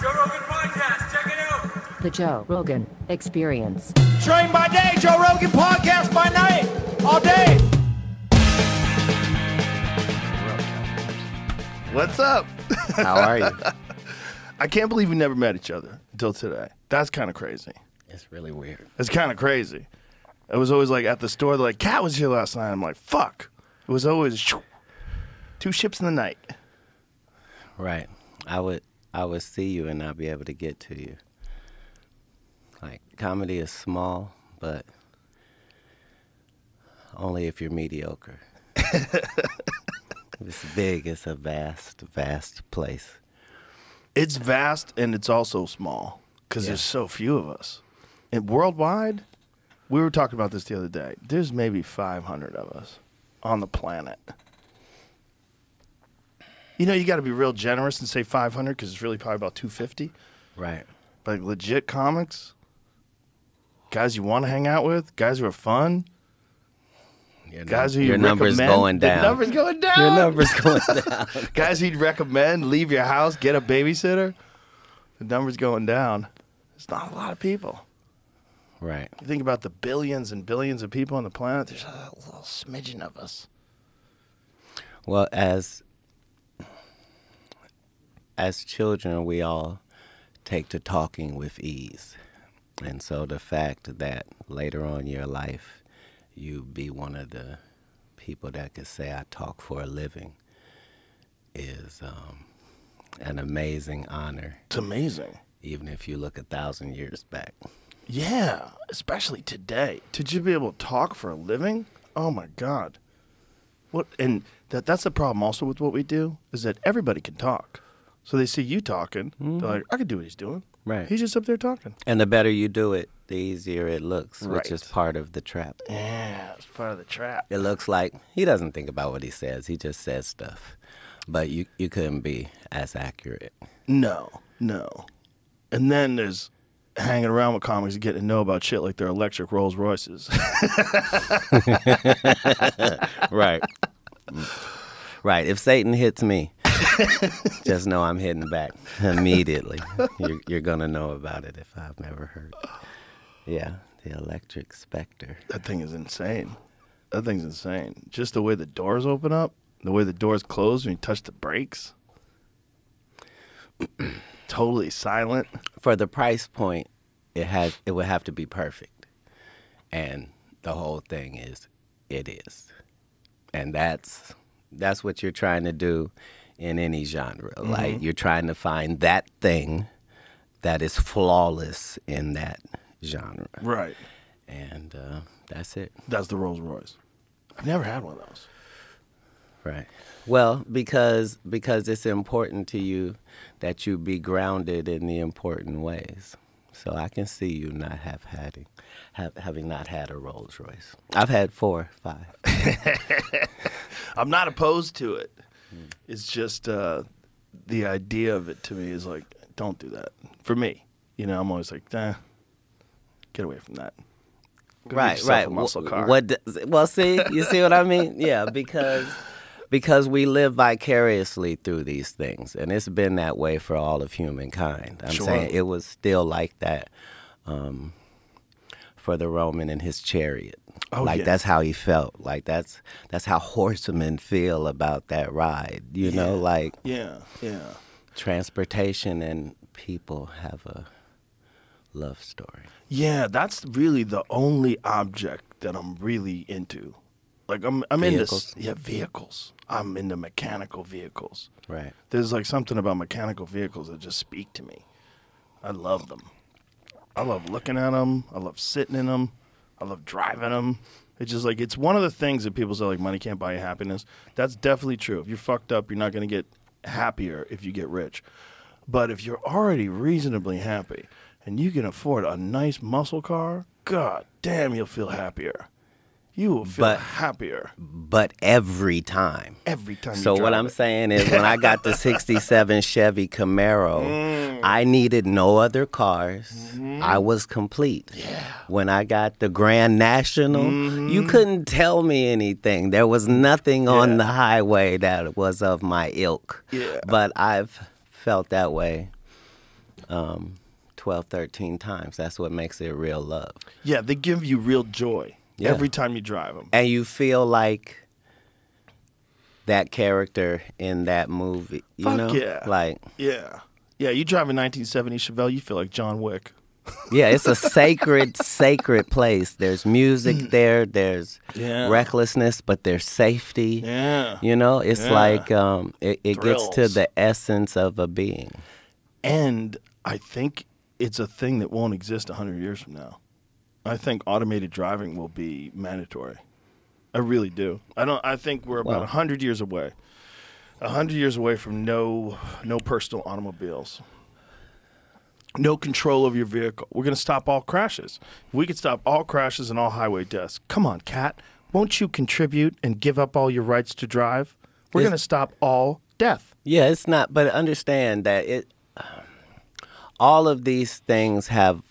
Joe Rogan Podcast, check it out. The Joe Rogan Experience. Train by day, Joe Rogan Podcast by night, all day. What's up? How are you? I can't believe we never met each other until today. That's kind of crazy. It's really weird. It's kind of crazy. It was always like at the store, they're like, Katt was here last night. I'm like, fuck. It was always two ships in the night. Right. I would see you and not be able to get to you. Like, comedy is small, but only if you're mediocre. If it's big, it's a vast, vast place. It's vast and it's also small because there's so few of us. And worldwide, we were talking about this the other day. There's maybe 500 of us on the planet. You know, you got to be real generous and say 500 because it's really probably about 250. Right. But like legit comics, guys you want to hang out with, guys who are fun, guys who you your number's recommend. going down. The number's going down. Your number's going down. Guys who'd recommend, leave your house, get a babysitter. The number's going down. There's not a lot of people. Right. You think about the billions and billions of people on the planet, there's a little smidgen of us. Well, as children, we all take to talking with ease. And so the fact that later on in your life, you be one of the people that could say, I talk for a living, is an amazing honor. It's amazing. Even if you look 1,000 years back. Yeah, especially today. To just be able to talk for a living? Oh, my God. What? And that's the problem also with what we do, is that everybody can talk. So they see you talking, they're like, I could do what he's doing. Right. He's just up there talking. And the better you do it, the easier it looks, Right. which is part of the trap. Yeah, it's part of the trap. It looks like he doesn't think about what he says. He just says stuff. But you couldn't be as accurate. No. And then there's hanging around with comics and getting to know about shit like their electric Rolls Royces. Right. Right. If Satan hits me, just know I'm hitting back immediately. You're going to know about it if I've never heard. Yeah, the electric Spectre. That thing is insane. That thing's insane. Just the way the doors open up, the way the doors close when you touch the brakes. Totally silent. For the price point, it would have to be perfect. And the whole thing is, it is. And that's what you're trying to do in any genre. Mm-hmm. Like, you're trying to find that thing that is flawless in that genre. Right. And that's it. That's the Rolls Royce. I've never had one of those. Right. Well, because it's important to you that you be grounded in the important ways. So I can see you not having not had a Rolls Royce. I've had 4, 5. I'm not opposed to it. It's just the idea of it to me is like, don't do that. For me, you know, I'm always like, get away from that. Go get yourself a muscle car. Well, see, you see what I mean? Yeah, because we live vicariously through these things, and it's been that way for all of humankind. I'm saying it was still like that for the Roman and his chariot. Oh, like, yeah. that's how he felt. Like, that's how horsemen feel about that ride. You know, like, yeah. transportation and people have a love story. Yeah, that's really the only object that I'm really into. Like, I'm Vehicles? into vehicles. I'm into mechanical vehicles. Right. There's like something about mechanical vehicles that just speak to me. I love them. I love looking at them. I love sitting in them. I love driving them. It's just like, it's one of the things that people say, like, money can't buy you happiness. That's definitely true. If you're fucked up, you're not going to get happier if you get rich. But if you're already reasonably happy and you can afford a nice muscle car, god damn, you'll feel happier. You will feel happier. But every time. Every time you So drive what I'm saying is, when I got the 67 Chevy Camaro, I needed no other cars. I was complete. Yeah. When I got the Grand National, you couldn't tell me anything. There was nothing on the highway that was of my ilk. Yeah. But I've felt that way 12, 13 times. That's what makes it real love. Yeah, they give you real joy every time you drive them. And you feel like that character in that movie. You know? Yeah. Like, yeah. Yeah, you drive a 1970 Chevelle, you feel like John Wick. yeah, it's a sacred, sacred place. There's music there. There's recklessness, but there's safety. Yeah. You know, it's like it gets to the essence of a being. And I think it's a thing that won't exist 100 years from now. I think automated driving will be mandatory. I really do. I think we're about 100 years away. 100 years away from no personal automobiles. No control of your vehicle. We're going to stop all crashes. If we could stop all crashes and all highway deaths. Come on, Katt. Won't you contribute and give up all your rights to drive? We're going to stop all death. Yeah, it's not. But understand that all of these things have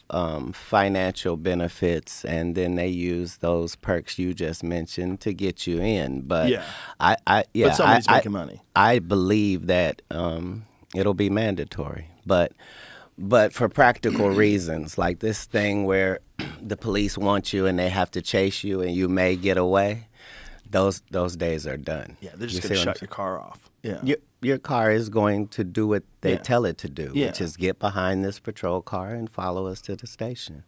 financial benefits, and then they use those perks you just mentioned to get you in. But but somebody's making money. I believe that it'll be mandatory, but for practical reasons, like this thing where the police want you and they have to chase you and you may get away, those days are done. Yeah, they're just going to shut your car off. Yeah. Your car is going to do what they tell it to do, which is get behind this patrol car and follow us to the station.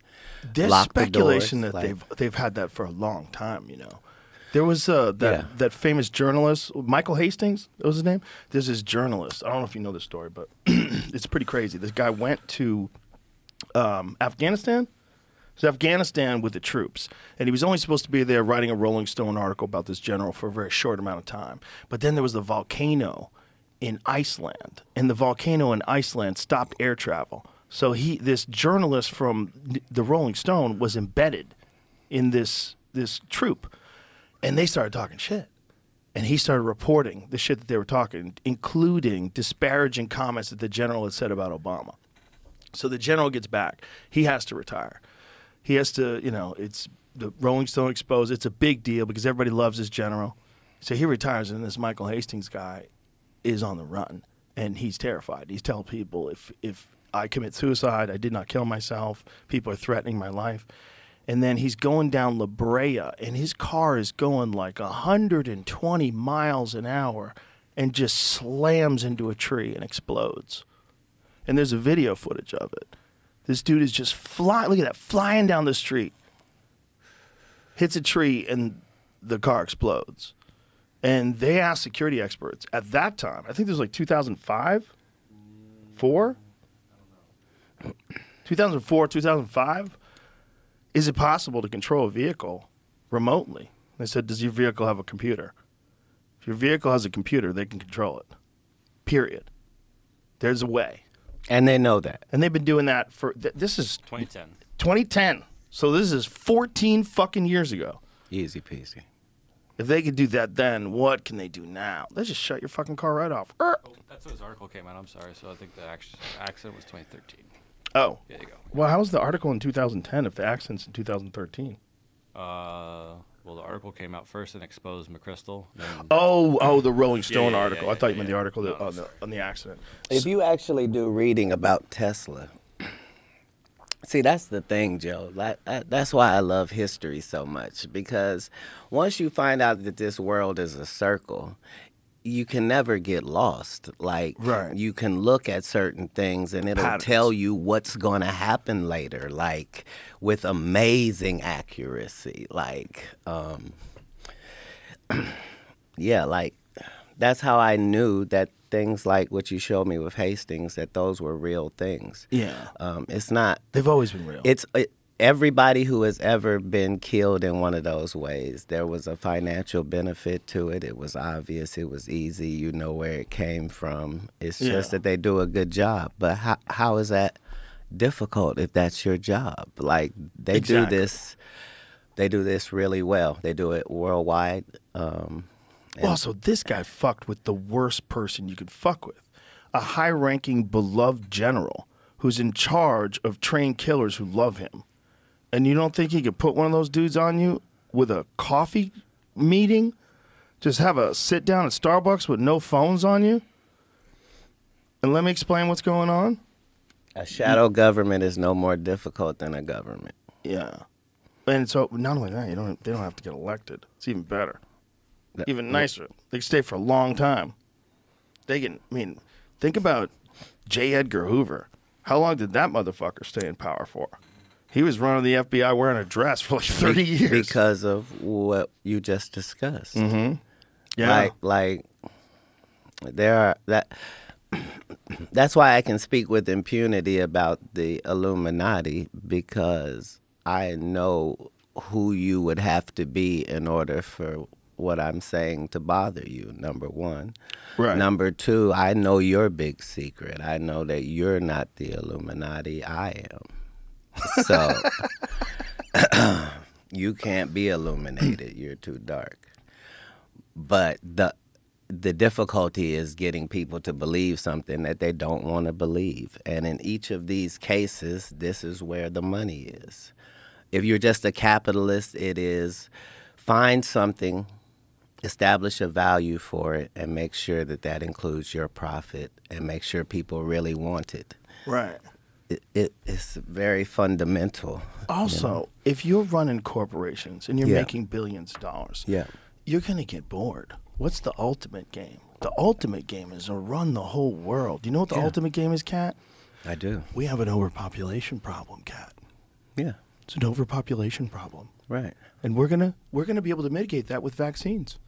There's speculation that they've had that for a long time, you know. There was that famous journalist, Michael Hastings, that was his name. There's this journalist. I don't know if you know this story, but it's pretty crazy. This guy went to Afghanistan. So Afghanistan with the troops. And he was only supposed to be there writing a Rolling Stone article about this general for a very short amount of time. But then there was the volcano in Iceland. And the volcano in Iceland stopped air travel. So this journalist from the Rolling Stone was embedded in this troop. And they started talking shit. And he started reporting the shit that they were talking, including disparaging comments that the general had said about Obama. So the general gets back. He has to retire. He has to, you know, it's the Rolling Stone exposed. It's a big deal because everybody loves this general. So he retires, and this Michael Hastings guy is on the run. And he's terrified. He's telling people, if I commit suicide, I did not kill myself, people are threatening my life. And then he's going down La Brea, and his car is going like 120 miles an hour and just slams into a tree and explodes. And there's a video footage of it. This dude is just flying, look at that, flying down the street. Hits a tree, and the car explodes. And they asked security experts at that time, I think this was like 2005? 4? 2004, 2005? Is it possible to control a vehicle remotely? They said, does your vehicle have a computer? If your vehicle has a computer, they can control it. Period. There's a way. And they know that. And they've been doing that for, this is 2010. 2010. So this is 14 fucking years ago. Easy peasy. If they could do that then, what can they do now? They just shut your fucking car right off. Oh, that's when this article came out. I'm sorry. So I think the accident was 2013. Oh. There you go. Well, how was the article in 2010 if the accident's in 2013? Well, the article came out first and exposed McChrystal. Oh, the Rolling Stone article. Yeah, I thought you meant the article on the accident. If you actually do reading about Tesla, see, that's the thing, Joe. That's why I love history so much, because once you find out that this world is a circle, you can never get lost. Like, you can look at certain things and it'll tell you what's going to happen later, like with amazing accuracy. Like, yeah, like that's how I knew that things like what you showed me with Hastings, that those were real things. Yeah. It's not. They've always been real. Everybody who has ever been killed in one of those ways, there was a financial benefit to it. It was obvious. It was easy. You know where it came from. It's just that they do a good job. But how is that difficult if that's your job? Like, they do this really well. They do it worldwide. Also, this guy fucked with the worst person you could fuck with. A high-ranking, beloved general who's in charge of trained killers who love him. And you don't think he could put one of those dudes on you with a coffee meeting? Just have a sit down at Starbucks with no phones on you? And let me explain what's going on? A shadow government is no more difficult than a government. Yeah. And so not only that, they don't have to get elected. It's even better. Even nicer. They can stay for a long time. Think about J. Edgar Hoover. How long did that motherfucker stay in power for? He was running the FBI wearing a dress for like 30 years. Because of what you just discussed. Mm-hmm. Yeah. Like there are that's why I can speak with impunity about the Illuminati, because I know who you would have to be in order for what I'm saying to bother you, number one. Right. Number two, I know your big secret. I know that you're not the Illuminati. I am. So you can't be illuminated. You're too dark. But the difficulty is getting people to believe something that they don't want to believe. And in each of these cases, this is where the money is. If you're just a capitalist, it is find something, establish a value for it, and make sure that that includes your profit, and make sure people really want it. Right. It's very fundamental. Also, if you're running corporations and you're making billions of dollars, you're going to get bored. What's the ultimate game? The ultimate game is to run the whole world. You know what the ultimate game is, Katt? I do. We have an overpopulation problem, Katt. Yeah. It's an overpopulation problem. Right. And we're gonna be able to mitigate that with vaccines.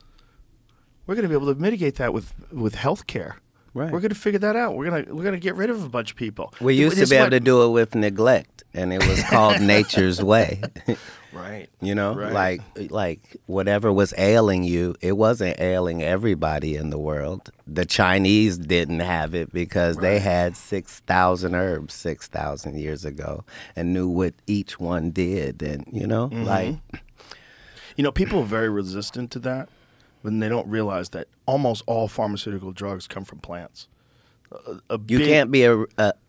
We're gonna be able to mitigate that with health care. Right. We're gonna figure that out. We're gonna get rid of a bunch of people. We used to be able to do it with neglect, and it was called nature's way. Right. You know, Right. like whatever was ailing you, it wasn't ailing everybody in the world. The Chinese didn't have it because they had 6,000 herbs 6,000 years ago and knew what each one did. And, people are very resistant to that when they don't realize that almost all pharmaceutical drugs come from plants. You can't be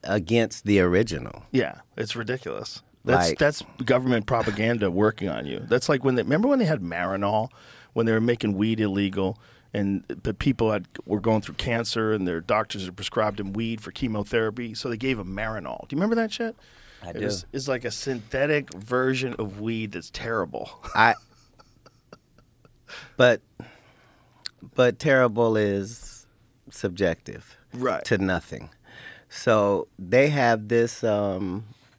against the original. Yeah, it's ridiculous. That's government propaganda working on you. That's like remember when they had Marinol, when they were making weed illegal, and the people were going through cancer, and their doctors had prescribed them weed for chemotherapy, so they gave them Marinol. Do you remember that shit? I do. It's like a synthetic version of weed that's terrible. But terrible is subjective, right? To nothing. So they have this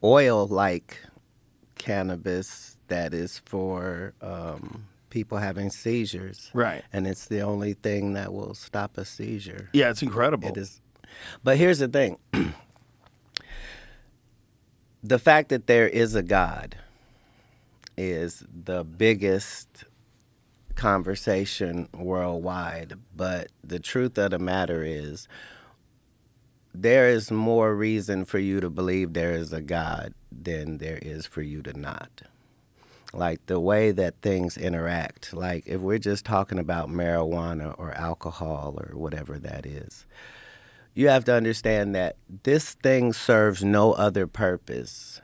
oil-like cannabis that is for people having seizures, right? And it's the only thing that will stop a seizure. Yeah, it's incredible. It is. But here's the thing: the fact that there is a God is the biggest conversation worldwide. But the truth of the matter is, there is more reason for you to believe there is a God than there is for you to not. Like the way that things interact. Like if we're just talking about marijuana or alcohol or whatever that is, you have to understand that this thing serves no other purpose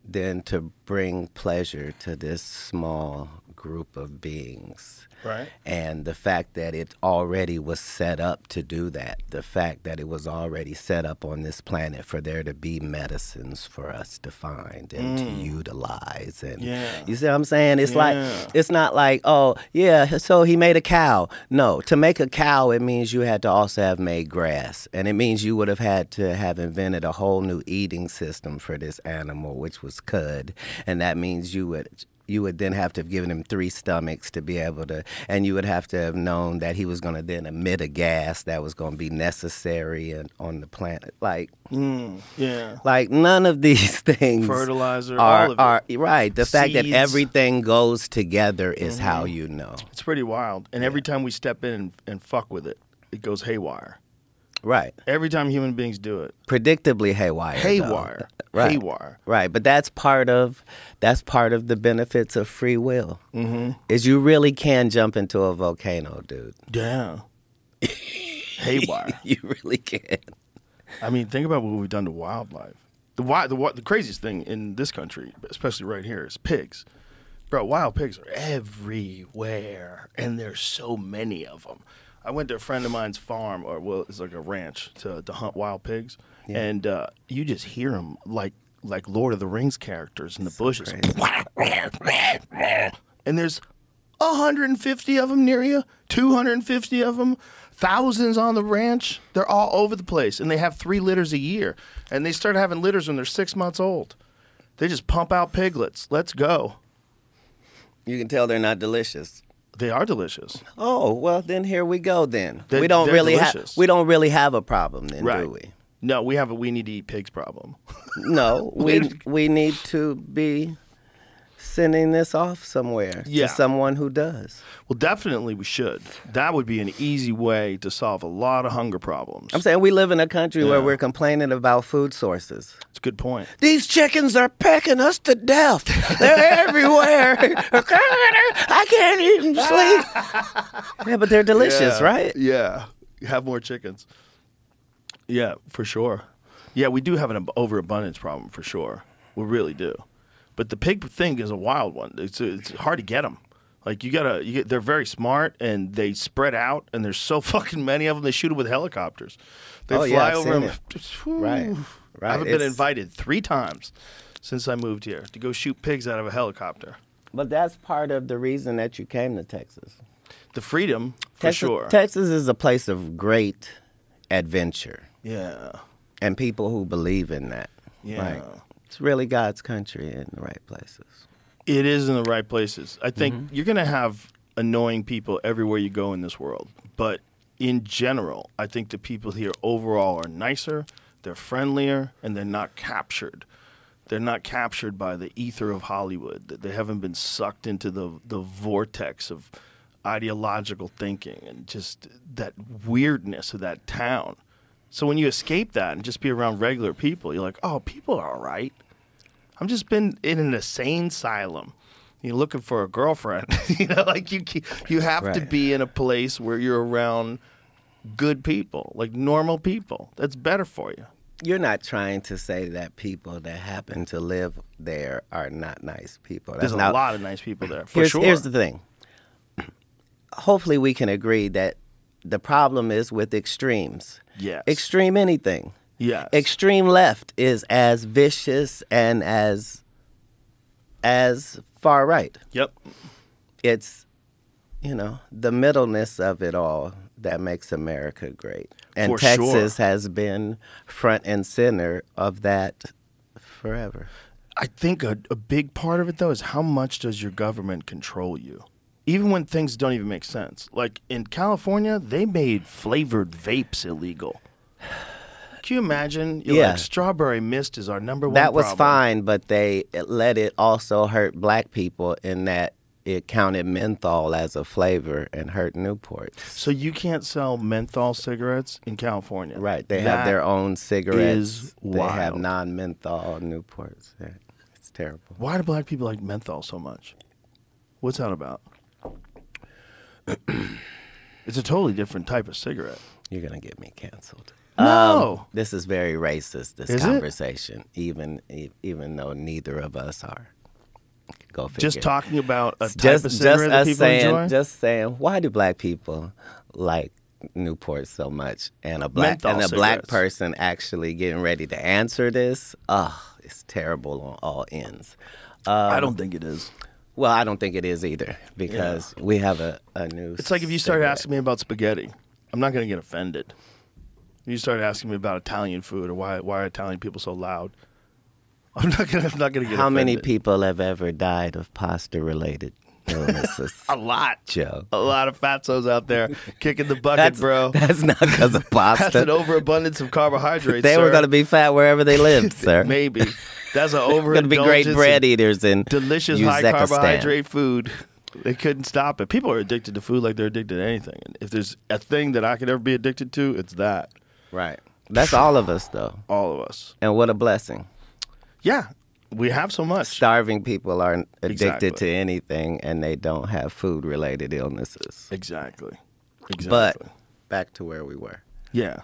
than to bring pleasure to this small group of beings. Right. And the fact that it already was set up to do that, the fact that it was already set up on this planet for there to be medicines for us to find and to utilize. And you see what I'm saying? It's it's not like, oh, yeah, so he made a cow. No, to make a cow, it means you had to also have made grass. And it means you would have had to have invented a whole new eating system for this animal, which was cud. And that means you would then have to have given him 3 stomachs to be able to, and you would have to have known that he was going to then emit a gas that was going to be necessary on the planet. Like, like none of these things. Fertilizer, all of it. Right. The fact that Seeds. everything goes together is how you know. It's pretty wild. And every time we step in and fuck with it, it goes haywire. Right. Every time human beings do it. Predictably haywire. Haywire. Right. Haywire. Right. But that's part of the benefits of free will. Is you really can jump into a volcano, dude. Yeah. Haywire. You really can. I mean, think about what we've done to wildlife. The craziest thing in this country, especially right here, is pigs. Bro, wild pigs are everywhere, and there's so many of them. I went to a friend of mine's farm, or well, it's like a ranch to hunt wild pigs, and you just hear them like Lord of the Rings characters in the bushes, and there's 150 of them near you, 250 of them, thousands on the ranch. They're all over the place, and they have 3 litters a year, and they start having litters when they're 6 months old. They just pump out piglets. Let's go. You can tell they're not delicious. They are delicious. Oh, well, then here we go then. They're we don't really have a problem then, Right. do we? No, we have a we need to eat pigs problem. No, we need to be sending this off somewhere Yeah. to someone who does. Well, definitely we should. That would be an easy way to solve a lot of hunger problems. I'm saying we live in a country where Yeah. we're complaining about food sources. It's a good point. These chickens are pecking us to death. They're everywhere. I can't even sleep. Yeah, but they're delicious, Yeah. right? Yeah. Have more chickens. Yeah, for sure. Yeah, we do have an overabundance problem for sure. We really do. But the pig thing is a wild one. It's hard to get them. Like they're very smart and they spread out and there's so fucking many of them. They shoot them with helicopters. They fly I've over seen them. Right. I haven't been invited 3 times since I moved here to go shoot pigs out of a helicopter. But that's part of the reason that you came to Texas. The freedom, for sure. Texas is a place of great adventure Yeah. and people who believe in that. Yeah. Right. It's really God's country in the right places. It is in the right places. I think you're going to have annoying people everywhere you go in this world. But in general, I think the people here overall are nicer, they're friendlier, and they're not captured. They're not captured by the ether of Hollywood. They haven't been sucked into the vortex of ideological thinking and just that weirdness of that town. So when you escape that and just be around regular people, you're like, oh, people are all right. I've just been in an insane asylum. You're looking for a girlfriend. Like you have to be in a place where you're around good people, like normal people. That's better for you. You're not trying to say that people that happen to live there are not nice people. There's a lot of nice people there, for sure. Here's the thing. Hopefully we can agree that the problem is with extremes. Yes. Extreme anything. Yes. Extreme left is as vicious and as far right. Yep. It's, the middleness of it all that makes America great. And For Texas sure. has been front and center of that forever. I think a big part of it, though, is how much does your government control you? Even when things don't even make sense. Like in California, they made flavored vapes illegal. Can you imagine? You're like, strawberry mist is our number one That was problem. fine, but they let it also hurt black people in that it counted menthol as a flavor and hurt Newports. So you can't sell menthol cigarettes in California. Right. They That have their own cigarettes. is They have wild. non-menthol Newports. Yeah, it's terrible. Why do black people like menthol so much? What's that about? It's a totally different type of cigarette. You're going to get me canceled. No. This is very racist, this Is it? conversation, even though neither of us are. Go figure. Just talking about a type of cigarette that us people saying, enjoy? Just saying, why do black people like Newport so much? And a black Menthol black cigarettes. person actually getting ready to answer this, it's terrible on all ends. I don't think it is. Well, I don't think it is either because we have a new. It's like if you started cigarette. asking me about spaghetti, I'm not going to get offended. If you started asking me about Italian food or why are Italian people so loud, I'm not going to get offended. How many people have ever died of pasta-related illnesses? A lot. Joe. A lot of fatzos out there kicking the bucket, bro. That's not because of pasta. That's an overabundance of carbohydrates. They were sir. going to be fat wherever they lived, sir. Maybe. That's an overindulgence. Going to be great bread eaters in delicious high Uzbekistan. carbohydrate food. They couldn't stop it. People are addicted to food like they're addicted to anything. And if there's a thing that I could ever be addicted to, it's that. Right. That's all of us, though. All of us. And what a blessing. Yeah. We have so much. Starving people are addicted Exactly. to anything, and they don't have food-related illnesses. Exactly. But back to where we were. Yeah.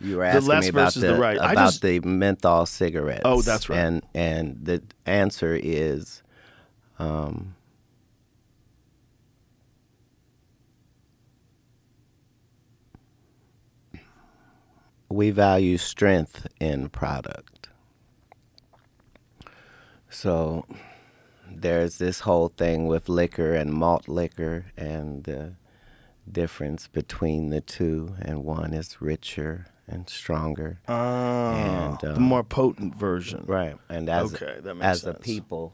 You were The asking left me about versus the right. the menthol cigarettes. Oh, that's right. And the answer is, we value strength in product. So there's this whole thing with liquor and malt liquor and the difference between the two, and one is richer and stronger. And the more potent version. right. And as Okay, that makes as sense. a people,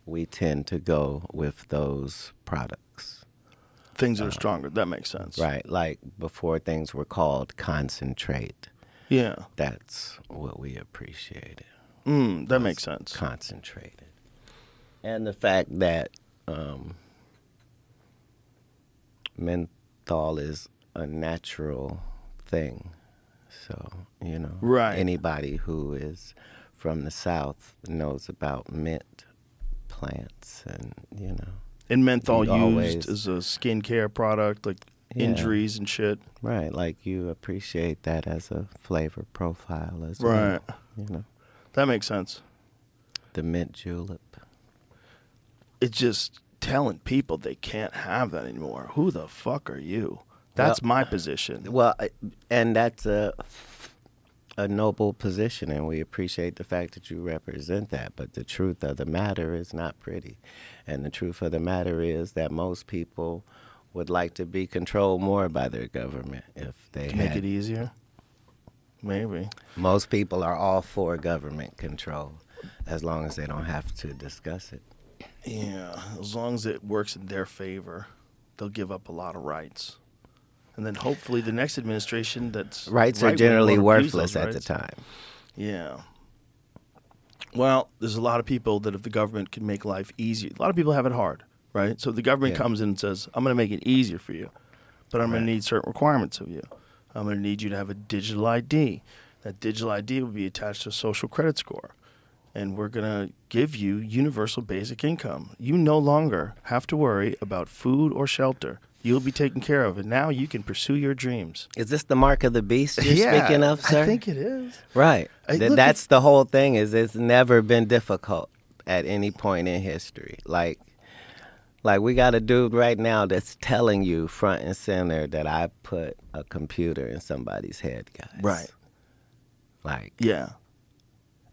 we tend to go with those products. Things that are stronger. That makes sense. Right. Like before things were called concentrate. Yeah. That's what we appreciated. That makes sense. Concentrated. And the fact that menthol is a natural thing. So, you know, Right. anybody who is from the South knows about mint plants and, you know. And menthol You used always- as a skincare product, like Yeah. injuries and shit. Right, like you appreciate that as a flavor profile as Right. well. You know, That makes sense. the mint julep. It's just telling people they can't have that anymore. Who the fuck are you? That's my position. Well, and that's a noble position, and we appreciate the fact that you represent that. But the truth of the matter is not pretty. And the truth of the matter is that most people would like to be controlled more by their government if they Make had. it easier. Maybe. Most people are all for government control as long as they don't have to discuss it. Yeah, as long as it works in their favor, they'll give up a lot of rights. And then hopefully the next administration that's Rights are right-wing generally won't abuse worthless those at the rights. time. Yeah. Well, there's a lot of people that if the government can make life easier, a lot of people have it hard, right? So if the government Yeah. comes in and says, I'm going to make it easier for you, but I'm going to need certain requirements of you. I'm going to need you to have a digital ID. That digital ID will be attached to a social credit score. And we're going to give you universal basic income. You no longer have to worry about food or shelter. You'll be taken care of, and now you can pursue your dreams. Is this the mark of the beast you're speaking of, sir? I think it is. Right. Look That's the whole thing. Is it's never been difficult at any point in history. Like we got a dude right now that's telling you front and center that I put a computer in somebody's head, guys. Right. Like, Yeah.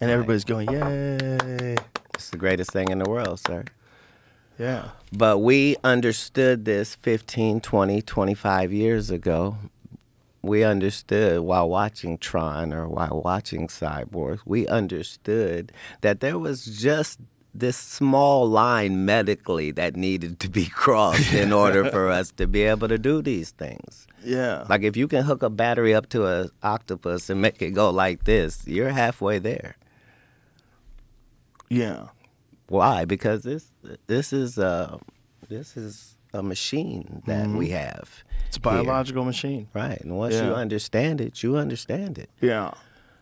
And everybody's going, yay. it's the greatest thing in the world, sir. Yeah. But we understood this 15, 20, 25 years ago. We understood while watching Tron or while watching Cyborg, we understood that there was just this small line medically that needed to be crossed in order for us to be able to do these things. Yeah. Like if you can hook a battery up to an octopus and make it go like this, you're halfway there. Yeah. Why? Because this is a machine that we have. It's a here. biological machine. Right. And once Yeah. you understand it, you understand it. Yeah.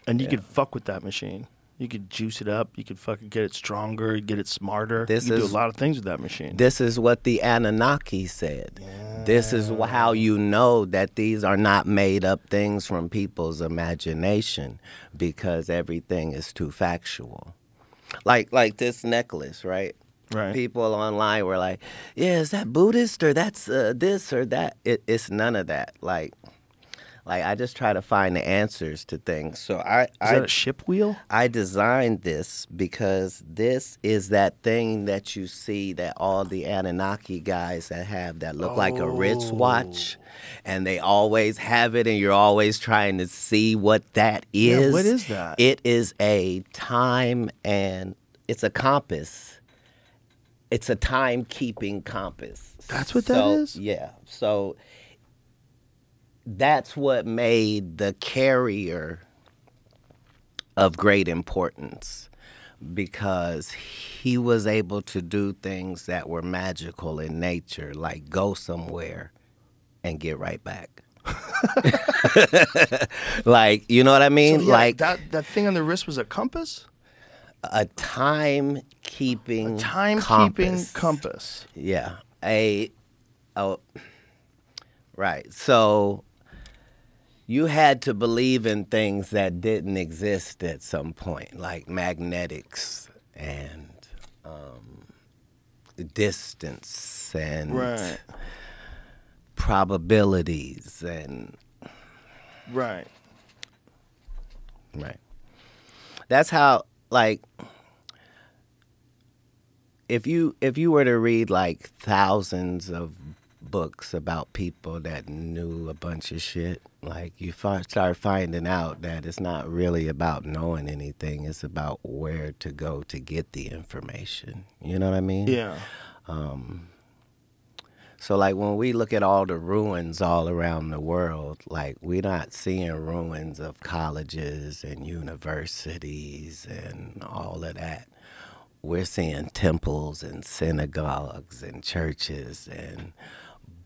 And you could fuck with that machine. You could juice it up. You could fucking get it stronger, get it smarter. This you can do is- a lot of things with that machine. This is what the Anunnaki said. This is how you know that these are not made up things from people's imagination, because everything is too factual. Like this necklace, right? Right. People online were like, yeah, is that Buddhist or that's this or that? It's none of that. Like I just try to find the answers to things. So Is that a ship wheel? I designed this because this is that thing that you see that all the Anunnaki guys that have that look like a wristwatch, and they always have it, and you're always trying to see what that is. Yeah, what is that? It is a time, and it's a compass. It's a time-keeping compass. That's what that is? Yeah. So that's what made the carrier of great importance, because he was able to do things that were magical in nature, like go somewhere and get right back. Like, you know what I mean? So, yeah, like that thing on the wrist was a compass? a time-keeping Time-keeping compass. Yeah. Right. So you had to believe in things that didn't exist at some point, like magnetics and distance and Right. probabilities and Right. Right. That's how, like, if you were to read like thousands of books about people that knew a bunch of shit, like you start finding out that it's not really about knowing anything. It's about where to go to get the information. You know what I mean? Yeah. So, like, when we look at all the ruins all around the world, like, we're not seeing ruins of colleges and universities and all of that. We're seeing temples and synagogues and churches,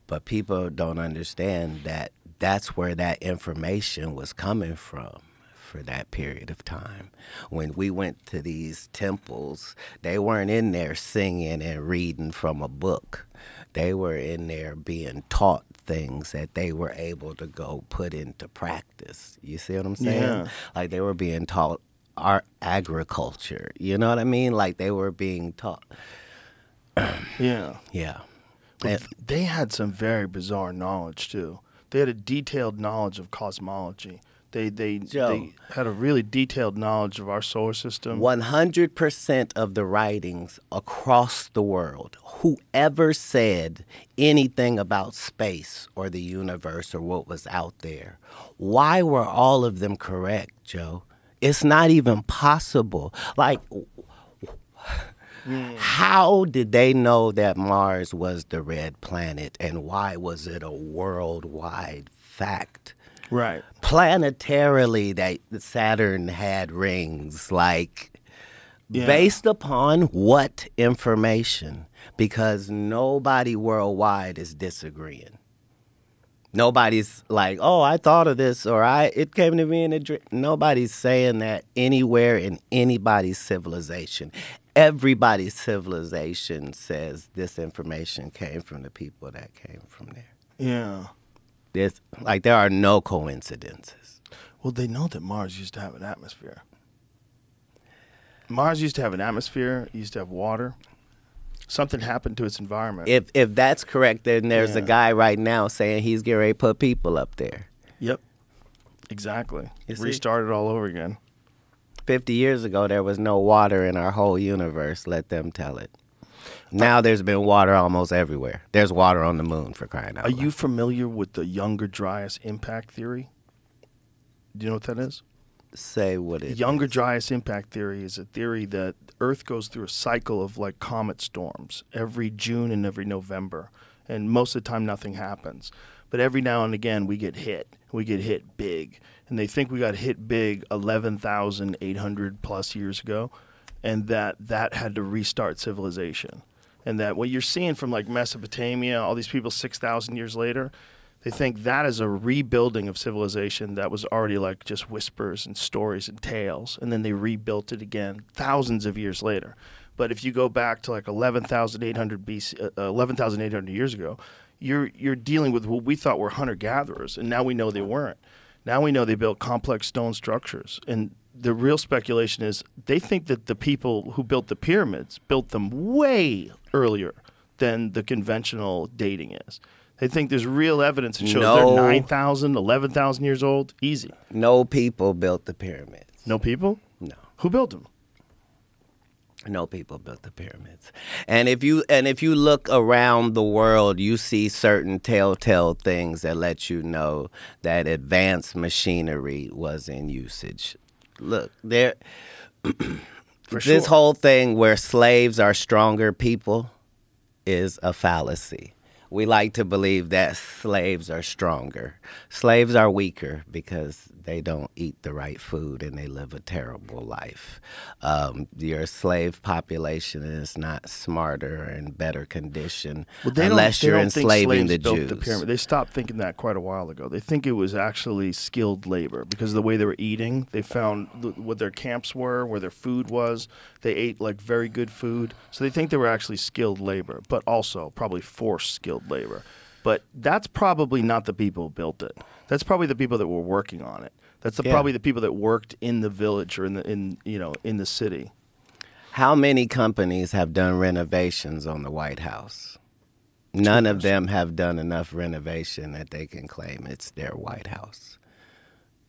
but people don't understand that that's where that information was coming from for that period of time. When we went to these temples, they weren't in there singing and reading from a book. They were in there being taught things that they were able to go put into practice. You see what I'm saying? Yeah. Like, they were being taught agriculture. You know what I mean? Like, they were being taught. Yeah. Yeah. But they had some very bizarre knowledge too. They had a detailed knowledge of cosmology. They had a really detailed knowledge of our solar system. 100% of the writings across the world, whoever said anything about space or the universe or what was out there, why were all of them correct, Joe? It's not even possible. Like, how did they know that Mars was the red planet, and why was it a worldwide fact? Right. Planetarily, that Saturn had rings, like, based upon what information? Because nobody worldwide is disagreeing. Nobody's like, oh, I thought of this, or it came to me in a dream. Nobody's saying that anywhere in anybody's civilization. Everybody's civilization says this information came from the people that came from there. Yeah. There are no coincidences. Well, they know that Mars used to have an atmosphere. Mars used to have an atmosphere. It used to have water. Something happened to its environment. If that's correct, then there's a guy right now saying he's getting ready to put people up there. Yep. Exactly. You see? Restart it all over again. 50 years ago, there was no water in our whole universe. Let them tell it. Now there's been water almost everywhere. There's water on the moon, for crying out loud. Are you familiar with the Younger Dryas impact theory? Do you know what that is? Say what it is. Younger Dryas impact theory is a theory that Earth goes through a cycle of like comet storms every June and every November. And most of the time nothing happens. But every now and again we get hit. We get hit big. And they think we got hit big 11,800 plus years ago. And that had to restart civilization. And that what you're seeing from like Mesopotamia, all these people 6,000 years later, they think that is a rebuilding of civilization that was already like just whispers and stories and tales. And then they rebuilt it again thousands of years later. But if you go back to like 11,800 BC, 11,800 years ago, you're dealing with what we thought were hunter-gatherers. And now we know they weren't. Now we know they built complex stone structures. And the real speculation is they think that the people who built the pyramids built them way earlier than the conventional dating is. They think there's real evidence that shows they're 9,000, 11,000 years old. Easy. No people built the pyramids. No people? No. Who built them? No people built the pyramids. And if you look around the world, you see certain telltale things that let you know that advanced machinery was in usage. Look, this whole thing where slaves are stronger people is a fallacy. We like to believe that slaves are stronger. Slaves are weaker because they don't eat the right food and they live a terrible life. Your slave population is not smarter and better condition unless you're enslaving the Jews. They stopped thinking that quite a while ago. They think it was actually skilled labor because of the way they were eating. They found what their camps were, where their food was. They ate like very good food. So they think they were actually skilled labor, but also probably forced skilled labor. But that's probably not the people who built it. That's probably the people that were working on it. That's probably the people that worked in the village or in the city. How many companies have done renovations on the White House? None of them have done enough renovation that they can claim it's their White House.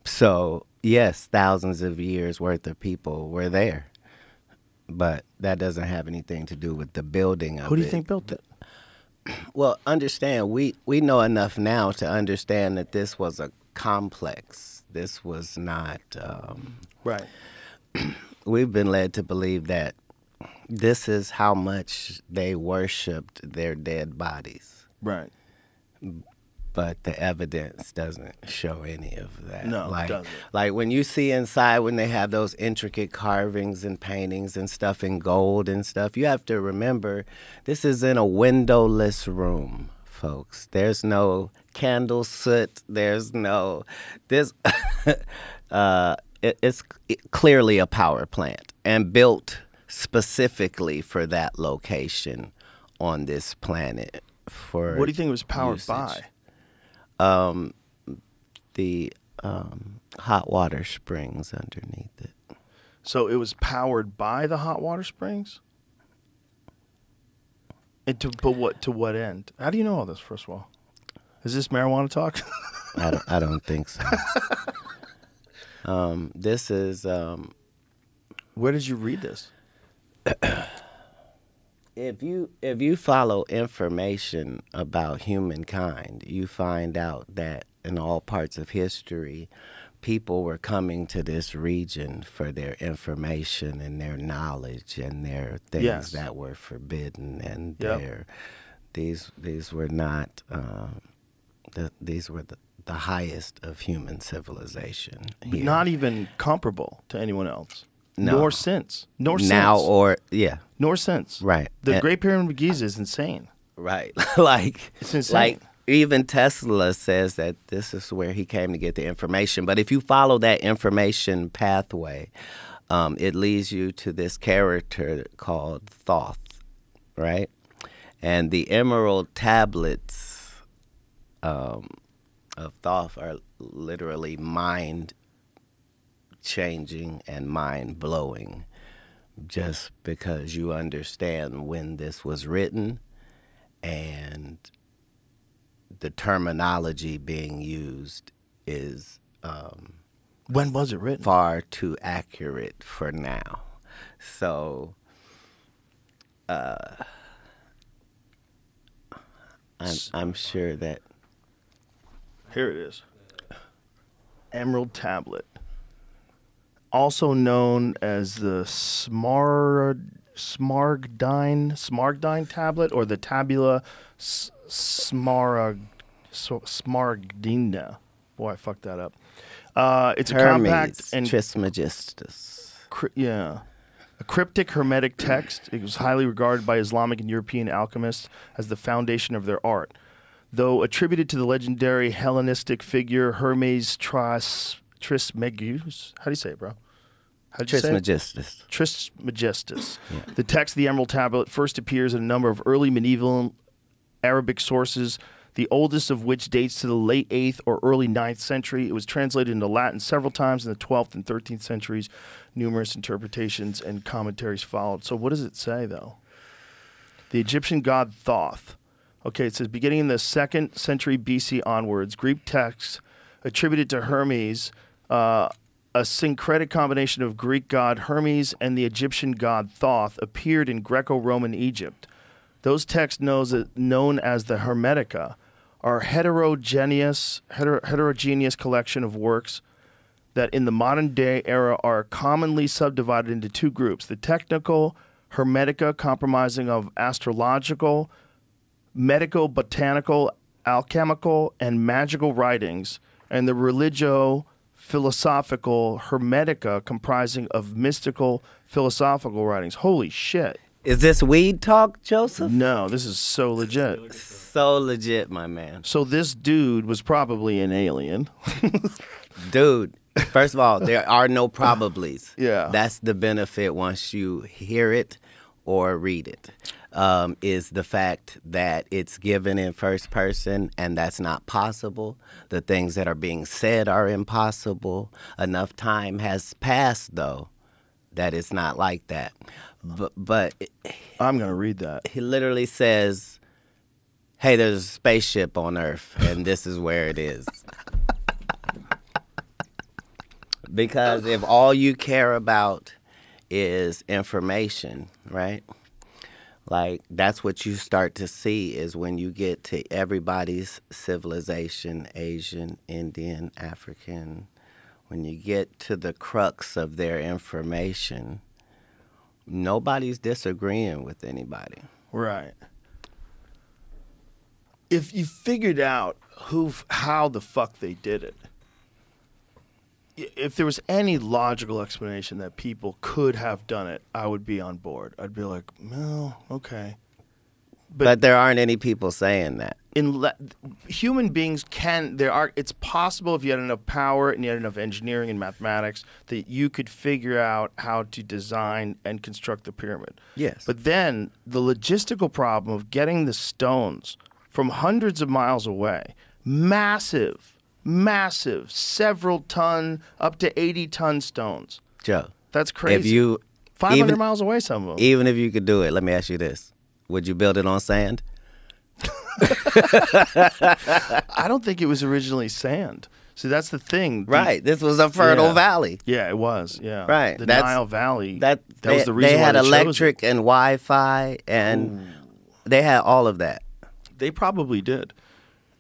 So, yes, thousands of years worth of people were there. But that doesn't have anything to do with the building of it. Who do you think built it? Well, understand, we know enough now to understand that this was a complex. This was not... Right. We've been led to believe that this is how much they worshipped their dead bodies. Right. But the evidence doesn't show any of that. No, like, it doesn't. Like when you see inside, when they have those intricate carvings and paintings and stuff in gold and stuff, you have to remember this is in a windowless room, folks. There's no candle soot. There's no this. It's clearly a power plant and built specifically for that location on this planet. For What do you think it was powered usage. by? The hot water springs underneath it. So it was powered by the hot water springs? And to what end? How do you know all this, first of all? Is this marijuana talk? I don't think so. This is Where did you read this? if you follow information about humankind, you find out that in all parts of history, people were coming to this region for their information and their knowledge and their things that were forbidden, and these were not these were the highest of human civilization. Here. Not even comparable to anyone else. No. Nor since. Nor now since. or yeah. Nor since. Right. The Great Pyramid of Giza is insane. Right. Like It's insane. Like even Tesla says that this is where he came to get the information. But if you follow that information pathway, it leads you to this character called Thoth, right? And the emerald tablets of Thoth are literally mind-changing and mind-blowing, just because you understand when this was written and the terminology being used is When was it written? far too accurate for now. So I'm sure that Here it is. Emerald Tablet. Also known as the Smaragdine Tablet or the Tabula Smaragdina. Boy, I fucked that up. It's a compact and Trismegistus. A cryptic hermetic text. It was highly regarded by Islamic and European alchemists as the foundation of their art. Though attributed to the legendary Hellenistic figure Hermes Trismegistus. How do you say it, bro? How'd you say it? Trismegistus. Trismegistus. The text of the Emerald Tablet first appears in a number of early medieval Arabic sources, the oldest of which dates to the late 8th or early 9th century. It was translated into Latin several times in the 12th and 13th centuries. Numerous interpretations and commentaries followed. So what does it say, though? The Egyptian god Thoth. Okay, it says, beginning in the 2nd century BC onwards, Greek texts attributed to Hermes, a syncretic combination of Greek god Hermes and the Egyptian god Thoth, appeared in Greco-Roman Egypt. Those texts known as the Hermetica are heterogeneous collection of works that in the modern day era are commonly subdivided into two groups. The technical Hermetica, comprising of astrological, medico-botanical, alchemical, and magical writings, and the religio-philosophical Hermetica, comprising of mystical, philosophical writings. Holy shit. Is this weed talk, Joseph? No, this is so legit. So legit, my man. So this dude was probably an alien. Dude, first of all, there are no probablys. Yeah. That's the benefit once you hear it or read it, is the fact that it's given in first person, and that's not possible. The things that are being said are impossible. Enough time has passed, though, that it's not like that. But I'm going to read that. he literally says, hey, there's a spaceship on Earth, and this is where it is. Because if all you care about is information, right? Like, that's what you start to see is when you get to everybody's civilization, Asian, Indian, African, when you get to the crux of their information, nobody's disagreeing with anybody. Right. If you figured out how the fuck they did it, if there was any logical explanation that people could have done it, I would be on board. I'd be like, well, okay. But there aren't any people saying that. Human beings can, it's possible if you had enough power and you had enough engineering and mathematics that you could figure out how to design and construct the pyramid. Yes. But then the logistical problem of getting the stones from hundreds of miles away, massive, several ton, up to 80-ton stones. Joe. That's crazy. If you 500 miles away, some of them. Even if you could do it, let me ask you this. Would you build it on sand? I don't think it was originally sand. See, that's the thing. Right. This was a fertile valley. Yeah, it was. Yeah. Right. The Nile Valley. That was the reason they had why they electric chose it. and Wi-Fi, and they had all of that. They probably did.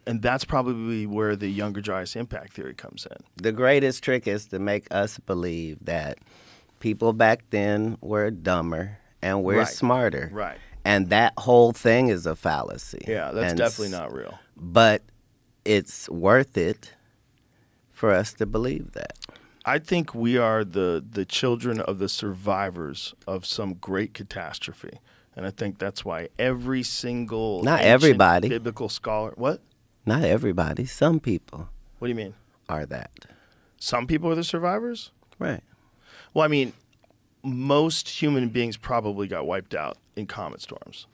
And that's probably where the Younger Dryas impact theory comes in. The greatest trick is to make us believe that people back then were dumber and we're smarter. Right. And that whole thing is a fallacy. Yeah, that's definitely not real. But it's worth it for us to believe that. I think we are the children of the survivors of some great catastrophe. And I think that's why every single Not everybody. biblical scholar... What? Not everybody. Some people What do you mean? are that. Some people are the survivors? Right. Well, I mean, most human beings probably got wiped out in comet storms.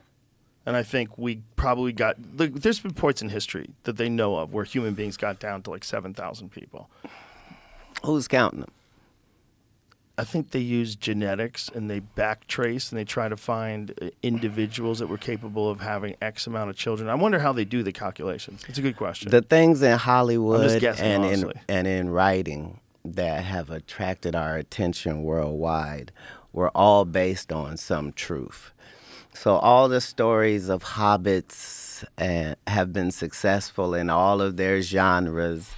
And I think we probably got... There's been points in history that they know of where human beings got down to like 7,000 people. Who's counting them? I think they use genetics and they backtrace and they try to find individuals that were capable of having X amount of children. I wonder how they do the calculations. It's a good question. The things in I'm just Hollywood guessing, honestly. and in writing that have attracted our attention worldwide were all based on some truth. So all the stories of hobbits have been successful in all of their genres.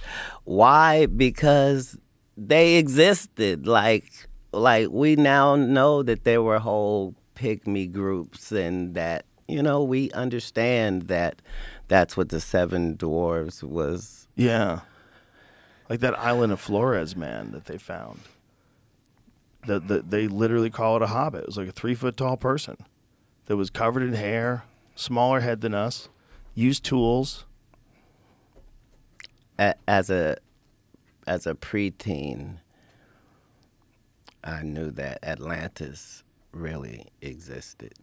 Why? Because they existed. Like we now know that there were whole pygmy groups, and that, you know, we understand that that's what the Seven Dwarves was. Yeah. Like that island of Flores, man, that they found. They literally call it a hobbit. It was like a 3-foot-tall person that was covered in hair, smaller head than us, used tools. As a preteen, I knew that Atlantis really existed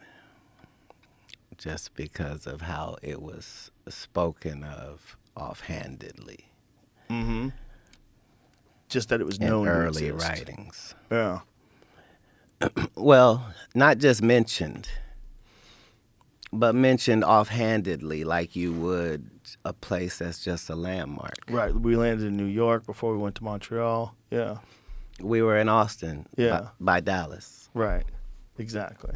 just because of how it was spoken of offhandedly. Mm-hmm. Just that it was in known early to exist. writings. Yeah. Well, not just mentioned, but mentioned offhandedly, like you would a place that's just a landmark. Right. We landed in New York before we went to Montreal. Yeah. We were in Austin Yeah. by Dallas. Right. Exactly.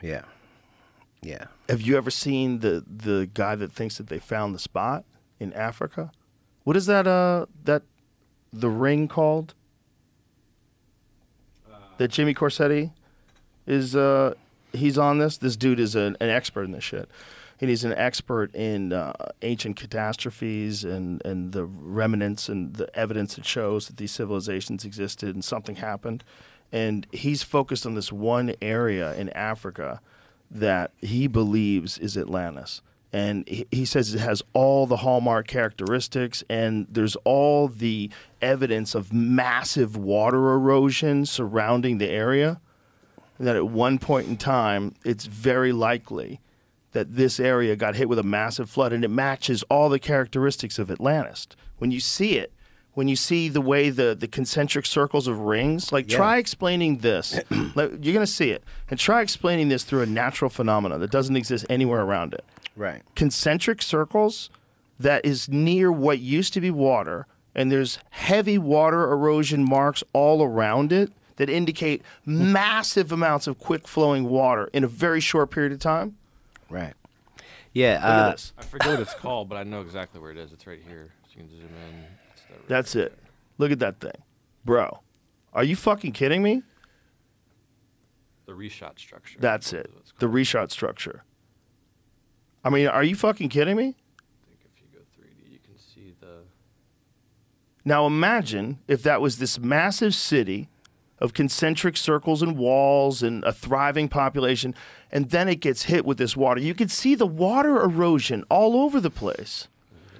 Yeah. Yeah. Have you ever seen the guy that thinks that they found the spot in Africa? What is that the ring called? That Jimmy Corsetti is he's on this. This dude is an expert in this shit. And he's an expert in ancient catastrophes and the remnants and the evidence that shows that these civilizations existed and something happened. And he's focused on this one area in Africa that he believes is Atlantis. And he says it has all the hallmark characteristics, and there's all the evidence of massive water erosion surrounding the area. And that at one point in time, it's very likely that this area got hit with a massive flood, and it matches all the characteristics of Atlantis. When you see it, when you see the way the concentric circles of rings, like try explaining this. You're going to see it. And try explaining this through a natural phenomenon that doesn't exist anywhere around it. Right. Concentric circles that is near what used to be water and there's heavy water erosion marks all around it that indicate massive amounts of quick-flowing water in a very short period of time? Right. Yeah. Look at this. I forget what it's called, but I know exactly where it is. It's right here. So you can zoom in. It's that right That's there. it. Look at that thing. Bro, are you fucking kidding me? The Reshot structure. That's it. What it's The called. Reshot structure. I mean, are you fucking kidding me? I think if you go 3D, you can see the. Now imagine if that was this massive city of concentric circles and walls and a thriving population, and then it gets hit with this water. You can see the water erosion all over the place.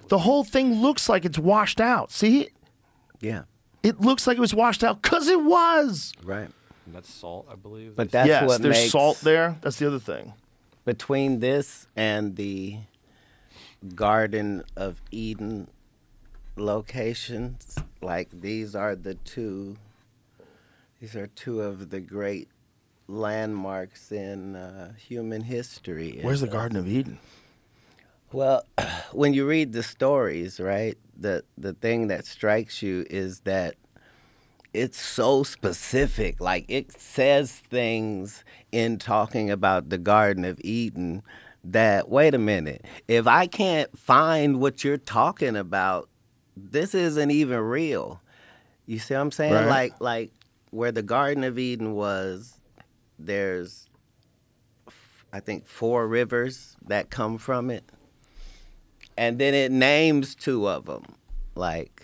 The whole thing looks like it's washed out. See? Yeah. It looks like it was washed out because it was. Right. And that's salt, I believe. But They that's yes, what there's makes salt there. That's the other thing. between this and the Garden of Eden locations. Like these are two of the great landmarks in human history. Where's the Garden of Eden? Well, when you read the stories, right, the thing that strikes you is that it's so specific. Like it says things in talking about the Garden of Eden that, wait a minute, if I can't find what you're talking about, this isn't even real. You see what I'm saying? Right. Like where the Garden of Eden was, there's, I think, 4 rivers that come from it. And then it names 2 of them. Like,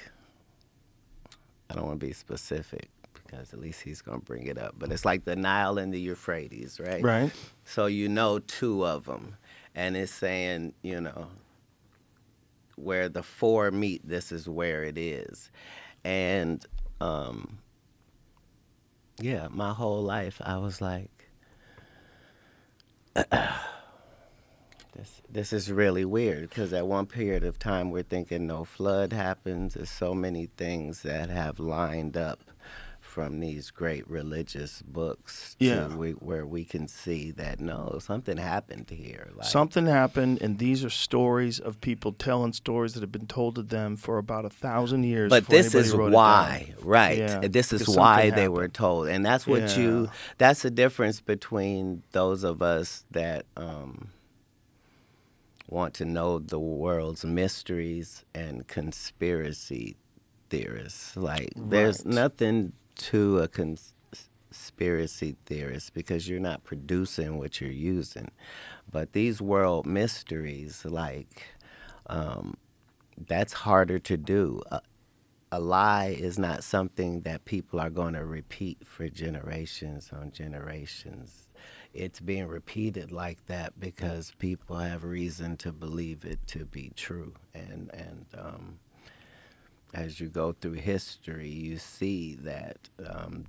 I don't want to be specific because at least he's going to bring it up. But it's like the Nile and the Euphrates, right? Right. So you know 2 of them. And it's saying, you know, where the 4 meet, this is where it is. And, yeah, my whole life I was like, This is really weird because at one period of time we're thinking no flood happens. There's so many things that have lined up from these great religious books Yeah. where we can see that no, something happened here. Like, Something happened, and these are stories of people telling stories that have been told to them for about 1,000 years. but before this anybody is wrote it why, down. right? Yeah, This is because why something they were happened. told, and that's what Yeah. that's the difference between those of us that want to know the world's mysteries and conspiracy theorists. Like, there's Right. nothing to a conspiracy theorist because you're not producing what you're using. But these world mysteries, like, that's harder to do. A lie is not something that people are going to repeat for generations on generations. It's being repeated like that because people have reason to believe it to be true. And as you go through history, you see that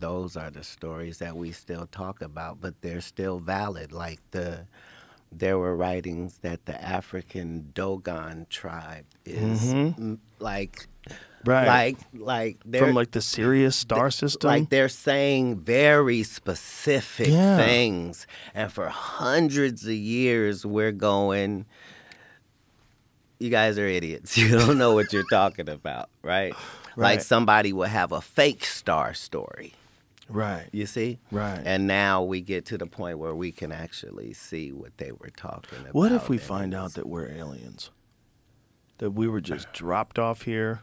those are the stories that we still talk about, but they're still valid. Like there were writings that the African Dogon tribe is like, Right. like they're From like the Sirius star system. like they're saying very specific Yeah. things, and for hundreds of years we're going, you guys are idiots. You don't know what you're talking about, right? Like Right. somebody will have a fake star story, Right. you see? Right. And now we get to the point where we can actually see what they were talking about. What if we and it find out was- that we're aliens? That we were just dropped off here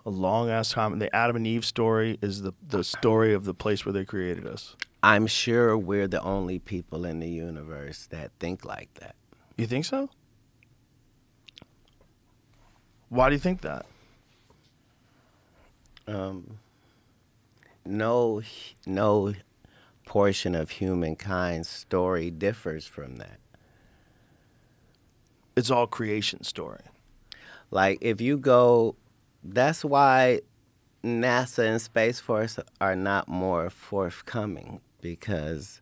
a long ass time, and the Adam and Eve story is the story of the place where they created us. I'm sure we're the only people in the universe that think like that. You think so? Why do you think that? No portion of humankind's story differs from that. It's all creation story. Like, if you go, that's why NASA and Space Force are not more forthcoming, because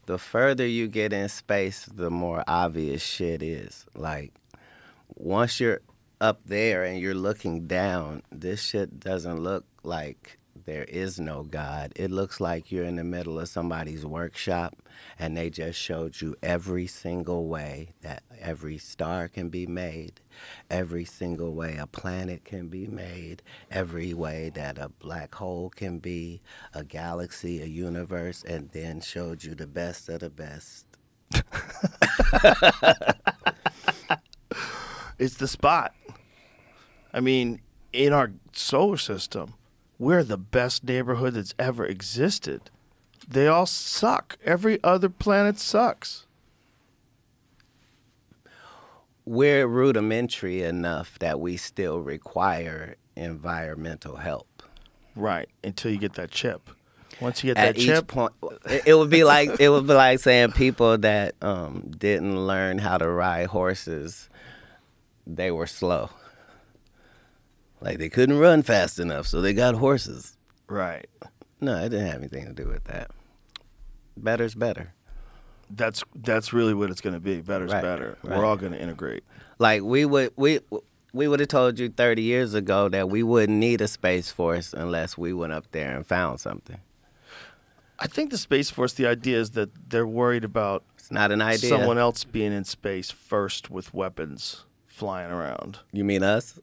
the further you get in space, the more obvious shit is. Like, once you're up there and you're looking down, this shit doesn't look like there is no God. It looks like you're in the middle of somebody's workshop and they just showed you every single way that every star can be made, every single way a planet can be made, every way that a black hole can be, a galaxy, a universe, and then showed you the best of the best. It's the spot. I mean, in our solar system, we're the best neighborhood that's ever existed. They all suck. Every other planet sucks. We're rudimentary enough that we still require environmental help. Right, until you get that chip. Once you get At that each chip, point, it would be like saying people that didn't learn how to ride horses, they were slow. Like they couldn't run fast enough, so they got horses. right. No, it didn't have anything to do with that. Better's better. That's really what it's going to be. Better's Right, better. right. We're all going to integrate. Like we would have told you 30 years ago that we wouldn't need a Space Force unless we went up there and found something. I think the Space Force, the idea is that they're worried about It's not an idea. someone else being in space first with weapons flying around. You mean us?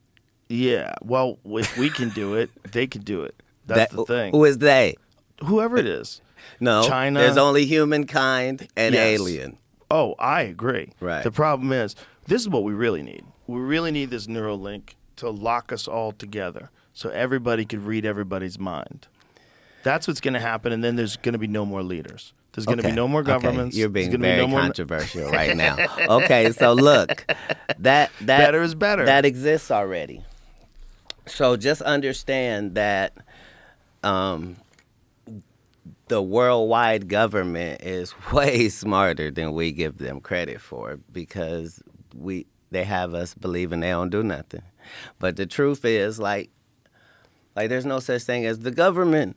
Yeah. Well, if we can do it, they can do it. That's the thing. Who is they? Whoever it is. No. China. There's only humankind and Yes. alien. Oh, I agree. Right. The problem is, this is what we really need. We really need this Neuralink to lock us all together so everybody could read everybody's mind. That's what's going to happen, and then there's going to be no more leaders. There's going to be no more governments. Okay. You're being There's gonna very be no more... controversial right now. Okay, so look, that Better is better. That exists already. So just understand that the worldwide government is way smarter than we give them credit for because they have us believing they don't do nothing. But the truth is, like there's no such thing as the government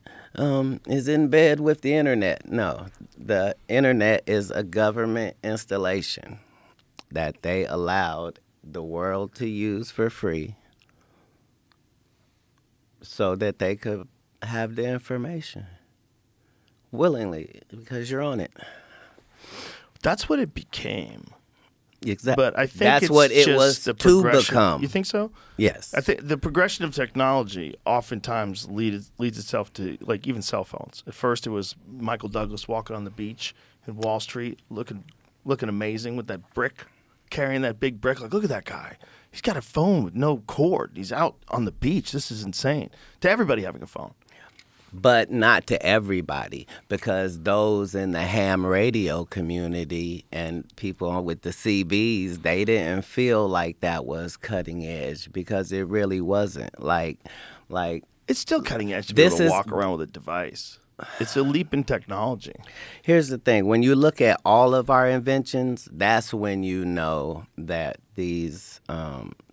is in bed with the internet. No, the internet is a government installation that they allowed the world to use for free so that they could have the information willingly because you're on it. That's what it became. Exactly. But I think that's it's what it just was the to progression. become. You think so? Yes. I think the progression of technology oftentimes leads itself to, like, even cell phones. At first, it was Michael Douglas walking on the beach in Wall Street, looking amazing with that brick, carrying that big brick. Like, look at that guy. He's got a phone with no cord. He's out on the beach. This is insane. To everybody having a phone. But not to everybody, because those in the ham radio community and people with the CBs, they didn't feel like that was cutting edge because it really wasn't. Like It's still cutting edge to be This able to is- walk around with a device. It's a leap in technology. here's the thing. When you look at all of our inventions, that's when you know that these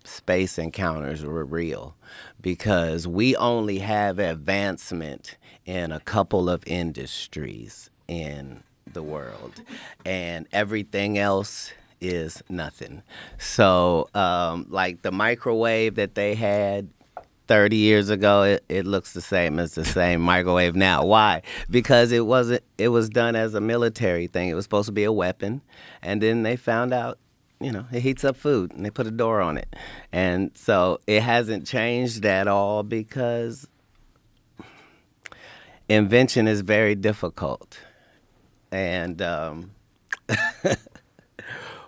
space encounters were real because we only have advancement in a couple of industries in the world and everything else is nothing. So like the microwave that they had 30 years ago, it looks the same as the same microwave now. Why? Because it was done as a military thing. It was supposed to be a weapon. And then they found out, it heats up food and they put a door on it. And so it hasn't changed at all because invention is very difficult. And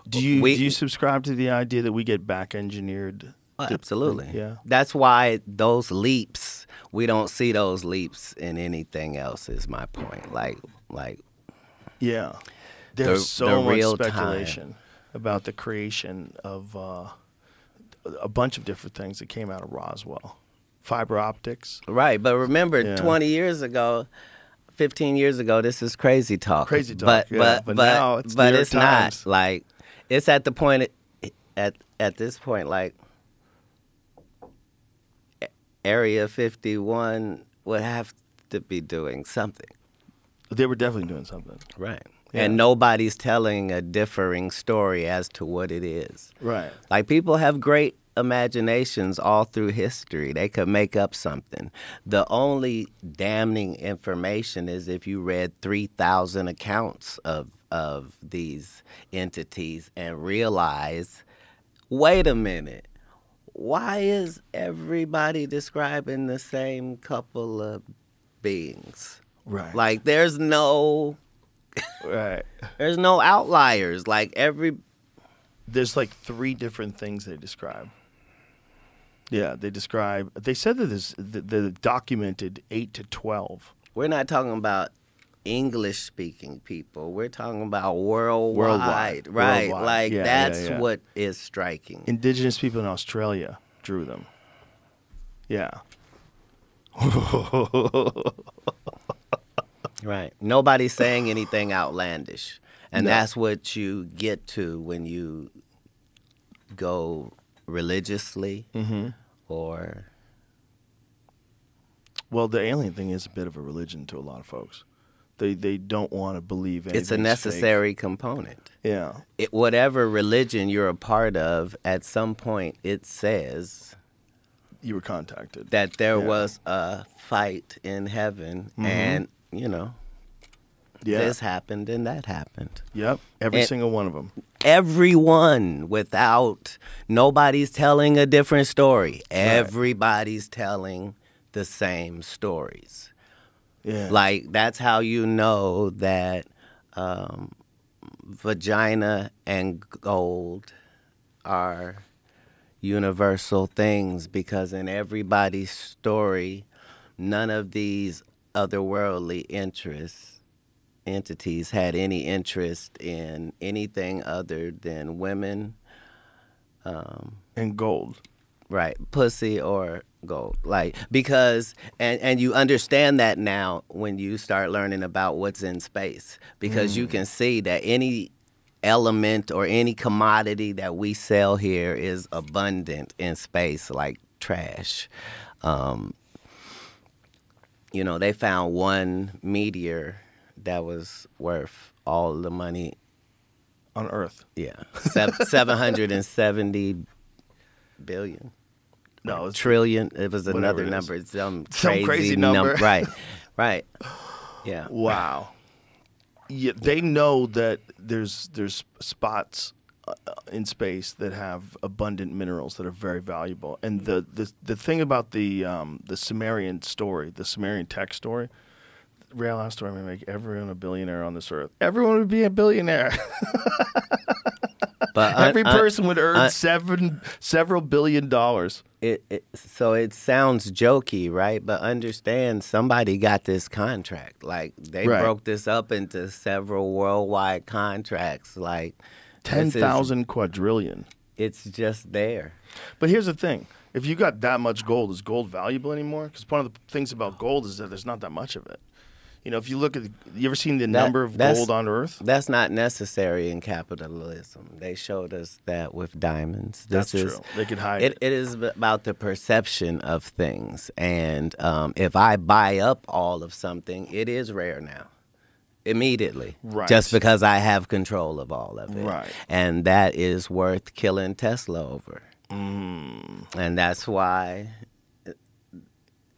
Do you subscribe to the idea that we get back-engineered? Absolutely. Yeah. That's why those leaps, we don't see those leaps in anything else is my point. Like Yeah. There's the so much real speculation about the creation of a bunch of different things that came out of Roswell. Fiber optics. right, but remember Yeah. 20 years ago, 15 years ago, this is crazy talk. Crazy talk, yeah. But now it's New York it's Times. not like it's at the point at this point like Area 51 would have to be doing something. They were definitely doing something. Right. Yeah. And nobody's telling a differing story as to what it is. Right. Like people have great imaginations all through history. They could make up something. The only damning information is if you read 3,000 accounts of these entities and realize, wait a minute, why is everybody describing the same couple of beings? Right. Like there's no Right. there's no outliers. Like There's like 3 different things they describe. Yeah, they said that they're documented 8 to 12. we're not talking about English speaking people. We're talking about worldwide. Right. Worldwide. Like Yeah, that's yeah. what is striking. Indigenous people in Australia drew them. Yeah. Right. Nobody's saying anything outlandish. And No. that's what you get to when you go religiously or Well, the alien thing is a bit of a religion to a lot of folks. They don't want to believe anything. it's a necessary component. Yeah. Whatever religion you're a part of, at some point it says You were contacted. that there Yeah. was a fight in heaven and, Yeah. this happened and that happened. Yep. Every And- single one of them. Everyone nobody's telling a different story. Everybody's telling the same stories. Yeah. Like, that's how you know that vagina and gold are universal things, because in everybody's story, none of these otherworldly entities had any interest in anything other than women, and gold. right, pussy or gold. Like, because and you understand that now when you start learning about what's in space, because you can see that any element or any commodity that we sell here is abundant in space, like trash. They found one meteor that was worth all the money. On Earth. Yeah, 770 billion. No, it's Trillion. It was Whatever another it is. number. It's some crazy number. Right, right. Yeah. Wow. Yeah, they know that there's spots in space that have abundant minerals that are very valuable. And the thing about the Sumerian story, the Samaran Tech story, real life story may make everyone a billionaire on this earth. Everyone would be a billionaire. But Every person would earn several billion dollars. So it sounds jokey, right? But understand, somebody got this contract. Like, they Right. broke this up into several worldwide contracts. Like, 10,000 quadrillion. It's just there. But here's the thing. If you got that much gold, is gold valuable anymore? Because one of the things about gold is that there's not that much of it. You look at, you ever seen the number of gold on Earth? That's not necessary in capitalism. They showed us that with diamonds. That's true. They could hide it is about the perception of things. And if I buy up all of something, it is rare now. Immediately. Right. Just because I have control of all of it. Right. And that is worth killing Tesla over. And that's why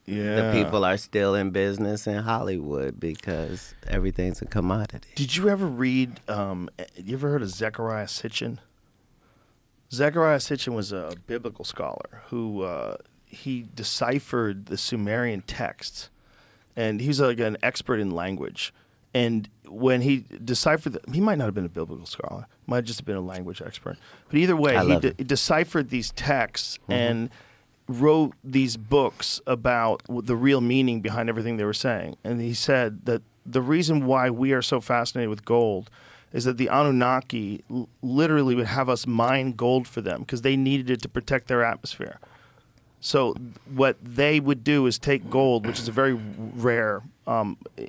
Yeah. the people are still in business in Hollywood, because everything's a commodity. Did you ever read, you ever heard of Zechariah Sitchin? Zechariah Sitchin was a biblical scholar who he deciphered the Sumerian texts, and he was like an expert in language. And when he deciphered, he might not have been a biblical scholar, might have just been a language expert. But either way, he deciphered these texts and wrote these books about the real meaning behind everything they were saying. And he said that the reason why we are so fascinated with gold is that the Anunnaki literally would have us mine gold for them because they needed it to protect their atmosphere. So what they would do is take gold, which is a very rare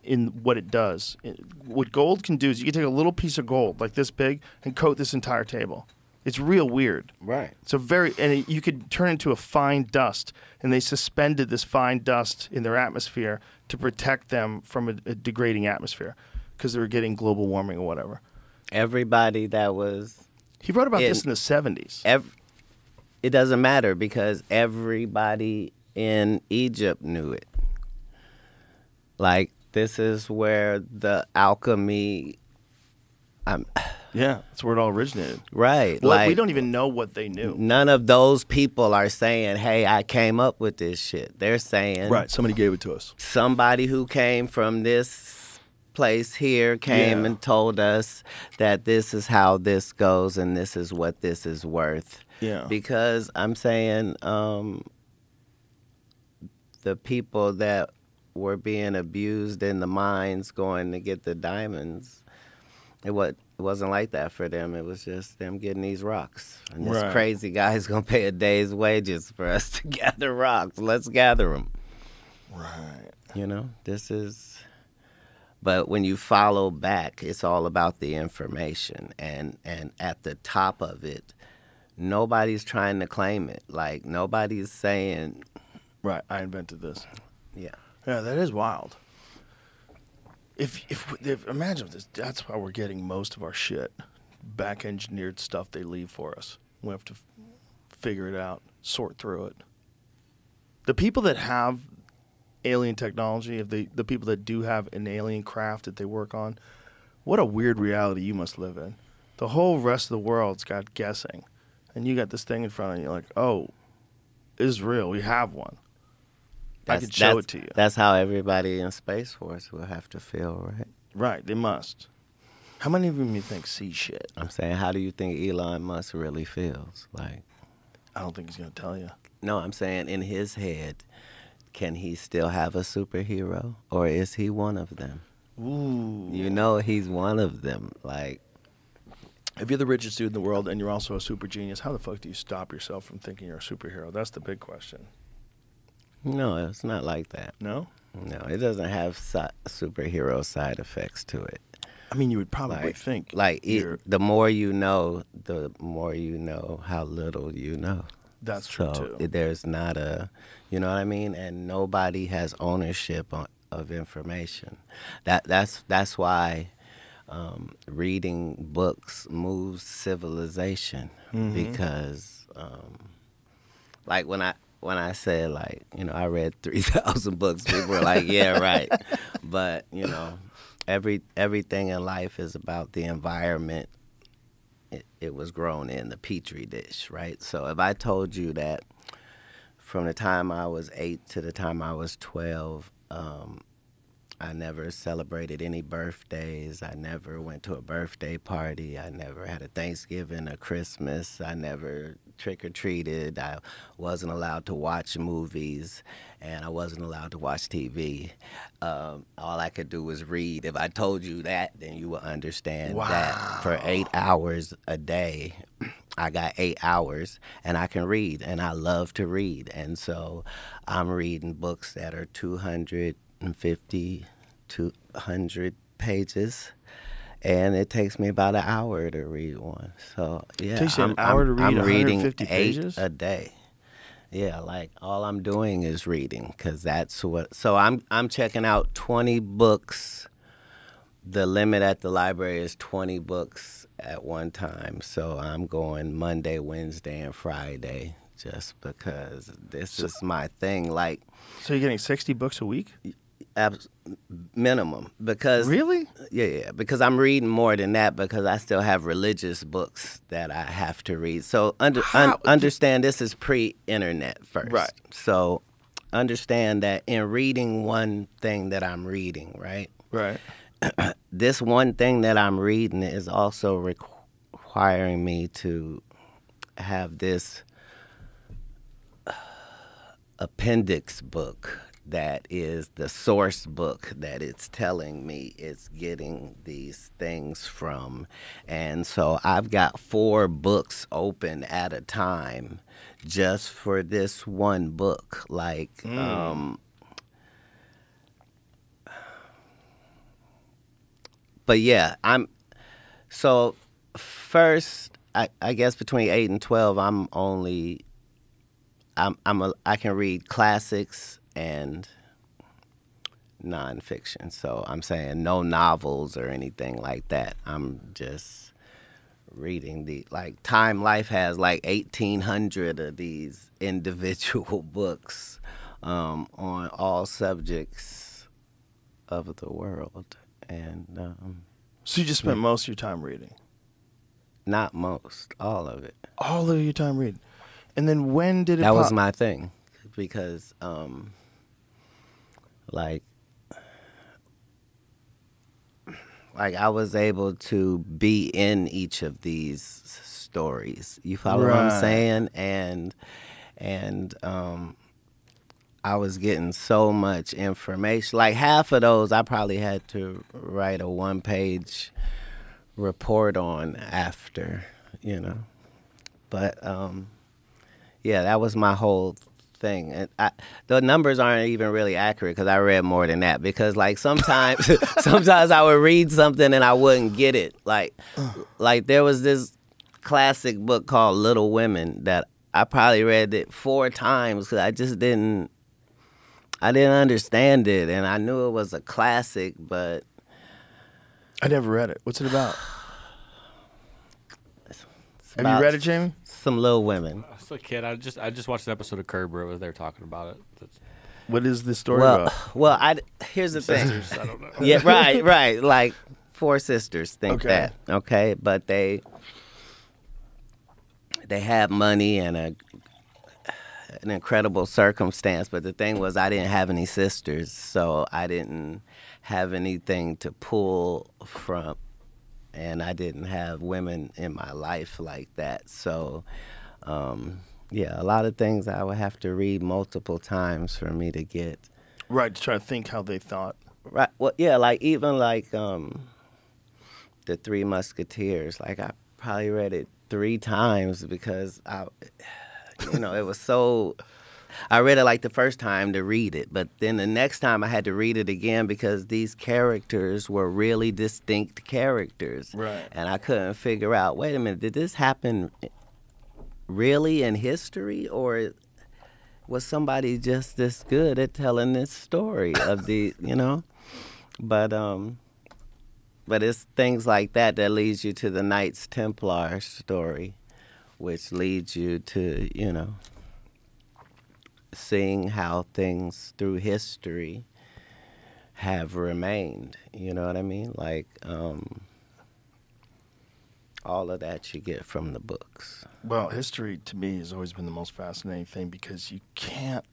in what it does. What gold can do is you can take a little piece of gold like this big and coat this entire table. It's real weird. Right. So you could turn into a fine dust, and they suspended this fine dust in their atmosphere to protect them from a degrading atmosphere because they were getting global warming or whatever. Everybody that was... He wrote about this in the 70s. it doesn't matter because everybody in Egypt knew it. Like, this is where the alchemy... Yeah, that's where it all originated. Right. Well, like, we don't even know what they knew. none of those people are saying, hey, I came up with this shit. They're saying... Right, somebody gave it to us. Somebody who came from this place here came and told us that this is how this goes and this is what this is worth. Yeah. Because I'm saying the people that were being abused in the mines going to get the diamonds, it wasn't like that for them. It was just them getting these rocks. And this crazy guy's going to pay a day's wages for us to gather rocks. Let's gather them. Right. You know, this is... But when you follow back, it's all about the information. And at the top of it, nobody's trying to claim it. Like, nobody's saying... Right, I invented this. Yeah. Yeah, that is wild. If imagine this, that's how we're getting most of our shit. Back-engineered stuff they leave for us. We have to figure it out, sort through it. The people that have alien technology, the people that do have an alien craft that they work on, what a weird reality you must live in. The whole rest of the world's got guessing. And you got this thing in front of you like, oh, it's real. We have one. I can show it to you. That's how everybody in Space Force will have to feel, right? Right, they must. How many of them you think see shit? I'm saying, how do you think Elon Musk really feels? Like, I don't think he's going to tell you. No, I'm saying in his head, can he still have a superhero? Or is he one of them? Ooh. You know he's one of them. Like, if you're the richest dude in the world and you're also a super genius, how the fuck do you stop yourself from thinking you're a superhero? That's the big question. No, it's not like that. No? No, it doesn't have superhero side effects to it. I mean, you would probably think. Like, the more you know how little you know. That's true, too. There's not a, you know what I mean? And nobody has ownership of information. That's why reading books moves civilization. Because, like, when I said, like, you know, I read 3,000 books, people were like, yeah, right. But, you know, everything in life is about the environment it was grown in, the petri dish, right? So if I told you that from the time I was 8 to the time I was 12, I never celebrated any birthdays. I never went to a birthday party. I never had a Thanksgiving, a Christmas. I never trick-or-treated. I wasn't allowed to watch movies, and I wasn't allowed to watch TV. All I could do was read. If I told you that, then you would understand that for 8 hours a day, I got 8 hours, and I can read, and I love to read. And so I'm reading books that are 250, 200 pages, and it takes me about an hour to read one. So yeah, it takes you an hour to read I'm 150 reading pages? 8 a day. Yeah, like all I'm doing is reading, because that's what. So I'm checking out 20 books. The limit at the library is 20 books at one time. So I'm going Monday, Wednesday, and Friday, just because this is my thing. Like, so you're getting 60 books a week? Minimum, because really, yeah, because I'm reading more than that, because I still have religious books that I have to read. So understand this is pre-internet first, right? So understand that in reading one thing that I'm reading, right, this one thing that I'm reading is also requiring me to have this appendix book that is the source book that it's telling me it's getting these things from. And so I've got 4 books open at a time just for this one book. Like, but yeah, so first, I guess between 8 and 12, I can read classics and nonfiction. So I'm saying no novels or anything like that. I'm just reading Time Life has like 1,800 of these individual books on all subjects of the world, and So you just spent most of your time reading? not most, all of it. All of your time reading. And then when did it That was pop- my thing, because like I was able to be in each of these stories. You follow what I'm Right. saying? And I was getting so much information. Like half of those I probably had to write a 1-page report on after, you know. But yeah, that was my whole thing. And the numbers aren't even really accurate because I read more than that. Because like sometimes I would read something and I wouldn't get it. Like there was this classic book called Little Women that I probably read it 4 times because I just didn't understand it, and I knew it was a classic, but I never read it. What's it about? Have about you read it, Jamie? Some Little Women. As a kid, I just watched an episode of Curb where they were talking about it. What is the story about? Here's the thing. I don't know. Yeah, right. Like 4 sisters think Okay. that, okay? But they had money and an incredible circumstance. But the thing was, I didn't have any sisters, so I didn't have anything to pull from, and I didn't have women in my life like that. So, yeah, a lot of things I would have to read multiple times for me to get. Right, to try to think how they thought. Right. Well, yeah, like even like the Three Musketeers. Like I probably read it 3 times because it was so. I read it like the first time to read it, but then the next time I had to read it again because these characters were really distinct characters. Right. And I couldn't figure out, wait a minute, did this happen really in history, or was somebody just this good at telling this story of the, But it's things like that leads you to the Knights Templar story, which leads you to, seeing how things through history have remained. You know what I mean? Like, all of that you get from the books. Well, history to me has always been the most fascinating thing because you can't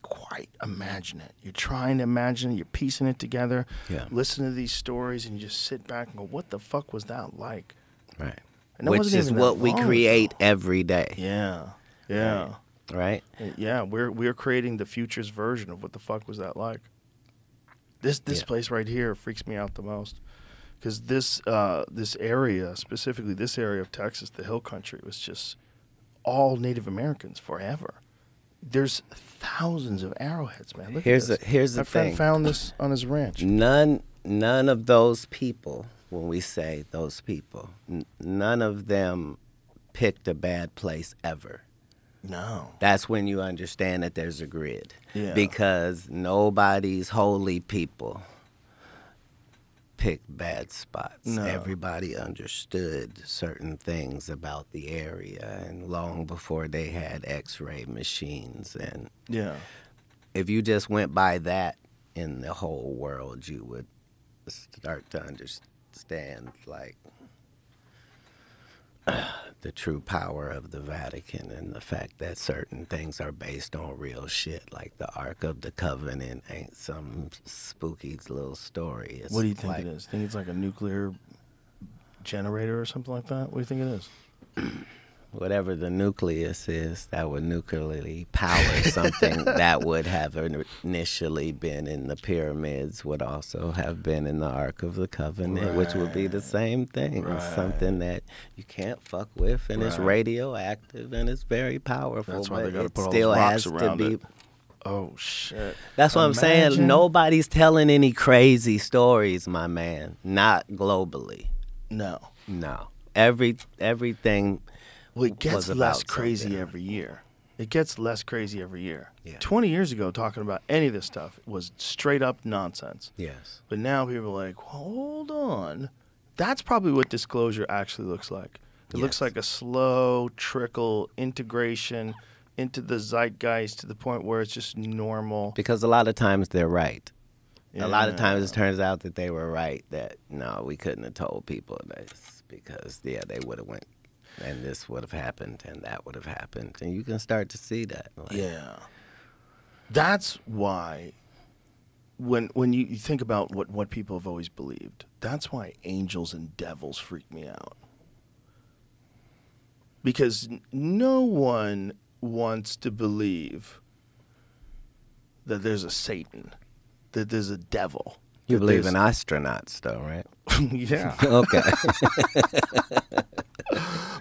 quite imagine it. You're trying to imagine it, you're piecing it together, listen to these stories, and you just sit back and go, what the fuck was that like? Right. And that which wasn't is even what that we long create ago. every day. Yeah. Right? Yeah, we're creating the future's version of what the fuck was that like. This place right here freaks me out the most. Because this area, specifically this area of Texas, the Hill Country, was just all Native Americans forever. There's thousands of arrowheads, man. Look at this. Here's the My friend thing. found this on his ranch. None of those people, when we say those people, none of them picked a bad place ever. No. That's when you understand that there's a grid. Yeah. Because nobody's holy people picked bad spots. No. Everybody understood certain things about the area, and long before they had X-ray machines. And Yeah. if you just went by that in the whole world, you would start to understand, like, the true power of the Vatican and the fact that certain things are based on real shit, like the Ark of the Covenant ain't some spooky little story. It's What do you think like, it is? Think it's like a nuclear generator or something like that? What do you think it is? Whatever the nucleus is that would nuclearly power something that would have initially been in the pyramids would also have been in the Ark of the Covenant, which would be the same thing. It's something that you can't fuck with, and it's radioactive, and it's very powerful. That's why they but gotta it put all still those rocks has to around be. it. Oh, shit. That's what I'm saying. Imagine- Nobody's telling any crazy stories, my man. Not globally. No. No. Everything. Well, it gets was less about crazy something. every year. It gets less crazy every year. Yeah. 20 years ago, talking about any of this stuff was straight up nonsense. Yes. But now people are like, hold on. That's probably what disclosure actually looks like. It looks like a slow trickle integration into the zeitgeist to the point where it's just normal. Because a lot of times they're right. Yeah. A lot of times it turns out that they were right, that no, we couldn't have told people this because, yeah, they would have went and this would have happened and that would have happened. And you can start to see that. Like, Yeah. That's why when you think about what people have always believed, that's why angels and devils freak me out. Because no one wants to believe that there's a Satan, that there's a devil. You believe in astronauts, though, right? Yeah. Okay.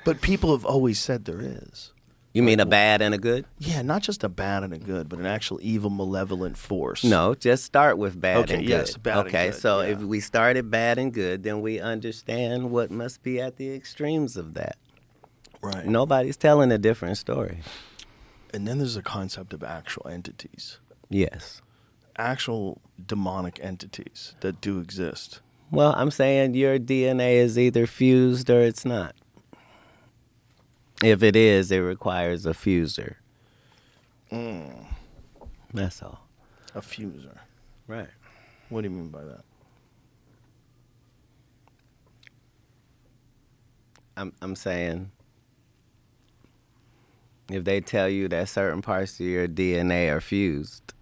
But people have always said there is. You mean a bad and a good? Yeah, not just a bad and a good, but an actual evil, malevolent force. No, just start with bad Okay, and good. yes, bad and okay, good, so yeah. if we started bad and good, then we understand what must be at the extremes of that. Right. Nobody's telling a different story. And then there's a concept of actual entities. Yes. Actual demonic entities that do exist. Well, I'm saying your DNA is either fused or it's not. If it is, it requires a fuser. That's all. A fuser. Right. What do you mean by that? I'm saying if they tell you that certain parts of your DNA are fused,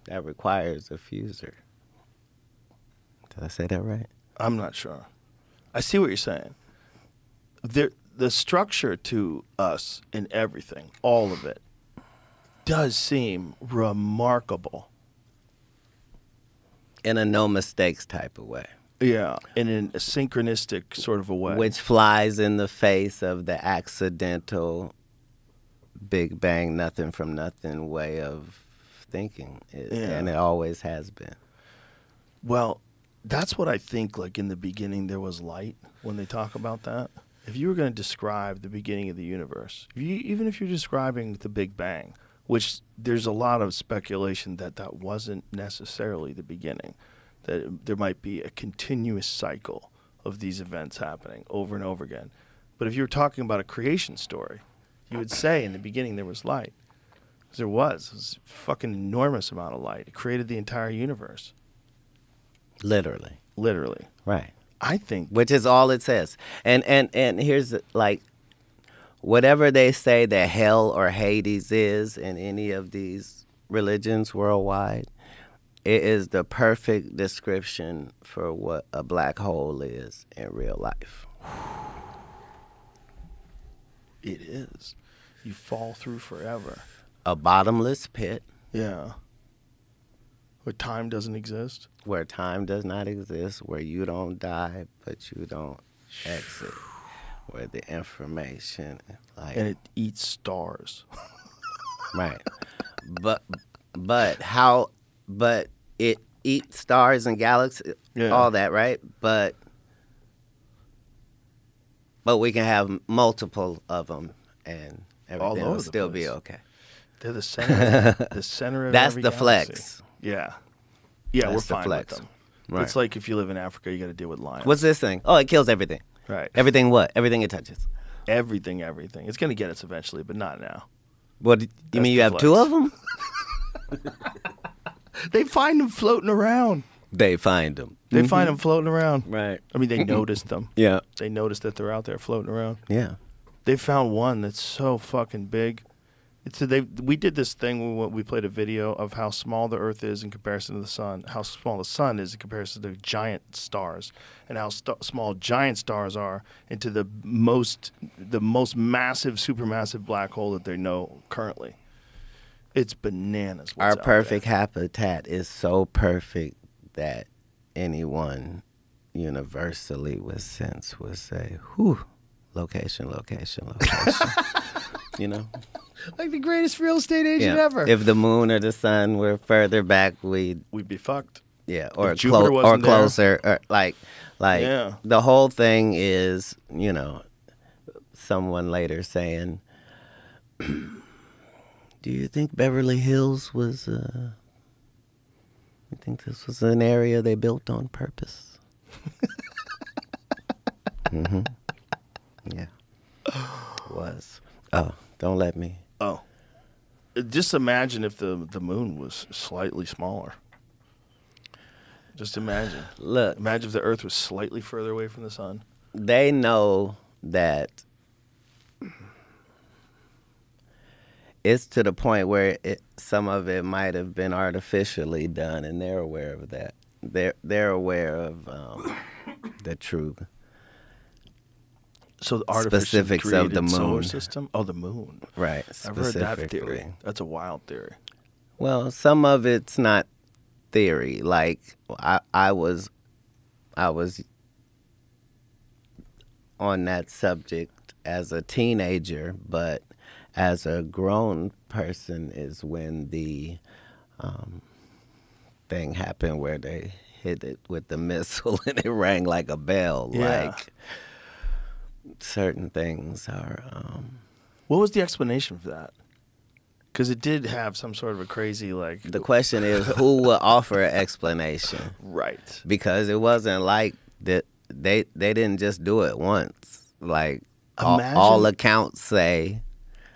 that requires a fuser. Did I say that right? I'm not sure. I see what you're saying. The structure to us in everything, all of it, does seem remarkable. In a no mistakes type of way. Yeah, in a synchronistic sort of a way. Which flies in the face of the accidental Big Bang, nothing from nothing way of thinking. And it always has been. Well, that's what I think, like in the beginning there was light, when they talk about that. If you were going to describe the beginning of the universe, even if you're describing the Big Bang, which there's a lot of speculation that that wasn't necessarily the beginning, that there might be a continuous cycle of these events happening over and over again. But if you were talking about a creation story, you would say in the beginning there was light. Because there was a fucking enormous amount of light. It created the entire universe. Literally. Literally. Right. I think. Which is all it says. And here's, like, whatever they say that hell or Hades is in any of these religions worldwide, it is the perfect description for what a black hole is in real life. It is. You fall through forever. A bottomless pit. Yeah. Where time doesn't exist. Where time does not exist, where you don't die, but you don't exit. Where the information, like, And it eats stars. right. But it eats stars and galaxies, Yeah. all that, right? But we can have multiple of them, and All everything over will the still be place. okay. They're the center. The center of That's every the galaxy. flex. Yeah. Yeah, That's we're the fine flex. with them. Right. It's like if you live in Africa, you got to deal with lions. What's this thing? Oh, it kills everything. Right. Everything what? Everything it touches. Everything. It's going to get us eventually, but not now. What, you That's mean you the have flex. two of them? They find them floating around. They find them. They find them floating around. Right. I mean, they noticed them. Yeah. They noticed that they're out there floating around. Yeah. They found one that's so fucking big. We did this thing when we played a video of how small the Earth is in comparison to the sun, how small the sun is in comparison to giant stars, and how small giant stars are into the most massive, supermassive black hole that they know currently. It's bananas. Our What's out perfect there. habitat is so perfect that anyone universally with sense would say, whew, location. You know? Like the greatest real estate agent Yeah. ever. If the moon or the sun were further back, we'd We'd be fucked. or If Jupiter wasn't there. closer, or like Yeah. the whole thing is, someone later saying, do you think Beverly Hills was you think this was an area they built on purpose? Yeah. Was. Oh, don't let me. Oh. Just imagine if the moon was slightly smaller. Just imagine. Look. Imagine if the Earth was slightly further away from the sun. They know that it's to the point where some of it might have been artificially done, and they're aware of that. They're aware of the true so the artificially specifics of created the moon. solar system? Oh, the moon. Right. I've heard that theory. Specifically. That's a wild theory. Well, some of it's not theory. Like I was on that subject as a teenager, but as a grown person is when the thing happened where they hit it with the missile and it rang like a bell. Yeah. Like certain things are. What was the explanation for that? Because it did have some sort of a crazy, like... The question is, who will offer an explanation? Right. Because it wasn't like that. They didn't just do it once. Like all accounts say,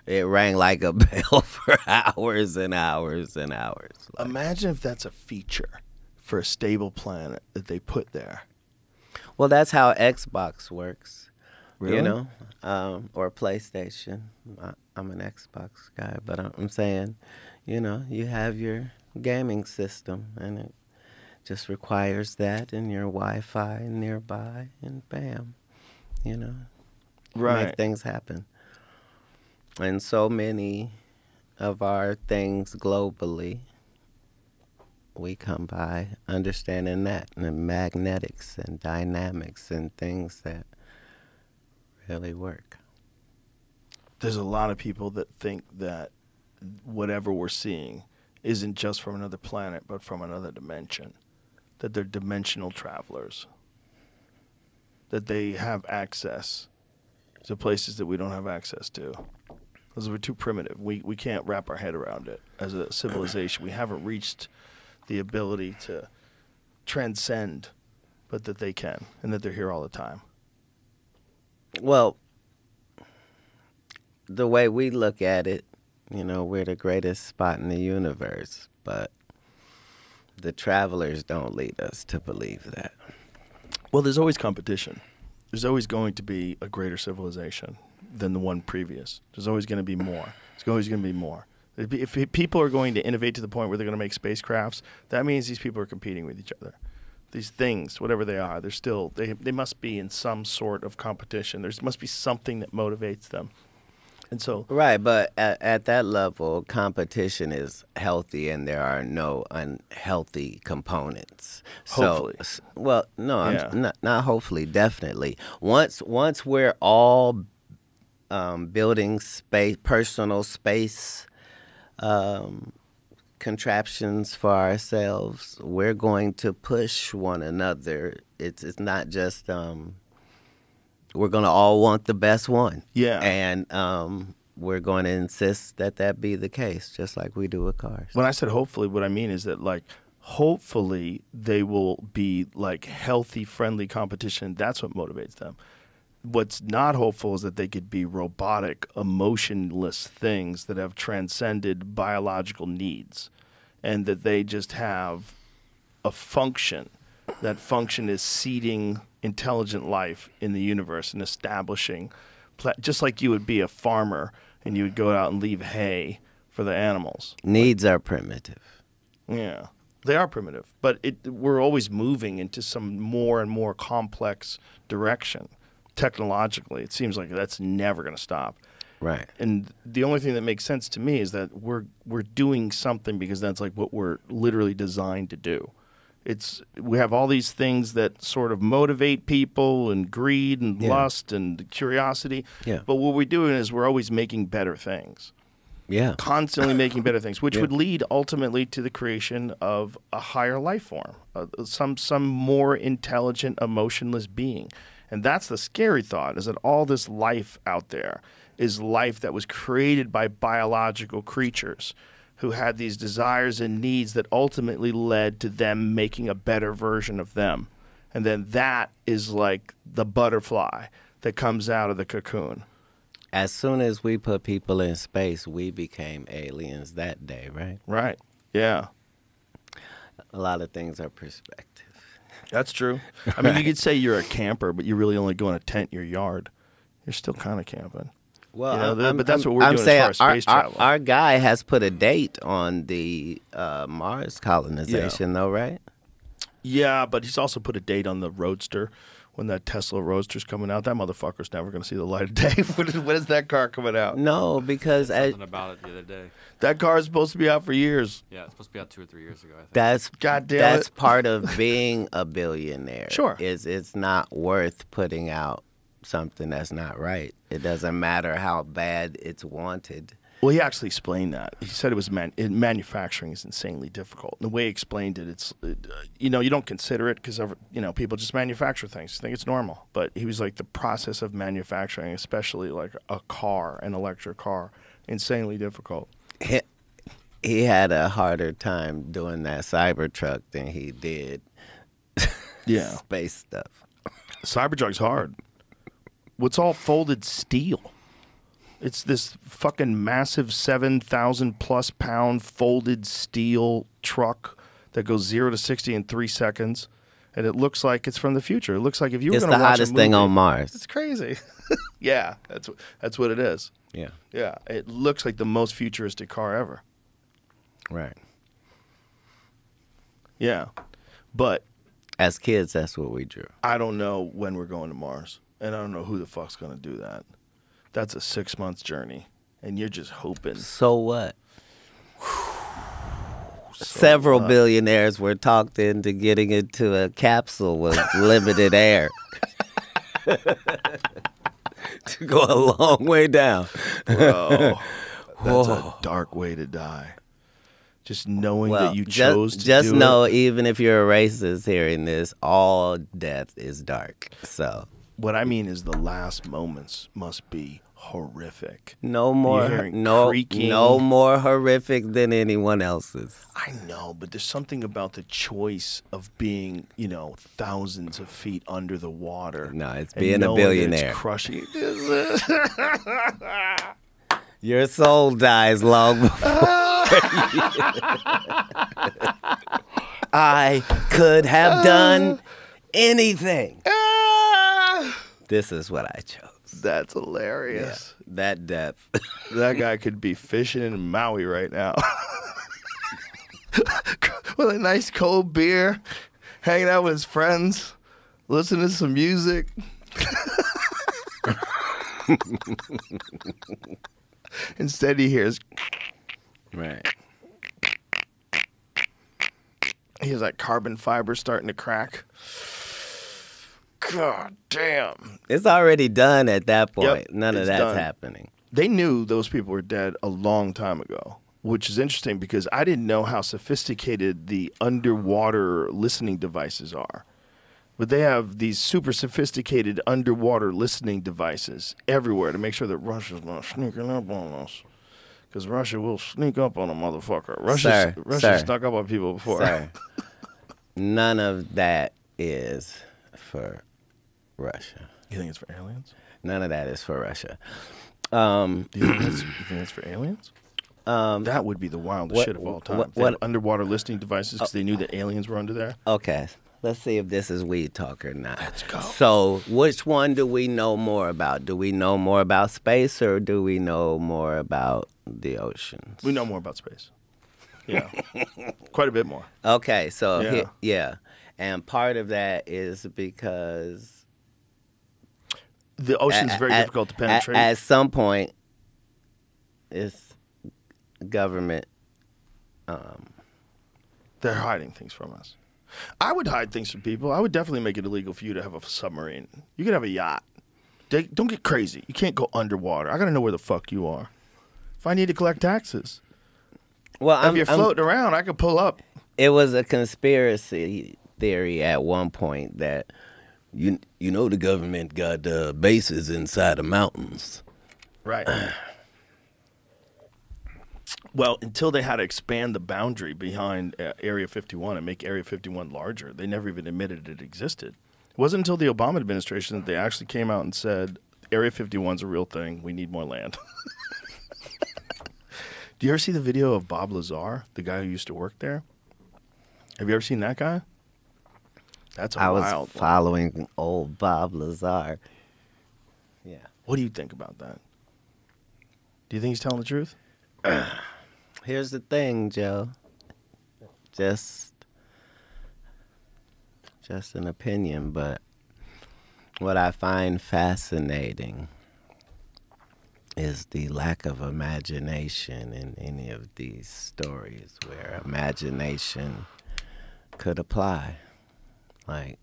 it rang like a bell for hours and hours and hours. Like, imagine if that's a feature for a stable planet that they put there. well, that's how Xbox works. Really? You know, or PlayStation. I'm an Xbox guy, but I'm saying, you know, you have your gaming system, and it just requires that and your Wi-Fi nearby, and bam, you know, Right. make things happen. And so many of our things globally, we come by understanding that, and the magnetics and dynamics and things that really work. There's a lot of people that think that whatever we're seeing isn't just from another planet, but from another dimension. That they're dimensional travelers. That they have access to places that we don't have access to. Because we're too primitive. We can't wrap our head around it as a civilization. We haven't reached the ability to transcend, but that they can, and that they're here all the time. Well, the way we look at it, you know, we're the greatest spot in the universe, but the travelers don't lead us to believe that. Well, there's always competition. There's always going to be a greater civilization than the one previous. There's always going to be more. There's always going to be more. If people are going to innovate to the point where they're going to make spacecrafts, that means these people are competing with each other. These things, whatever they are, they must be in some sort of competition. There must be something that motivates them. And so, right, but at that level, competition is healthy, and there are no unhealthy components. Hopefully. So, well, no, Yeah. not hopefully, definitely. Once we're all building space, personal space contraptions for ourselves, we're going to push one another. It's not just we're going to all want the best one. Yeah. And we're going to insist that be the case, just like we do with cars. when I said hopefully, what I mean is that, like, hopefully they will be, like, healthy, friendly competition. That's what motivates them. What's not hopeful is that they could be robotic, emotionless things that have transcended biological needs, and that they just have a function. That function is seeding intelligent life in the universe and establishing, just like you would be a farmer and you would go out and leave hay for the animals. Needs are primitive. Yeah, they are primitive, but we're always moving into some more and more complex direction. Technologically, it seems like that's never going to stop. Right. And the only thing that makes sense to me is that we're doing something because that's like what we're literally designed to do. We have all these things that sort of motivate people, and greed and lust and curiosity. Yeah. But what we're doing is we're always making better things. Yeah. Constantly making better things, which would lead ultimately to the creation of a higher life form, some more intelligent, emotionless being. And that's the scary thought, is that all this life out there is life that was created by biological creatures who had these desires and needs that ultimately led to them making a better version of them. And then that is like the butterfly that comes out of the cocoon. As soon as we put people in space, we became aliens that day, right? Right. Yeah. A lot of things are perspective. That's true. I mean, you could say you're a camper, but you really only go in a tent in your yard. You're still kind of camping. Well, You know, but that's what we're doing as far as space travel. Our guy has put a date on the Mars colonization, though, right? Yeah, but he's also put a date on the Roadster. When that Tesla Roadster's coming out, that motherfucker's never going to see the light of day. When is that car coming out? No, because Something about it the other day. That car is supposed to be out for years. Yeah, it's supposed to be out 2 or 3 years ago, I think. that's part of being a billionaire. Sure. It's not worth putting out something that's not right. It doesn't matter how bad it's wanted. Well, he actually explained that. He said it was manufacturing is insanely difficult. And the way he explained it, it's you know, you don't consider it because people just manufacture things, think it's normal. But he was like, the process of manufacturing, especially like a car, an electric car, insanely difficult. He had a harder time doing that Cybertruck than he did space stuff. Cybertruck's hard. What's all folded steel? It's this fucking massive 7,000+ pound folded steel truck that goes 0 to 60 in 3 seconds, and it looks like it's from the future. It looks like if you were going to watch a movie. It's the hottest thing on Mars. It's crazy. Yeah, that's what it is. Yeah. Yeah, it looks like the most futuristic car ever. Right. Yeah, but as kids, that's what we drew. I don't know when we're going to Mars, and I don't know who the fuck's going to do that. That's a 6-month journey, and you're just hoping. So what? Several billionaires were talked into getting into a capsule with limited air to go a long way down. Bro, that's a dark way to die. Just knowing that you chose to do it. Just know, even if you're a racist hearing this, all death is dark. So what I mean is the last moments must be horrific. No more horrific than anyone else's. I know, but there's something about the choice of being, thousands of feet under the water. No, it's being a billionaire. It's crushing. Your soul dies long before I could have done anything. This is what I chose. That's hilarious. Yeah, that depth. That guy could be fishing in Maui right now. With a nice cold beer, hanging out with his friends, listening to some music. Instead he hears... Right. He has that carbon fiber starting to crack. God damn. It's already done at that point. Yep, None of that's happening. They knew those people were dead a long time ago, which is interesting because I didn't know how sophisticated the underwater listening devices are. But they have these super sophisticated underwater listening devices everywhere to make sure that Russia's not sneaking up on us. Because Russia will sneak up on a motherfucker. Russia snuck up on people before. Sir, none of that is for Russia. You think it's for aliens? None of that is for Russia. Do you think it's for aliens? That would be the wildest shit of all time. They have underwater listening devices because they knew that aliens were under there. Okay. Let's see if this is weed talk or not. Let's go. So, which one do we know more about? Do we know more about space or do we know more about the oceans? We know more about space. Yeah. Quite a bit more. Okay, so yeah. And part of that is because the ocean's very difficult to penetrate. At some point, it's government. They're hiding things from us. I would hide things from people. I would definitely make it illegal for you to have a submarine. You could have a yacht. Don't get crazy. You can't go underwater. I got to know where the fuck you are. If I need to collect taxes. Well, if you're floating around, I could pull up. It was a conspiracy theory at one point that you know the government got bases inside the mountains. Right. Well, until they had to expand the boundary behind Area 51 and make Area 51 larger, they never even admitted it existed. It wasn't until the Obama administration that they actually came out and said, Area 51 is a real thing. We need more land. Do you ever see the video of Bob Lazar, the guy who used to work there? Have you ever seen that guy? That's a wild I was one. following old Bob Lazar. Yeah. What do you think about that? Do you think he's telling the truth? Here's the thing, Joe. Just an opinion, but what I find fascinating is the lack of imagination in any of these stories where imagination could apply. Like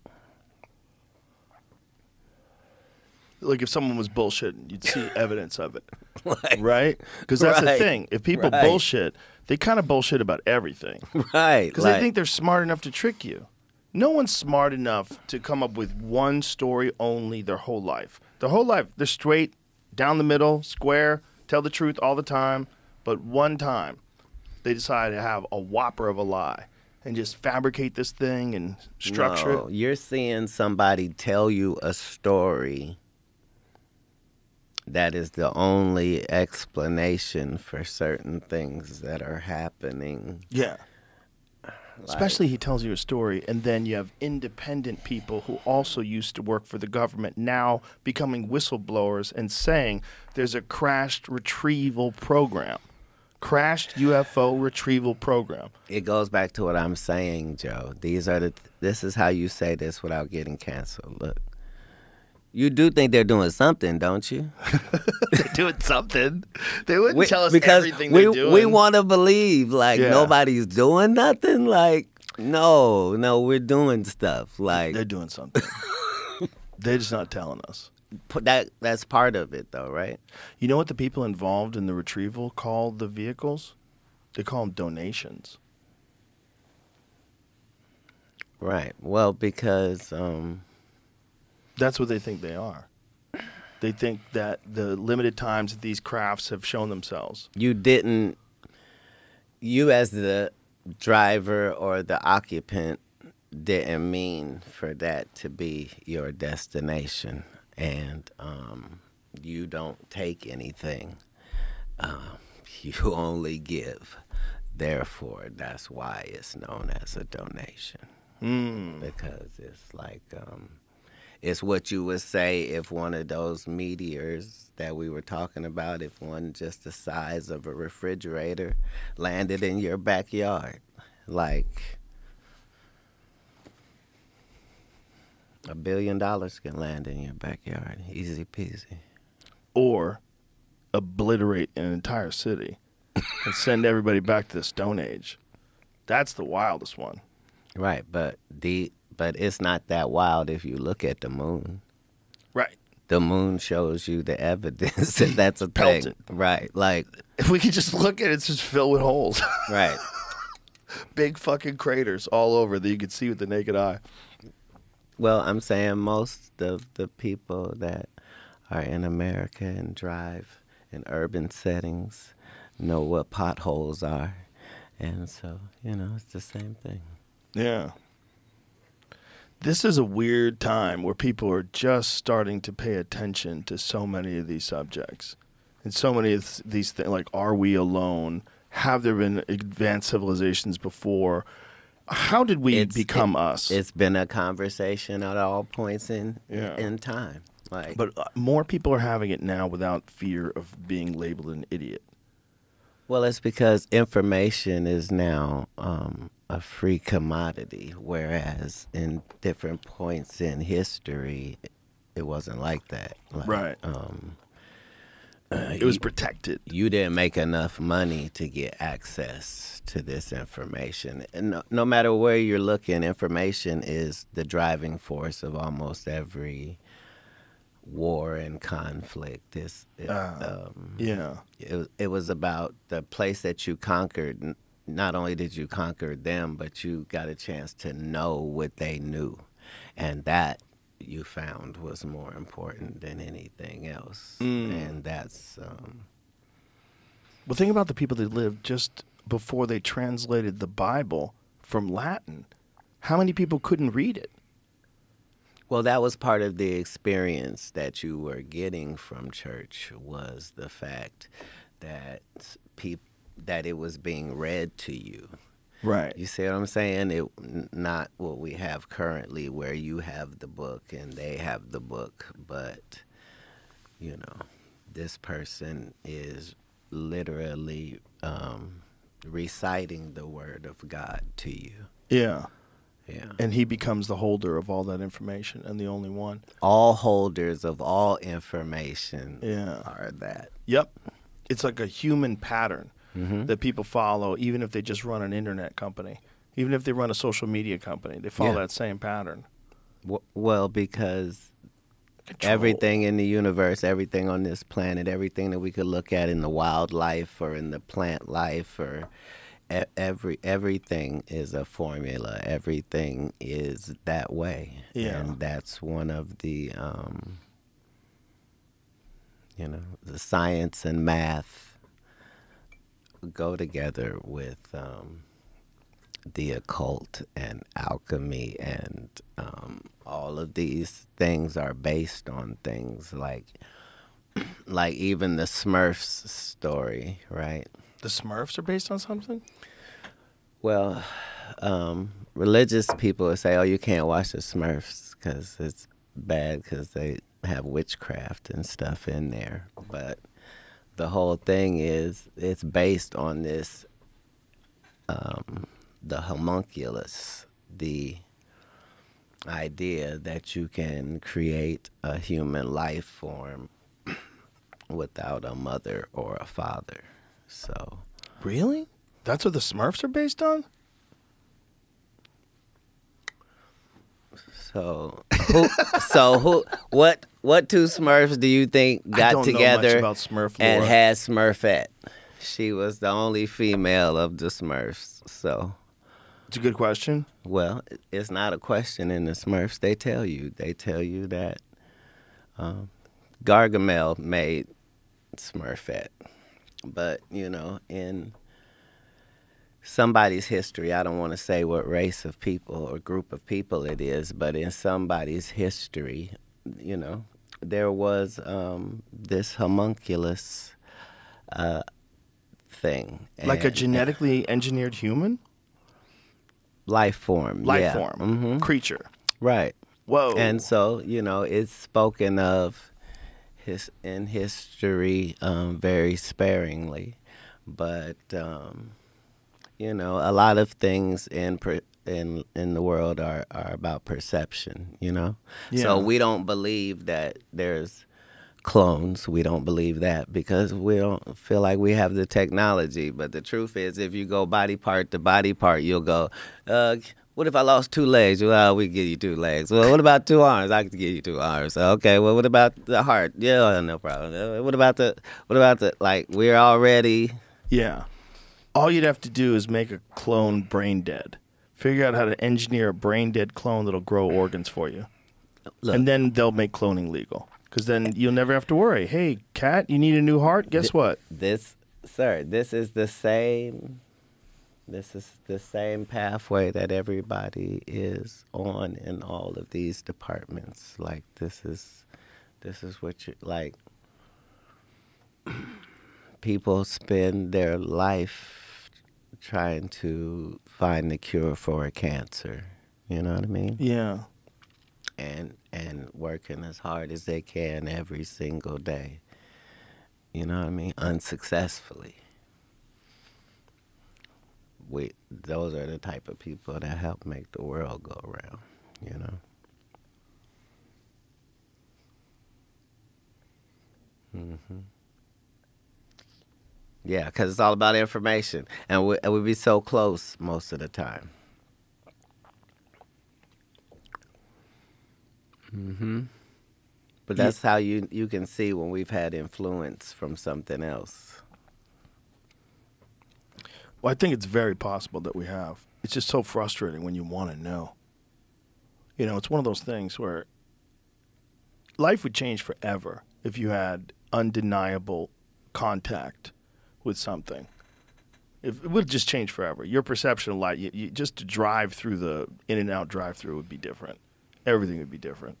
if someone was bullshitting, you'd see evidence of it. Like, right? Because that's the right, thing. If people right. bullshit, they kind of bullshit about everything. right. Because they think they're smart enough to trick you. No one's smart enough to come up with one story only their whole life. Their whole life, they're straight, down the middle, square, tell the truth all the time. But one time, they decide to have a whopper of a lie and just fabricate this thing and structure No, it. you're seeing somebody tell you a story that is the only explanation for certain things that are happening. Yeah. Especially he tells you a story, and then you have independent people who also used to work for the government now becoming whistleblowers and saying there's a crashed retrieval program. Crashed UFO retrieval program. It goes back to what I'm saying, Joe. This is how you say this without getting canceled. Look, you do think they're doing something, don't you? They're doing something. They wouldn't tell us because everything they're doing. we want to believe like Yeah. nobody's doing nothing. Like no, we're doing stuff. Like They're doing something. They're just not telling us. that's part of it, though, right? You know what the people involved in the retrieval call the vehicles? They call them donations. Right. Well, because That's what they think they are. They think that the limited times that these crafts have shown themselves. you as the driver or the occupant didn't mean for that to be your destination, and you don't take anything. You only give. Therefore, that's why it's known as a donation. Because it's like it's what you would say if one of those meteors that we were talking about, if one just the size of a refrigerator landed in your backyard. Like $1 billion can land in your backyard. Easy peasy. Or obliterate an entire city and send everybody back to the Stone Age. That's the wildest one. Right, but it's not that wild if you look at the moon. Right. The moon shows you the evidence that that's a Pelted. thing. Right, like, If we could just look at it, it's just filled with holes. right. Big fucking craters all over that you could see with the naked eye. Well, I'm saying most of the people that are in America and drive in urban settings know what potholes are. And so, it's the same thing. Yeah. This is a weird time where people are just starting to pay attention to so many of these subjects. And so many of these things, like, are we alone? Have there been advanced civilizations before? How did we become us? It's been a conversation at all points in Yeah. time. Like, But more people are having it now without fear of being labeled an idiot. well, it's because information is now a free commodity, whereas in different points in history, it wasn't like that. Like, Right. It was protected. You didn't make enough money to get access to this information. And no matter where you're looking, information is the driving force of almost every war and conflict. Yeah. It was about the place that you conquered. Not only did you conquer them, but you got a chance to know what they knew. And that you found was more important than anything else. And that's Well, think about the people that lived just before they translated the Bible from Latin. How many people couldn't read it? Well, that was part of the experience that you were getting from church, was the fact that that it was being read to you. Right. You see what I'm saying? Not what we have currently, where you have the book and they have the book, but, you know, this person is literally reciting the word of God to you. Yeah. Yeah. And he becomes the holder of all that information and the only one. All holders of all information are that. Yep. It's like a human pattern that people follow, even if they just run an internet company, even if they run a social media company. They follow that same pattern. Well, because everything in the universe, everything on this planet, everything that we could look at in the wildlife or in the plant life, or everything is a formula. Everything is that way. Yeah. And that's one of the, you know, the science and math go together with the occult and alchemy, and all of these things are based on things like even the Smurfs story, right? The Smurfs are based on something? Well, religious people would say, oh, you can't watch the Smurfs because it's bad because they have witchcraft and stuff in there. But the whole thing is, it's based on this, the homunculus, the idea that you can create a human life form without a mother or a father. So, really? That's what the Smurfs are based on? So what two Smurfs do you think got together about Smurf lore. and had Smurfette? She was the only female of the Smurfs. So it's a good question. Well, it's not a question in the Smurfs. They tell you that Gargamel made Smurfette. But, you know, in somebody's history, I don't want to say what race of people or group of people it is, but in somebody's history, you know, there was this homunculus thing. Like a genetically engineered human? Life form. Life form. Creature. Right. Whoa. And so, you know, it's spoken of in history very sparingly. But, you know, a lot of things in the world are about perception, you know? Yeah. So we don't believe that there's clones. We don't believe that because we don't feel like we have the technology. But the truth is, if you go body part to body part, you'll go, what if I lost 2 legs? Well, we can give you 2 legs. Well, what about 2 arms? I can give you 2 arms. Okay, well, what about the heart? Yeah, no problem. What about the, like, we're already... Yeah. All you'd have to do is make a clone brain dead. Figure out how to engineer a brain dead clone that'll grow organs for you. Look, and then they'll make cloning legal. Because then you'll never have to worry. Hey, Katt, you need a new heart? Guess what? This is the same... This is the same pathway that everybody is on in all of these departments. Like, this is what you, like, people spend their life trying to find the cure for a cancer. You know what I mean? Yeah. And working as hard as they can every single day. You know what I mean? Unsuccessfully. Those are the type of people that help make the world go around, you know? Mm-hmm. Yeah, because it's all about information. And we be so close most of the time. Mm-hmm. But that's how you can see when we've had influence from something else. Well, I think it's very possible that we have. It's just so frustrating when you want to know. You know, it's one of those things where life would change forever if you had undeniable contact with something. If it would just change forever. Your perception of light, just to drive through the In-N-Out drive-through would be different. Everything would be different.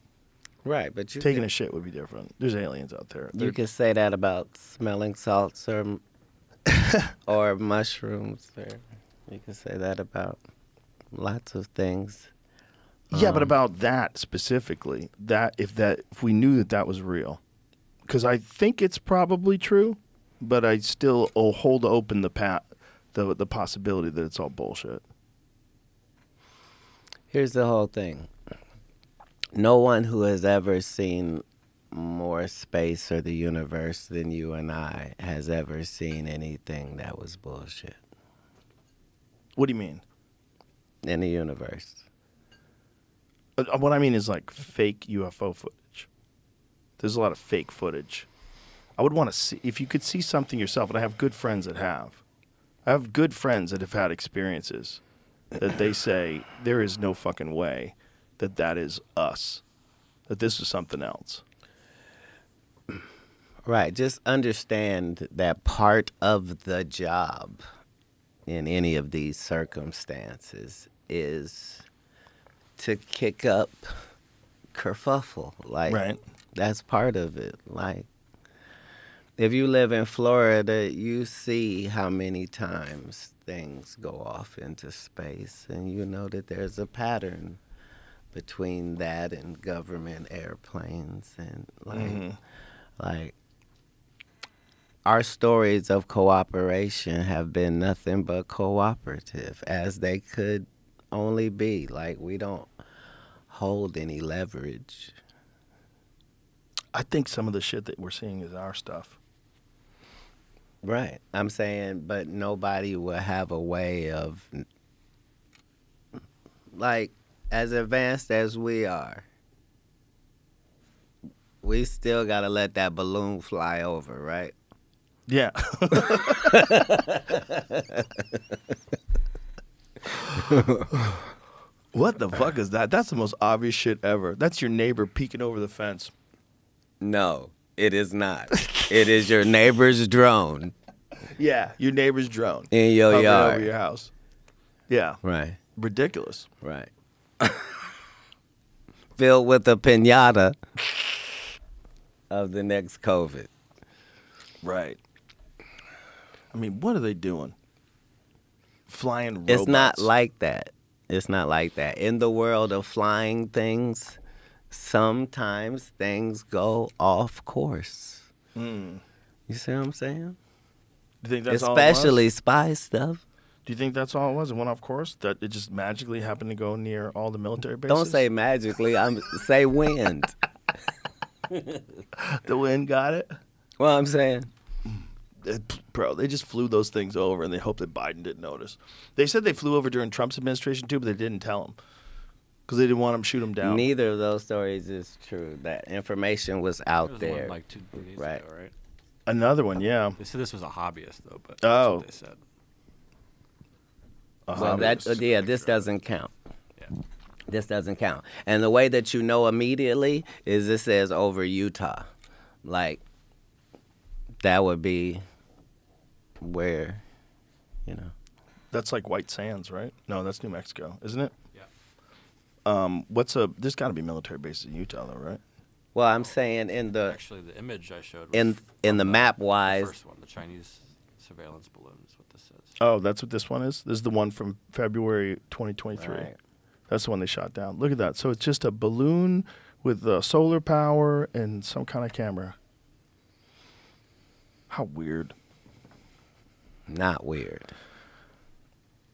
Right, but Taking a shit would be different. There's aliens out there. You could say that about smelling salts or mushrooms. Or you can say that about lots of things. Yeah, but about that specifically, if we knew that was real, because I think it's probably true, but I still hold open the possibility that it's all bullshit. Here's the whole thing. No one who has ever seen more space or the universe than you and I has ever seen anything that was bullshit. What do you mean? In the universe. What I mean is like fake UFO footage. There's a lot of fake footage. I would want to see, if you could see something yourself, and I have good friends that have. I have good friends that have had experiences that they say there is no fucking way that is us, that this is something else. Right. Just understand that part of the job in any of these circumstances is to kick up kerfuffle. Like, right. That's part of it. Like, if you live in Florida, you see how many times things go off into space, and you know that there's a pattern between that and government airplanes, and like our stories of cooperation have been nothing but cooperative, as they could only be. Like, we don't hold any leverage. I think some of the shit that we're seeing is our stuff. Right. I'm saying, but nobody will have a way of, like, as advanced as we are, we still got to let that balloon fly over, right? Yeah. What the fuck is that? That's the most obvious shit ever. That's your neighbor peeking over the fence. No, it is not. It is your neighbor's drone. Yeah, your neighbor's drone. In your yard. Over your house. Yeah. Right. Ridiculous. Right. Filled with a piñata of the next COVID. Right. I mean, what are they doing? Flying robots. It's not like that. It's not like that. In the world of flying things, sometimes things go off course. You see what I'm saying? Do you think that's all it was? Especially spy stuff. Do you think that's all it was? It went off course? That it just magically happened to go near all the military bases? Don't say magically. Say wind. The wind got it? Well, I'm saying. Bro, they just flew those things over, and they hope that Biden didn't notice. They said they flew over during Trump's administration, too, but they didn't tell him because they didn't want him to shoot him down. Neither of those stories is true. That information was out there. One like 2 days right. ago, right? Another one, yeah. They said this was a hobbyist, though, but that's Oh. what they said. Well, this doesn't count. Yeah. This doesn't count. And the way that you know immediately is it says over Utah. Like, that would be where, you know. That's like White Sands, right? No, that's New Mexico, isn't it? Yeah. There's got to be military bases in Utah, though, right? Well, I'm saying Actually, the image I showed was in the map the wise. first one, the Chinese surveillance balloon is what this says. Oh, that's what this one is? This is the one from February 2023. Right. That's the one they shot down. Look at that. So it's just a balloon with solar power and some kind of camera. How weird. Not weird.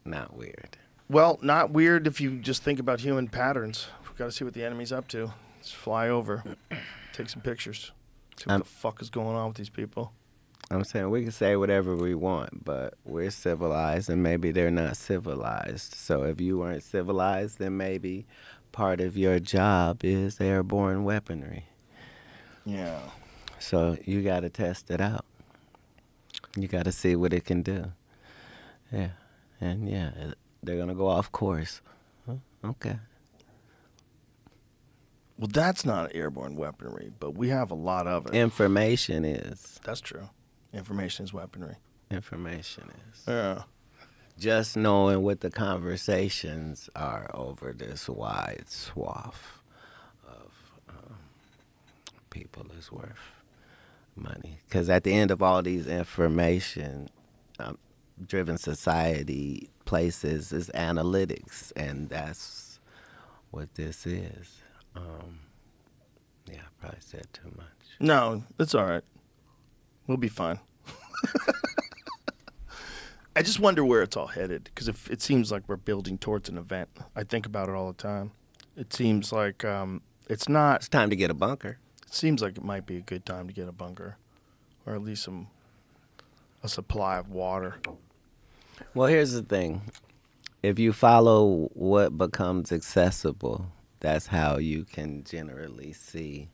Not weird. Well, not weird if you just think about human patterns. We've got to see what the enemy's up to. Let's fly over, take some pictures, see what the fuck is going on with these people. I'm saying we can say whatever we want, but we're civilized, and maybe they're not civilized. So if you weren't civilized, then maybe part of your job is airborne weaponry. Yeah. So you got to test it out. You got to see what it can do. Yeah. And, yeah, they're going to go off course. Huh? Okay. Well, that's not airborne weaponry, but we have a lot of it. Information is. That's true. Information is weaponry. information is. Yeah. Just knowing what the conversations are over this wide swath of people is worth money. Because at the end of all these information-driven society places is analytics, and that's what this is. Yeah, I probably said too much. No, it's all right. We'll be fine. I just wonder where it's all headed, because it seems like we're building towards an event. I think about it all the time. It seems like it's not. It's time to get a bunker. It seems like it might be a good time to get a bunker, or at least a supply of water. Well, here's the thing. If you follow what becomes accessible, that's how you can generally see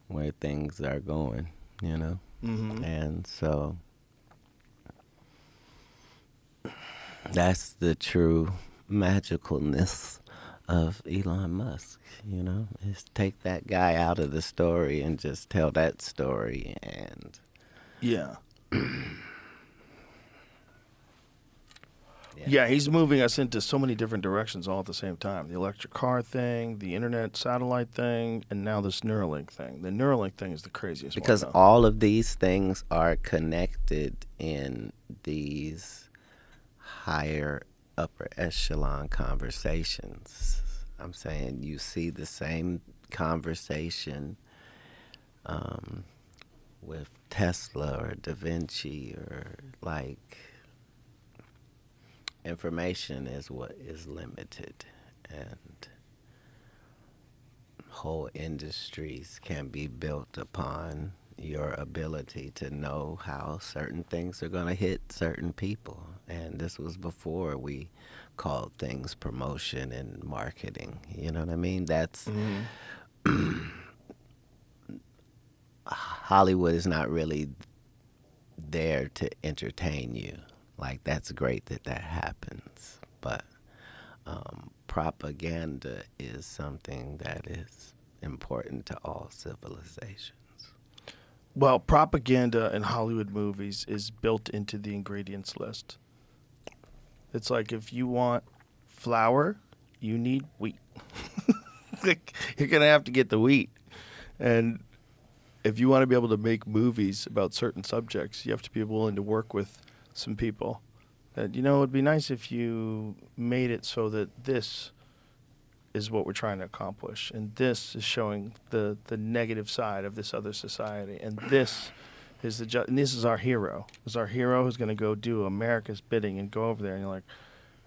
where things are going, you know? Mm-hmm. And so that's the true magicalness of Elon Musk, you know? Is take that guy out of the story and just tell that story, and Yeah. Yeah, he's moving us into so many different directions all at the same time. The electric car thing, the internet satellite thing, and now this Neuralink thing. The Neuralink thing is the craziest because one. all of these things are connected in these higher upper echelon conversations. I'm saying you see the same conversation with Tesla or Da Vinci, or like information is what is limited, and whole industries can be built upon your ability to know how certain things are going to hit certain people. And this was before we called things promotion and marketing. You know what I mean? That's Hollywood is not really there to entertain you. Like, that's great that that happens, but propaganda is something that is important to all civilizations. Well, propaganda in Hollywood movies is built into the ingredients list. It's like, if you want flour, you need wheat. Like, you're going to have to get the wheat. And if you want to be able to make movies about certain subjects, you have to be willing to work with some people. That, you know, it would be nice if you made it so that this is what we're trying to accomplish, and this is showing the negative side of this other society, and this is and this is our hero. This is our hero who's going to go do America's bidding and go over there, and you're like,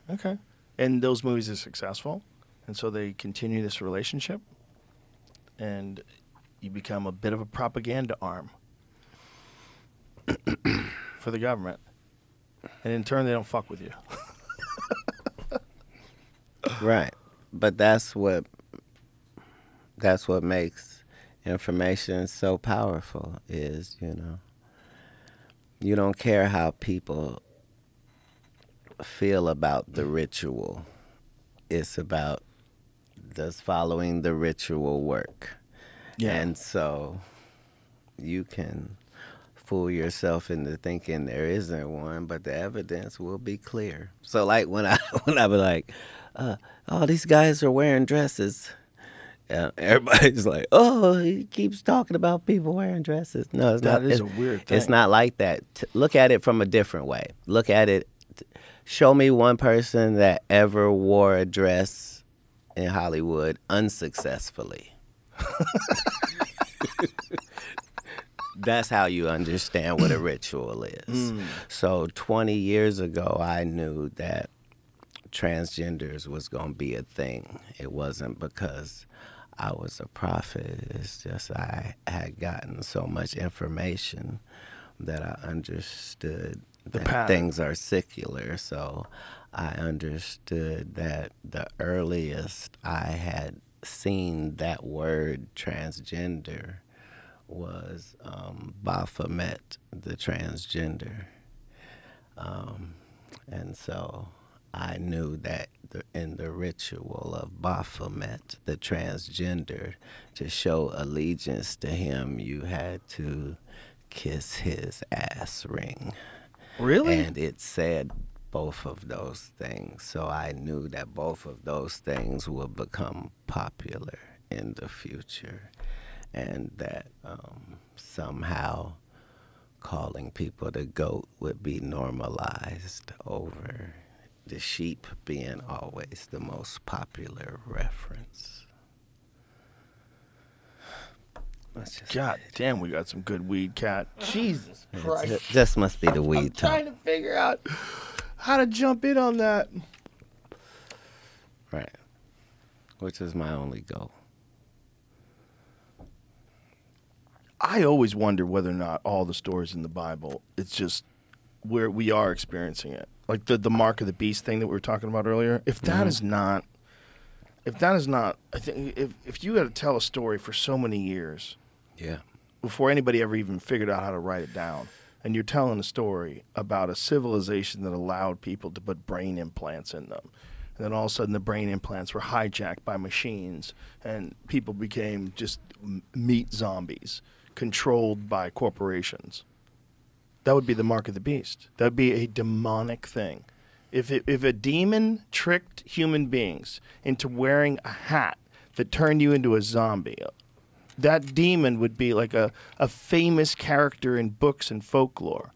okay. And those movies are successful, and so they continue this relationship, and you become a bit of a propaganda arm for the government, and in turn, they don't fuck with you. Right. But that's what makes information so powerful, is, you know, you don't care how people feel about the ritual. It's about, does following the ritual work? Yeah. And so you can fool yourself into thinking there isn't one, but the evidence will be clear. So like when I be like, oh, these guys are wearing dresses, everybody's like, oh, he keeps talking about people wearing dresses. No, it's not. That is a weird thing. It's not like that. Look at it from a different way. Look at it. Show me one person that ever wore a dress in Hollywood unsuccessfully. That's how you understand what a ritual is. So 20 years ago, I knew that transgenders was going to be a thing. It wasn't because I was a prophet. It's just I had gotten so much information that I understood that things are secular. So I understood that the earliest I had seen that word transgender was Baphomet, the transgender. And so I knew that in the ritual of Baphomet, the transgender, to show allegiance to him, you had to kiss his ass ring. Really? And it said both of those things. So I knew that both of those things would become popular in the future, and that somehow calling people the goat would be normalized over the sheep being always the most popular reference. God damn, we got some good weed, Cat. Jesus Christ. This must be the I'm weed trying talk. to figure out how to jump in on that. Right. Which is my only goal. I always wonder whether or not all the stories in the Bible, it's just where we are experiencing it. Like the mark of the beast thing that we were talking about earlier. If that is not, I think if you had to tell a story for so many years, Yeah. before anybody ever even figured out how to write it down, and you're telling a story about a civilization that allowed people to put brain implants in them, and then all of a sudden the brain implants were hijacked by machines, and people became just meat zombies, controlled by corporations. That would be the mark of the beast. That would be a demonic thing. If a demon tricked human beings into wearing a hat that turned you into a zombie, that demon would be like a famous character in books and folklore.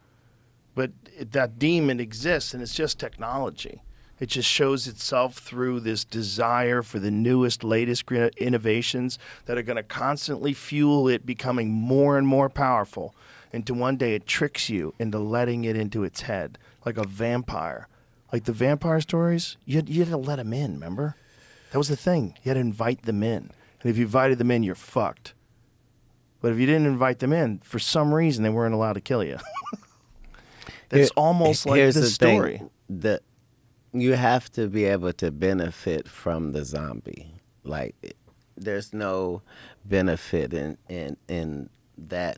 But that demon exists, and it's just technology. It just shows itself through this desire for the newest, latest innovations that are going to constantly fuel it becoming more and more powerful. Until one day it tricks you into letting it into its head, like a vampire. Like the vampire stories, you had to let them in, remember? That was the thing. You had to invite them in. And if you invited them in, you're fucked. But if you didn't invite them in, for some reason, they weren't allowed to kill you. That's almost like this story. Thing. You have to be able to benefit from the zombie. Like, there's no benefit in that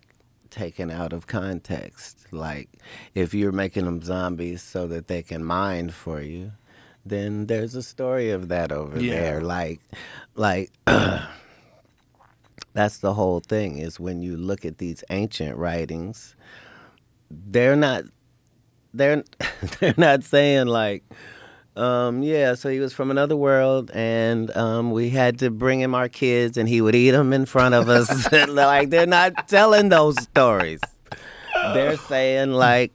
taken out of context. Like, if you're making them zombies so that they can mine for you, then there's a story of that over there. Like that's the whole thing, is when you look at these ancient writings, they're not saying like, yeah, so he was from another world, and we had to bring him our kids, and he would eat them in front of us. Like, they're not telling those stories. They're saying, like,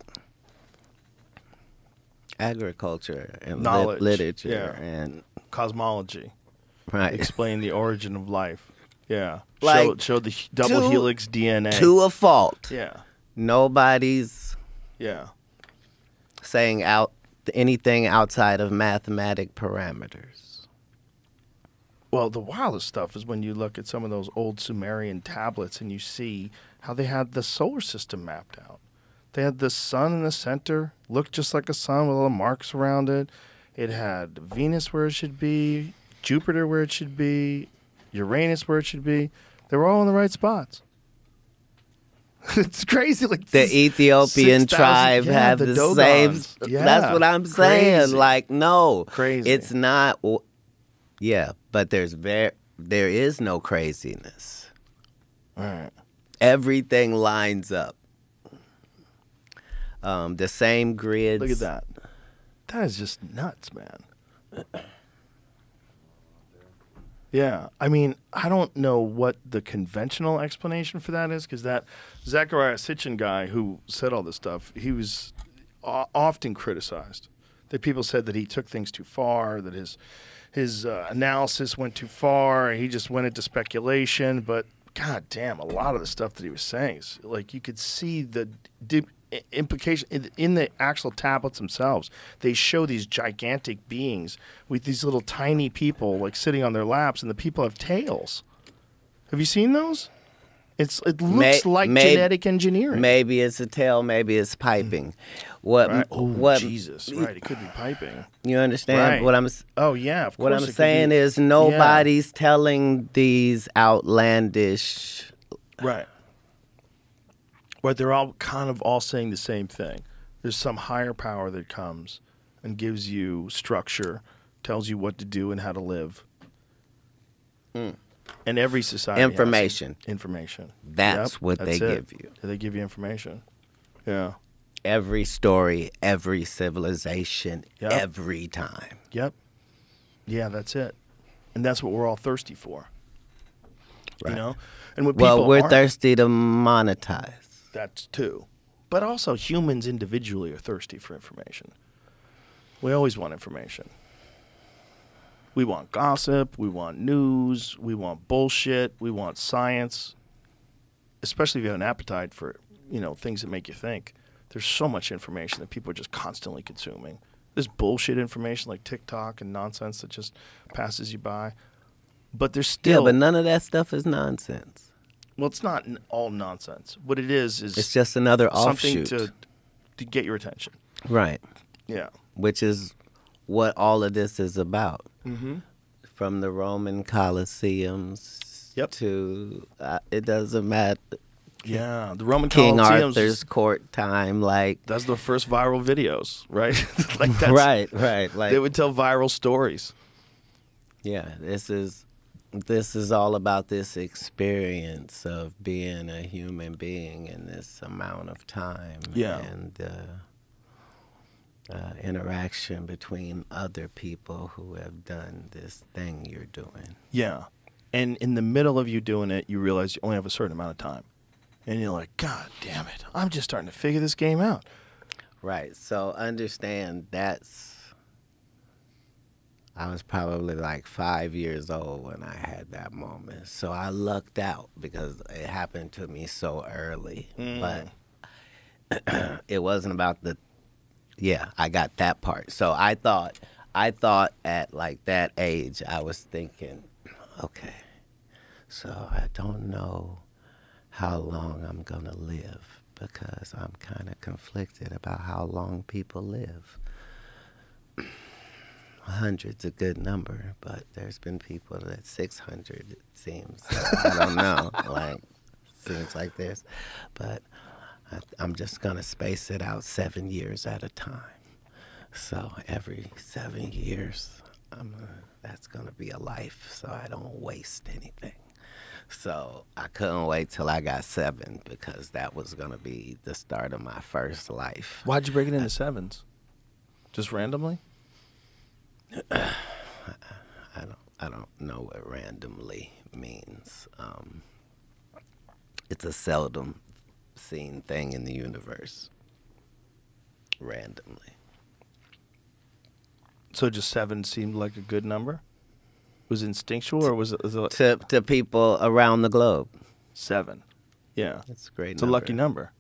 agriculture and knowledge, literature and cosmology. Right. Explain the origin of life. Yeah. Like, show the double helix DNA. To a fault. Yeah. Nobody's saying anything outside of mathematic parameters. Well, the wildest stuff is when you look at some of those old Sumerian tablets and you see how they had the solar system mapped out. They had the sun in the center, looked just like a sun with all the marks around it. It had Venus where it should be, Jupiter where it should be, Uranus where it should be. They were all in the right spots. It's crazy. Like the Ethiopian 6,000 tribe have the same. Yeah, that's what I'm saying. crazy. Like, no, Crazy. it's not. Yeah, but there is no craziness. All right. Everything lines up. The same grids. Look at that. That is just nuts, man. Yeah, I mean, I don't know what the conventional explanation for that is, because that Zechariah Sitchin guy who said all this stuff, he was often criticized. That people said that he took things too far, that his analysis went too far, and he just went into speculation. But god damn, a lot of the stuff that he was saying is like you could see the implication in the actual tablets themselves. They show these gigantic beings with these little tiny people like sitting on their laps, and the people have tails. Have you seen those? It looks like genetic engineering. Maybe it's a tail, maybe it's piping. What? Right. Oh, what? Jesus! Right, it could be piping. You understand Right. what I'm? Oh yeah, of course. What I'm it could saying be. is nobody's telling these outlandish. Right. But they're all kind of all saying the same thing. There's some higher power that comes and gives you structure, tells you what to do and how to live. And every society has Information. information. That's what they it. give you. They give you information. Yeah. every story, every civilization, Yep. every time. Yep. Yeah, that's it. And that's what we're all thirsty for. Right. You know? And what Well, people we're aren't- thirsty to monetize. That's too. But also humans individually are thirsty for information. We always want information. We want gossip, we want news, we want bullshit, we want science. Especially if you have an appetite for, you know, things that make you think. There's so much information that people are just constantly consuming. There's bullshit information like TikTok and nonsense that just passes you by. But there's still... Yeah, but none of that stuff is nonsense. Well, it's not all nonsense. What it is It's just another something offshoot. to get your attention. Right. Yeah. Which is what all of this is about. Mm-hmm. From the Roman Colosseums Yep. to, it doesn't matter, Yeah, the Roman King Colosseums. Arthur's court time, like... That's the first viral videos, right? Like that's, Right. Like, They would tell viral stories. yeah, this is all about this experience of being a human being in this amount of time. Yeah. And interaction between other people who have done this thing you're doing. Yeah. And in the middle of you doing it, you realize you only have a certain amount of time. And you're like, God damn it, I'm just starting to figure this game out. Right. So understand I was probably like 5 years old when I had that moment. So I lucked out because it happened to me so early. But it wasn't about I got that part. So I thought at like that age, I was thinking, okay, so I don't know how long I'm going to live because I'm kind of conflicted about how long people live. 100's a good number, but there's been people that 600, it seems. I don't know. Like, seems like this. But I'm just going to space it out 7 years at a time. So every 7 years, that's going to be a life, so I don't waste anything. So I couldn't wait till I got 7 because that was going to be the start of my first life. Why'd you break it into sevens? Just randomly? I don't know what randomly means. It's a seldom seen thing in the universe. Randomly. So just 7 seemed like a good number? Was it instinctual or was it To people around the globe. 7? Yeah. It's a great It's number. a lucky number.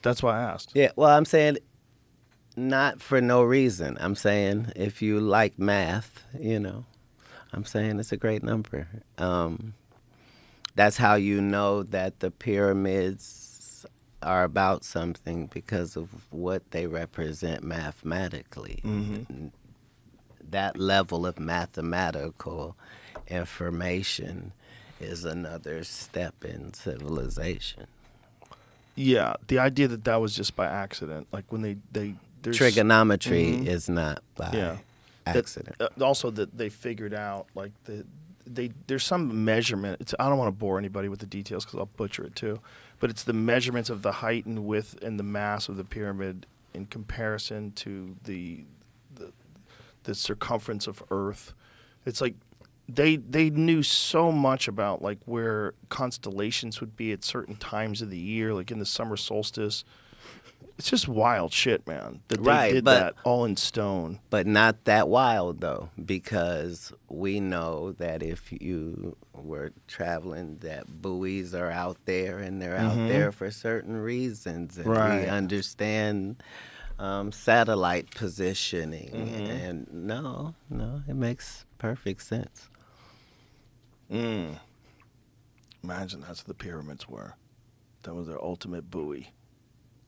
That's why I asked. Yeah, well, I'm saying not for no reason. I'm saying if you like math, you know, I'm saying it's a great number. That's how you know that the pyramids are about something because of what they represent mathematically. Mm-hmm. That level of mathematical information is another step in civilization. Yeah, the idea that that was just by accident, like when there's Trigonometry is not by Yeah. accident. Also, that they figured out like there's some measurement. I don't want to bore anybody with the details because I'll butcher it too, but it's the measurements of the height and width and the mass of the pyramid in comparison to the circumference of Earth. It's like they knew so much about like where constellations would be at certain times of the year, like in the summer solstice. It's just wild shit, man. That they did that all in stone. But not that wild, though, because we know that if you were traveling, that buoys are out there, and they're out there for certain reasons. And we understand satellite positioning. And no, it makes perfect sense. Imagine that's what the pyramids were. That was their ultimate buoy.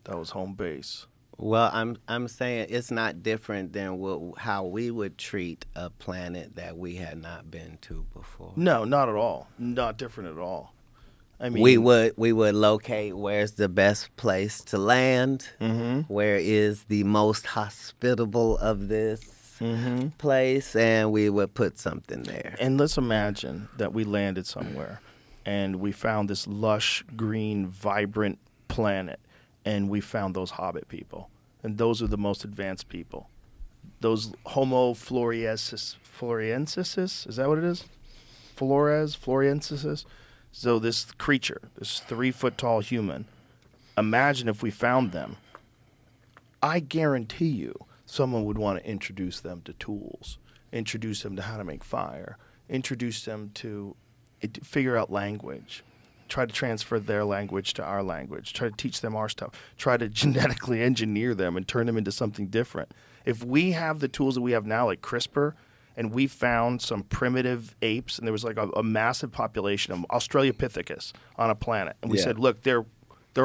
That was home base. Well, I'm saying it's not different than how we would treat a planet that we had not been to before. No, not at all. Not different at all. I mean, we would locate where's the best place to land, where is the most hospitable of this place, and we would put something there. And let's imagine that we landed somewhere, and we found this lush, green, vibrant planet, and we found those hobbit people, and those are the most advanced people. Those Homo floresiensis, is that what it is? Floresiensis. So this creature, this 3-foot tall human, imagine if we found them. I guarantee you someone would want to introduce them to tools, introduce them to how to make fire, introduce them to figure out language, try to transfer their language to our language, try to teach them our stuff, try to genetically engineer them and turn them into something different. If we have the tools that we have now, like CRISPR, and we found some primitive apes, and there was like a massive population of Australopithecus on a planet, and we said, look, they're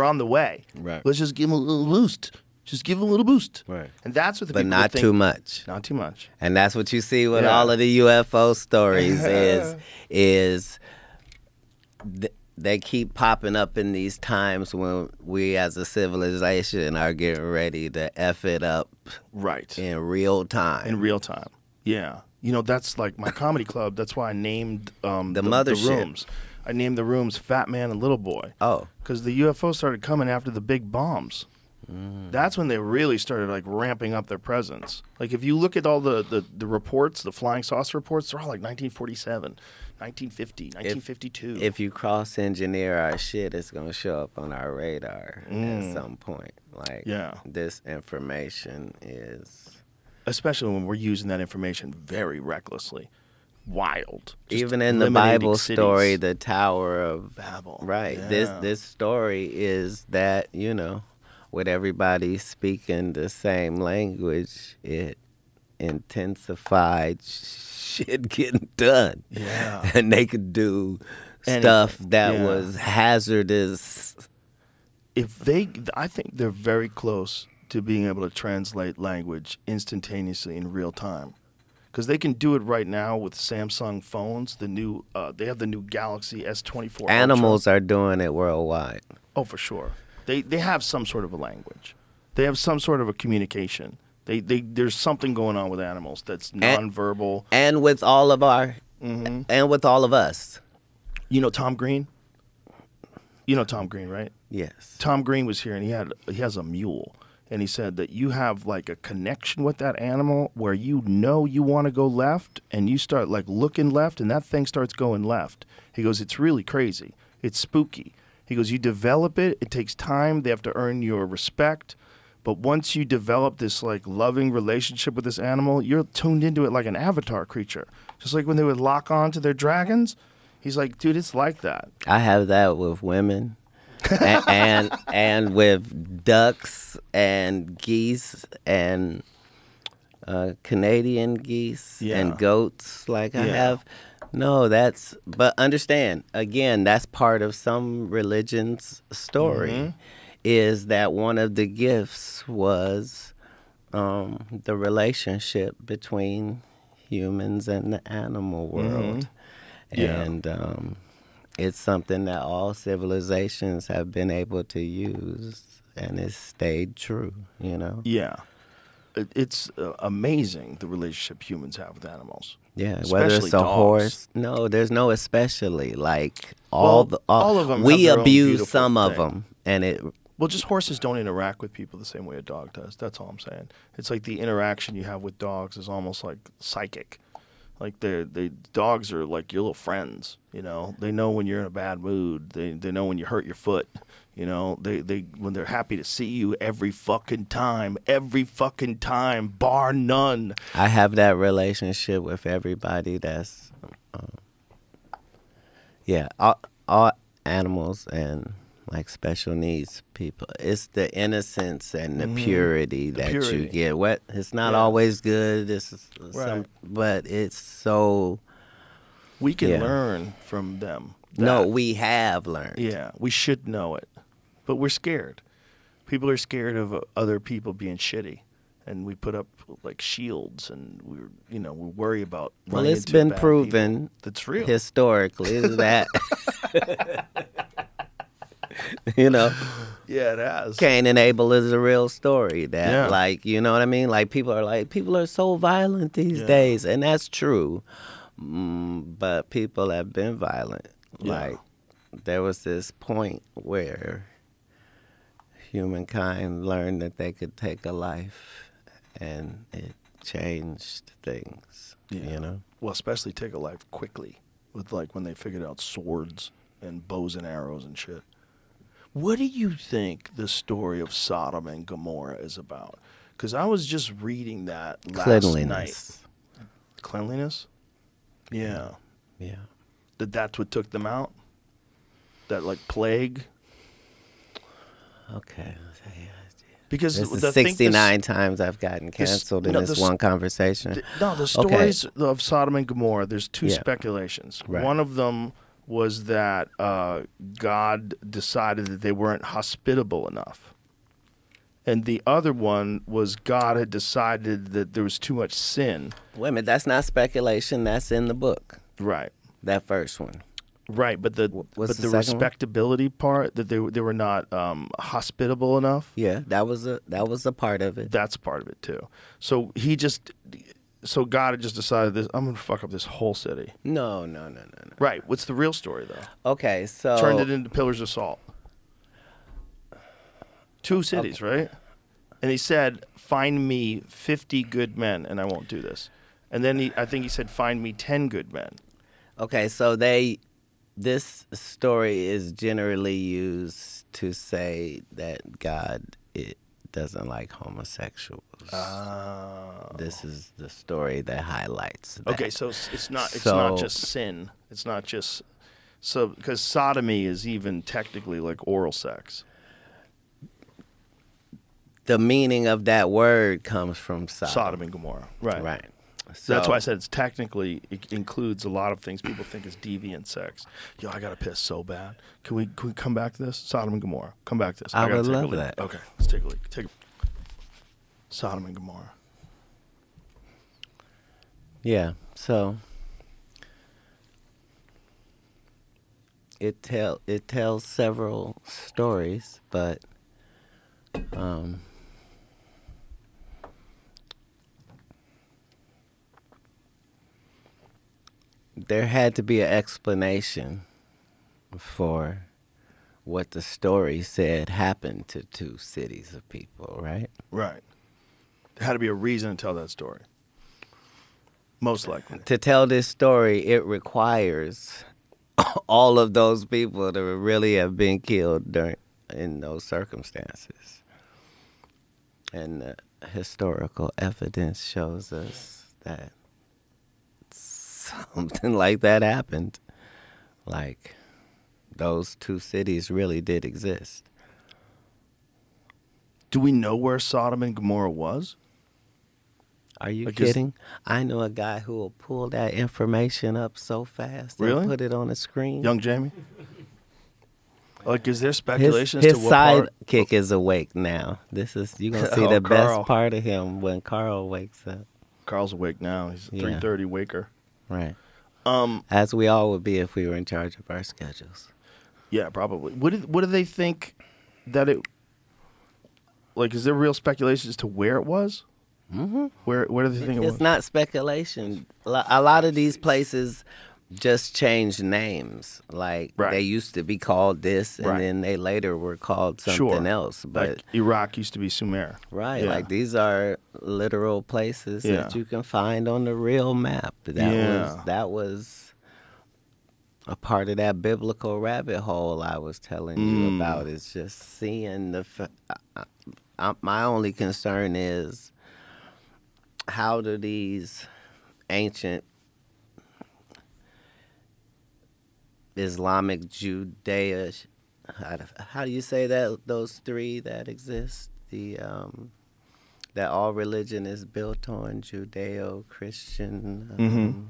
on the way. Right. Let's just give them a little boost. Just give them a little boost. Right. And that's what the but people not think. too much. Not too much. And that's what you see with all of the UFO stories is they keep popping up in these times when we as a civilization are getting ready to F it up in real time. In real time. Yeah. You know, that's like my comedy club. That's why I named the mothership. rooms. I named the rooms Fat Man and Little Boy. Oh. Because the UFOs started coming after the big bombs. That's when they really started like ramping up their presence. Like if you look at all the reports, the flying saucer reports, they're all like 1947, 1950, 1952. If you cross-engineer our shit, it's going to show up on our radar at some point. Like this information is... Especially when we're using that information very recklessly. Wild. Just even in the Bible story, the Tower of Babel. Right. Yeah. This story is that, you know, with everybody speaking the same language, it intensified shit getting done. Yeah. And they could do stuff that was hazardous. I think they're very close to being able to translate language instantaneously in real time. Because they can do it right now with Samsung phones. They have the new Galaxy S24 Animals Ultra. are doing it worldwide. Oh, for sure. They have some sort of a language. They have some sort of a communication. There's something going on with animals that's nonverbal. And with all of our, and with all of us. You know Tom Green? You know Tom Green, right? Yes. Tom Green was here, and he has a mule. And he said that you have like a connection with that animal where you know you want to go left, and you start like looking left, and that thing starts going left. He goes, it's really crazy. It's spooky. He goes, you develop it. It takes time. They have to earn your respect. But once you develop this like loving relationship with this animal, you're tuned into it like an avatar creature. Just like when they would lock on to their dragons. He's like, dude, it's like that. I have that with women. and with ducks and geese and Canadian geese and goats. Like I have, but understand, again, that's part of some religion's story, is that one of the gifts was the relationship between humans and the animal world. And it's something that all civilizations have been able to use, and it's stayed true, you know? Yeah. It's amazing the relationship humans have with animals. Yeah, especially whether it's a dogs. horse. No, there's no especially. Like, all of them we have their own abuse beautiful some of thing. them, and it... Well, just horses don't interact with people the same way a dog does. That's all I'm saying. It's like the interaction you have with dogs is almost like psychic. Like dogs are like your little friends, you know. They know when you're in a bad mood. They know when you hurt your foot, you know. They when they're happy to see you every fucking time, bar none. I have that relationship with everybody that's, all animals and like special needs people. It's the innocence and the purity that you get. It's not always good. But it's so. We can learn from them. No, we have learned. Yeah, we should know it, but we're scared. People are scared of other people being shitty, and we put up like shields, and we worry about. Well, it's been proven. People. That's real Historically that. You know, yeah, it has. Cain and Abel is a real story. That, like, you know what I mean? Like, people are so violent these days, and that's true. But people have been violent. Like, there was this point where humankind learned that they could take a life, and it changed things. You know. Well, especially take a life quickly, with like when they figured out swords and bows and arrows and shit. What do you think the story of Sodom and Gomorrah is about? Because I was just reading that last night. Cleanliness? Yeah. Yeah. That's what took them out? That like plague? Okay. Because this is 69 times I've gotten canceled in this one conversation. The stories of Sodom and Gomorrah, there's two speculations. Right. One of them was that God decided that they weren't hospitable enough. And the other one was God had decided that there was too much sin. Wait a minute, that's not speculation. That's in the book. Right. That first one. Right, but the respectability part, that they were not hospitable enough. Yeah, that was a part of it. That's part of it too. So God had just decided this. I'm gonna fuck up this whole city. No. Right. What's the real story though? Okay, so turned it into pillars of salt. 2 cities, right? And he said, "Find me 50 good men, and I won't do this." And then I think he said, "Find me 10 good men." Okay, so this story is generally used to say that God doesn't like homosexuals. This is the story that highlights that. Okay, so it's not just sin. It's not just because sodomy is even technically like oral sex. The meaning of that word comes from Sodom and Gomorrah. Right. Right. So that's why I said it includes a lot of things people think is deviant sex. Yo, I gotta piss so bad. Can we come back to this? Sodom and Gomorrah. Come back to this. I would love that. Okay, let's take a look. Sodom and Gomorrah. Yeah. So it tells several stories, but there had to be an explanation for what the story said happened to 2 cities of people, right? Right. There had to be a reason to tell that story. Most likely. To tell this story, it requires all of those people to really have been killed in those circumstances. And the historical evidence shows us that something like that happened. Like, those 2 cities really did exist. Do we know where Sodom and Gomorrah was? Are you kidding? I know a guy who will pull that information up so fast and put it on a screen. Young Jamie? Like, is there speculation his as to what part? His sidekick is awake now. You're going to see the best part of him when Carl wakes up. Carl's awake now. He's a 3:30 waker. Right. As we all would be if we were in charge of our schedules. Yeah, probably. What do they think that it? Like, is there real speculation as to where it was? Mm-hmm. Where do they think it was? It's not speculation. A lot of these places just changed names. Like, they used to be called this, and then they later were called something else. But like Iraq used to be Sumer. Right. Yeah. Like, these are literal places that you can find on the real map. That was a part of that biblical rabbit hole I was telling you about. Is just seeing my only concern is, how do these ancient Islamic, Judea, how do you say that, those 3 that exist, that all religion is built on, Judeo-Christian,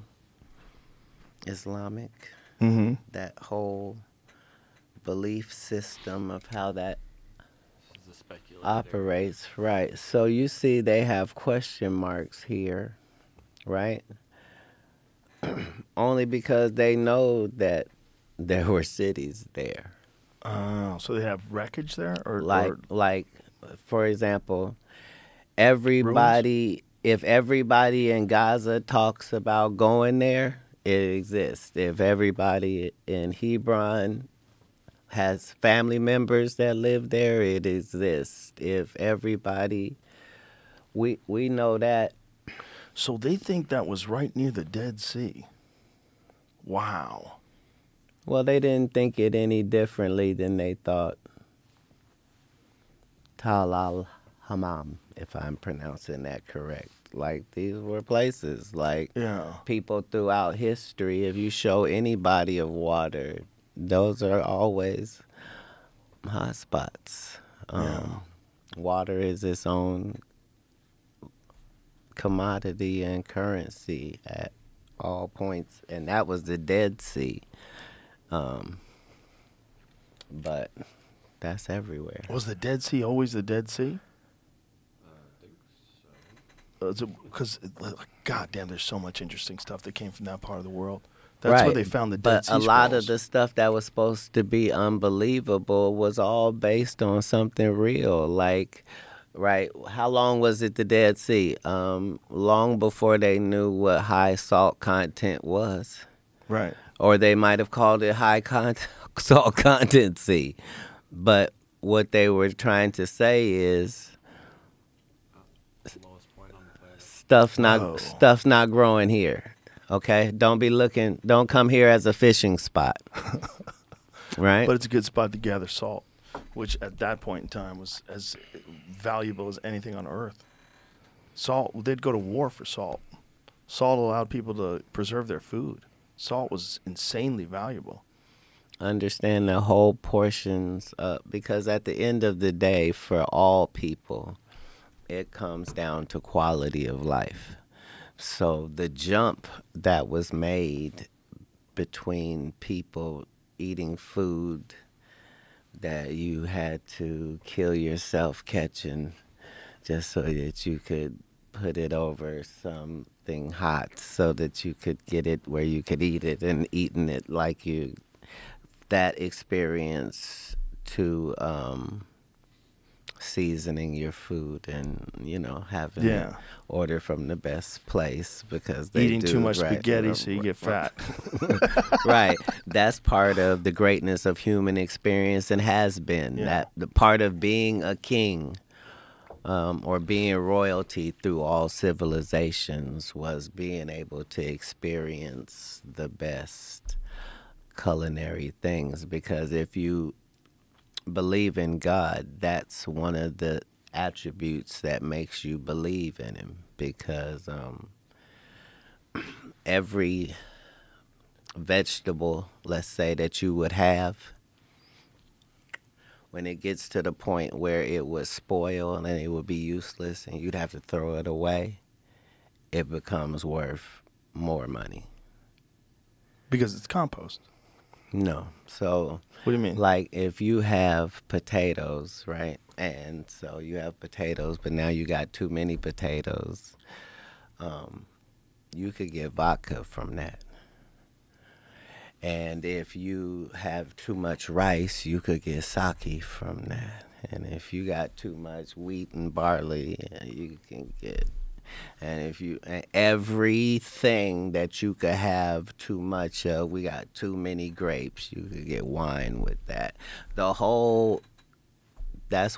Islamic, that whole belief system of how that operates, right? So you see they have question marks here, right? Only because they know that there were cities there. So they have wreckage there? Like, for example, if everybody in Gaza talks about going there, it exists. If everybody in Hebron has family members that live there, it exists. If everybody, we know that. So they think that was right near the Dead Sea. Wow. Well, they didn't think it any differently than they thought Tal al-Hammam, if I'm pronouncing that correct. Like, these were places, like, people throughout history, if you show any body of water, those are always hot spots. Water is its own commodity and currency at all points, and that was the Dead Sea. But that's everywhere. Was the Dead Sea always the Dead Sea? Because, goddamn, there's so much interesting stuff that came from that part of the world. That's where they found the Dead Sea But a lot of Scrolls. the stuff that was supposed to be unbelievable was all based on something real. Like, right, how long was it the Dead Sea? Long before they knew what high salt content was. Right. Or they might have called it high salt content sea. But what they were trying to say is stuff's not growing here. Okay? Don't come here as a fishing spot. Right? But it's a good spot to gather salt, which at that point in time was as valuable as anything on earth. Salt, they'd go to war for salt. Salt allowed people to preserve their food. Salt was insanely valuable. Understand the whole portions, because at the end of the day, for all people, it comes down to quality of life. So the jump that was made between people eating food that you had to kill yourself catching just so that you could put it over something hot so that you could get it where you could eat it, and eating it like you, that experience to seasoning your food and, having it order from the best place because they eating too much spaghetti so you get fat. Right. That's part of the greatness of human experience and has been. That the part of being a king or being royalty through all civilizations was being able to experience the best culinary things, because if you believe in God, that's one of the attributes that makes you believe in him, because every vegetable, let's say, that you would have, when it gets to the point where it would spoil and it would be useless and you'd have to throw it away, it becomes worth more money. Because it's compost. No. So, what do you mean? Like, if you have potatoes, right? And so you have potatoes, but now you got too many potatoes. You could get vodka from that. And if you have too much rice, you could get sake from that. And if you got too much wheat and barley, you can get. And if you, everything that you could have too much of, we got too many grapes, you could get wine with that. That's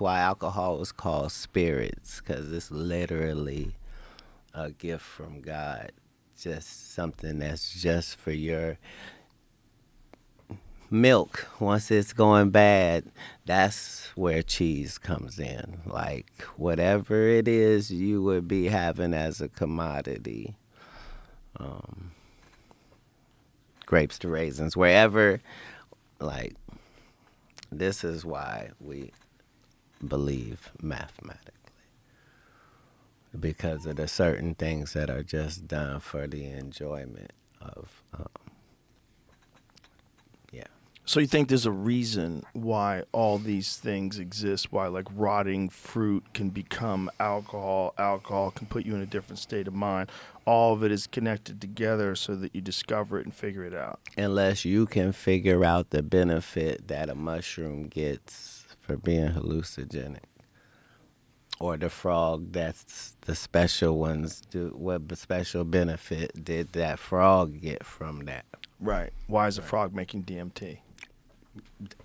why alcohol is called spirits, because it's literally a gift from God. Just something that's just for your milk. Once it's going bad, that's where cheese comes in. Like, whatever it is you would be having as a commodity, grapes to raisins, wherever, like, this is why we believe mathematically, because of the certain things that are just done for the enjoyment of So you think there's a reason why all these things exist, why like rotting fruit can become alcohol, alcohol can put you in a different state of mind. All of it is connected together so that you discover it and figure it out. Unless you can figure out the benefit that a mushroom gets for being hallucinogenic. Or the frog, that's the special ones, what special benefit did that frog get from that? Right. Why is a frog making DMT?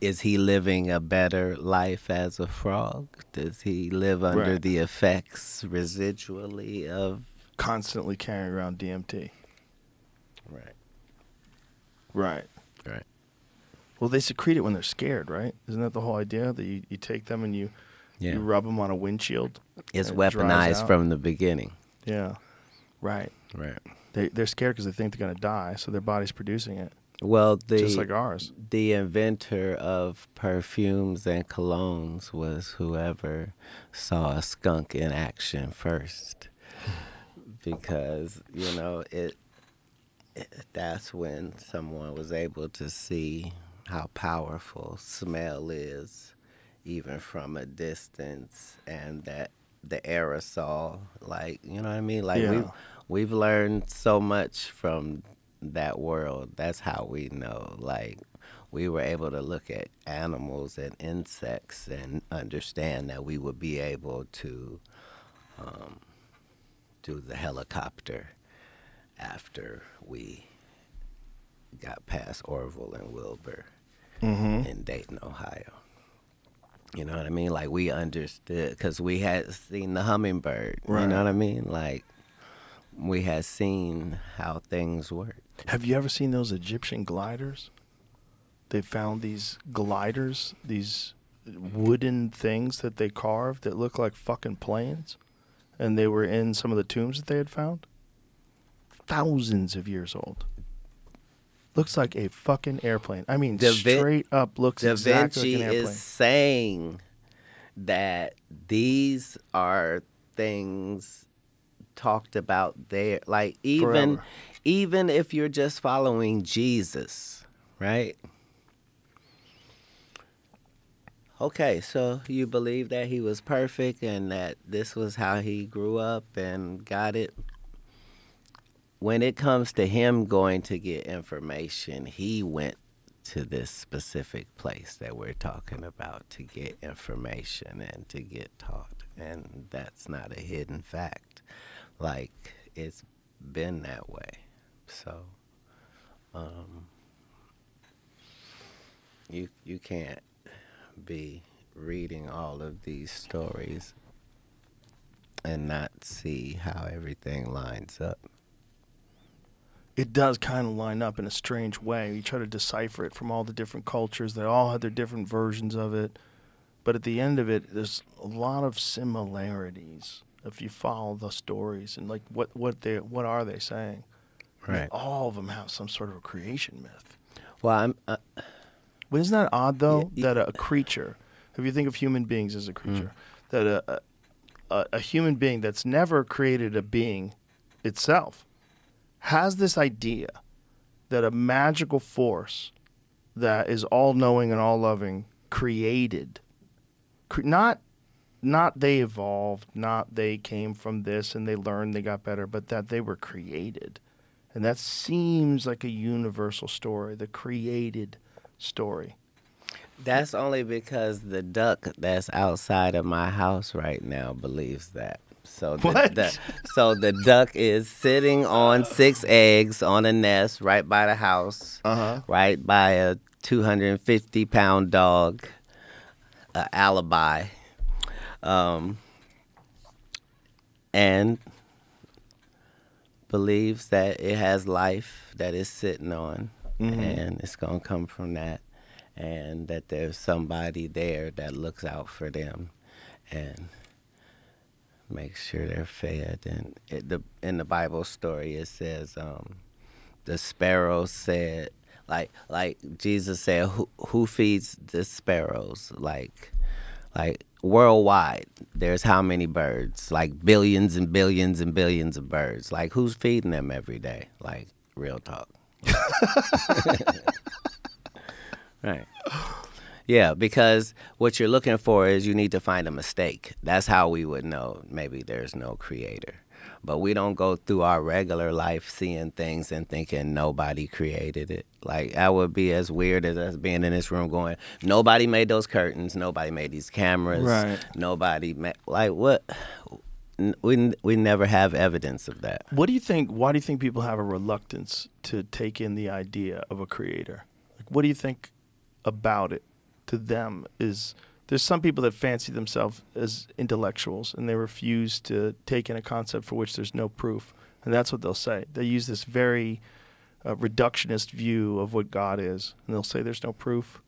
Is he living a better life as a frog? Does he live under Right. the effects residually of... Constantly carrying around DMT. Right. Right. Right. Well, they secrete it when they're scared, right? Isn't that the whole idea? That you take them and you rub them on a windshield? It's and it dries weaponized out? from the beginning. Yeah. Right. Right. They're scared because they think they're going to die, so their body's producing it. Well, Just like ours. the inventor of perfumes and colognes was whoever saw a skunk in action first. Because, you know, that's when someone was able to see how powerful smell is, even from a distance, and that the aerosol, like, you know what I mean? Like, Yeah. we've learned so much from that world. That's how we know. Like, we were able to look at animals and insects and understand that we would be able to do the helicopter after we got past Orville and Wilbur in Dayton, Ohio. You know what I mean? Like, we understood because we had seen the hummingbird. Right. You know what I mean? Like, we had seen how things work. Have you ever seen those Egyptian gliders? They found these gliders, these wooden things that they carved that look like fucking planes. And they were in some of the tombs that they had found. Thousands of years old. Looks like a fucking airplane. I mean, straight up looks Da exactly Vinci like an airplane. is saying that these are things talked about there. Like, Forever. even if you're just following Jesus, right? Okay, so you believe that he was perfect and that this was how he grew up and got it. When it comes to him going to get information, he went to this specific place that we're talking about to get information and to get taught. And that's not a hidden fact. Like, it's been that way. So, you can't be reading all of these stories and not see how everything lines up. It does kind of line up in a strange way. You try to decipher it from all the different cultures. They all had their different versions of it. But at the end of it, there's a lot of similarities if you follow the stories and like what are they saying? I mean, Right. all of them have some sort of a creation myth. Well, But isn't that odd though Yeah, that a creature, if you think of human beings as a creature, that a human being that's never created a being itself has this idea that a magical force that is all-knowing and all-loving created, not they evolved, not they came from this and they learned, they got better, but that they were created. And that seems like a universal story, the created story. that's only because the duck that's outside of my house right now believes that. So so the duck is sitting on 6 eggs on a nest right by the house, right by a 250-pound dog, alibi, and believes that it has life that it's sitting on, and it's going to come from that, and that there's somebody there that looks out for them and make sure they're fed. And in the Bible story, it says the sparrows said, like Jesus said, who feeds the sparrows? Like worldwide, there's how many birds? Like billions and billions and billions of birds. Like, who's feeding them every day? Like, real talk. Right. Yeah, because what you're looking for is you need to find a mistake. That's how we would know maybe there's no creator. But we don't go through our regular life seeing things and thinking nobody created it. Like, that would be as weird as us being in this room going, nobody made those curtains, nobody made these cameras, Right. Nobody made, like, what? We never have evidence of that. What do you think? Why do you think people have a reluctance to take in the idea of a creator? Like, what do you think about it to them is there's some people that fancy themselves as intellectuals and they refuse to take in a concept for which there's no proof. And that's what they'll say. They use this very reductionist view of what God is. And they'll say there's no proof.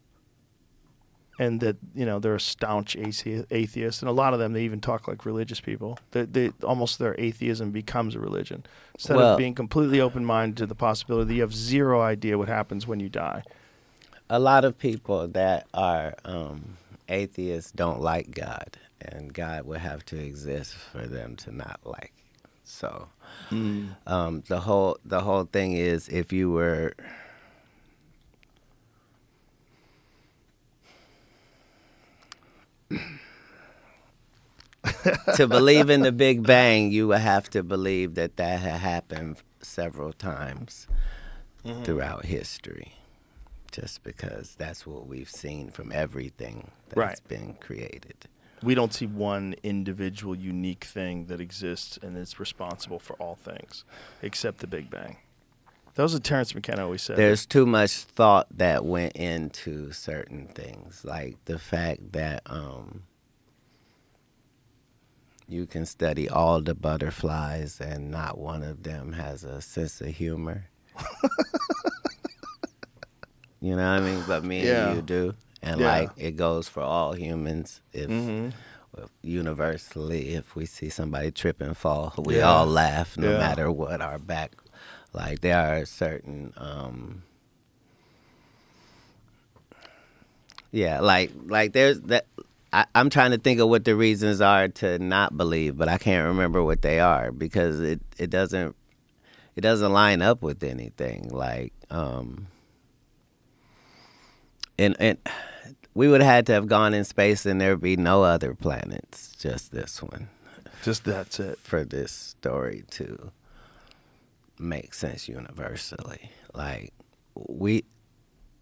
And that, you know, they're a staunch atheist. And a lot of them, they even talk like religious people. They almost their atheism becomes a religion. Instead of being completely open-minded to the possibility that you have zero idea what happens when you die. A lot of people that are atheists don't like God. And God would have to exist for them to not like. So the whole thing is, if you were to believe in the Big Bang, you would have to believe that had happened several times throughout history, just because that's what we've seen from everything that's been created. We don't see one individual unique thing that exists and is responsible for all things, except the Big Bang. That was what Terrence McKenna always said. There's too much thought that went into certain things, like the fact that you can study all the butterflies and not one of them has a sense of humor. You know what I mean? But me and you do. And like it goes for all humans. If universally, if we see somebody trip and fall, we all laugh no matter what our back. Like there are certain like there's that. I'm trying to think of what the reasons are to not believe, but I can't remember what they are because it doesn't line up with anything. Like and we would have had to have gone in space and there'd be no other planets, just this one. Just that's it. For this story to make sense universally. Like we're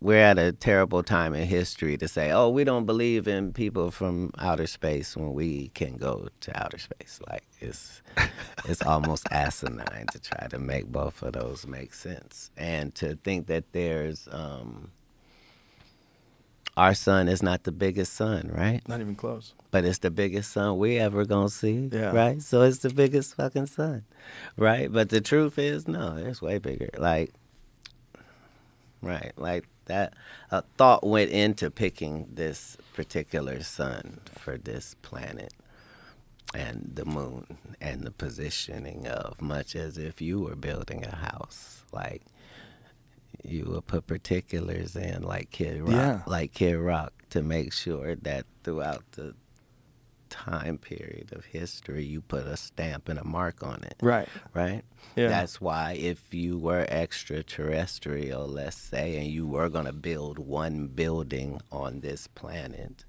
at a terrible time in history to say, oh, we don't believe in people from outer space when we can go to outer space. Like it's almost asinine to try to make both of those make sense. And to think that there's our sun is not the biggest sun, right? Not even close. But it's the biggest sun we ever gonna see, yeah. Right? So it's the biggest fucking sun, right? But the truth is, no, it's way bigger. Like, right, like that. A thought went into picking this particular sun for this planet and the moon and the positioning of, much as if you were building a house, like. You would put particulars in like Kid Rock, to make sure that throughout the time period of history, you put a stamp and a mark on it. Right. Right? Yeah. That's why if you were extraterrestrial, let's say, and you were going to build one building on this planet,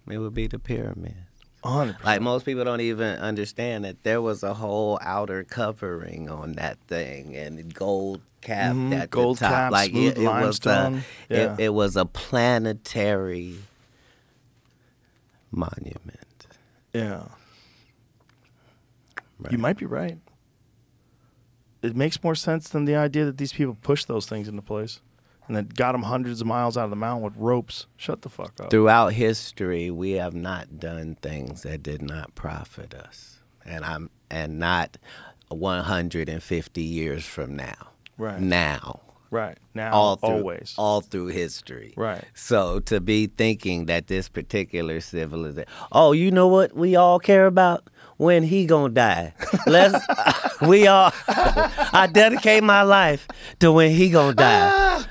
it would be the pyramids. 100%. Like most people don't even understand that there was a whole outer covering on that thing and gold cap at gold the top. cap, Like smooth it was limestone. it was a planetary monument. Yeah. Right. You might be right. It makes more sense than the idea that these people pushed those things into place and then got them hundreds of miles out of the mountain with ropes. Shut the fuck up. Throughout history, we have not done things that did not profit us, and not 150 years from now. Right. Now. Right. Now, always. All through history. Right. So to be thinking that this particular civilization, oh, you know what we all care about? When he gonna die. I dedicate my life to when he gonna die.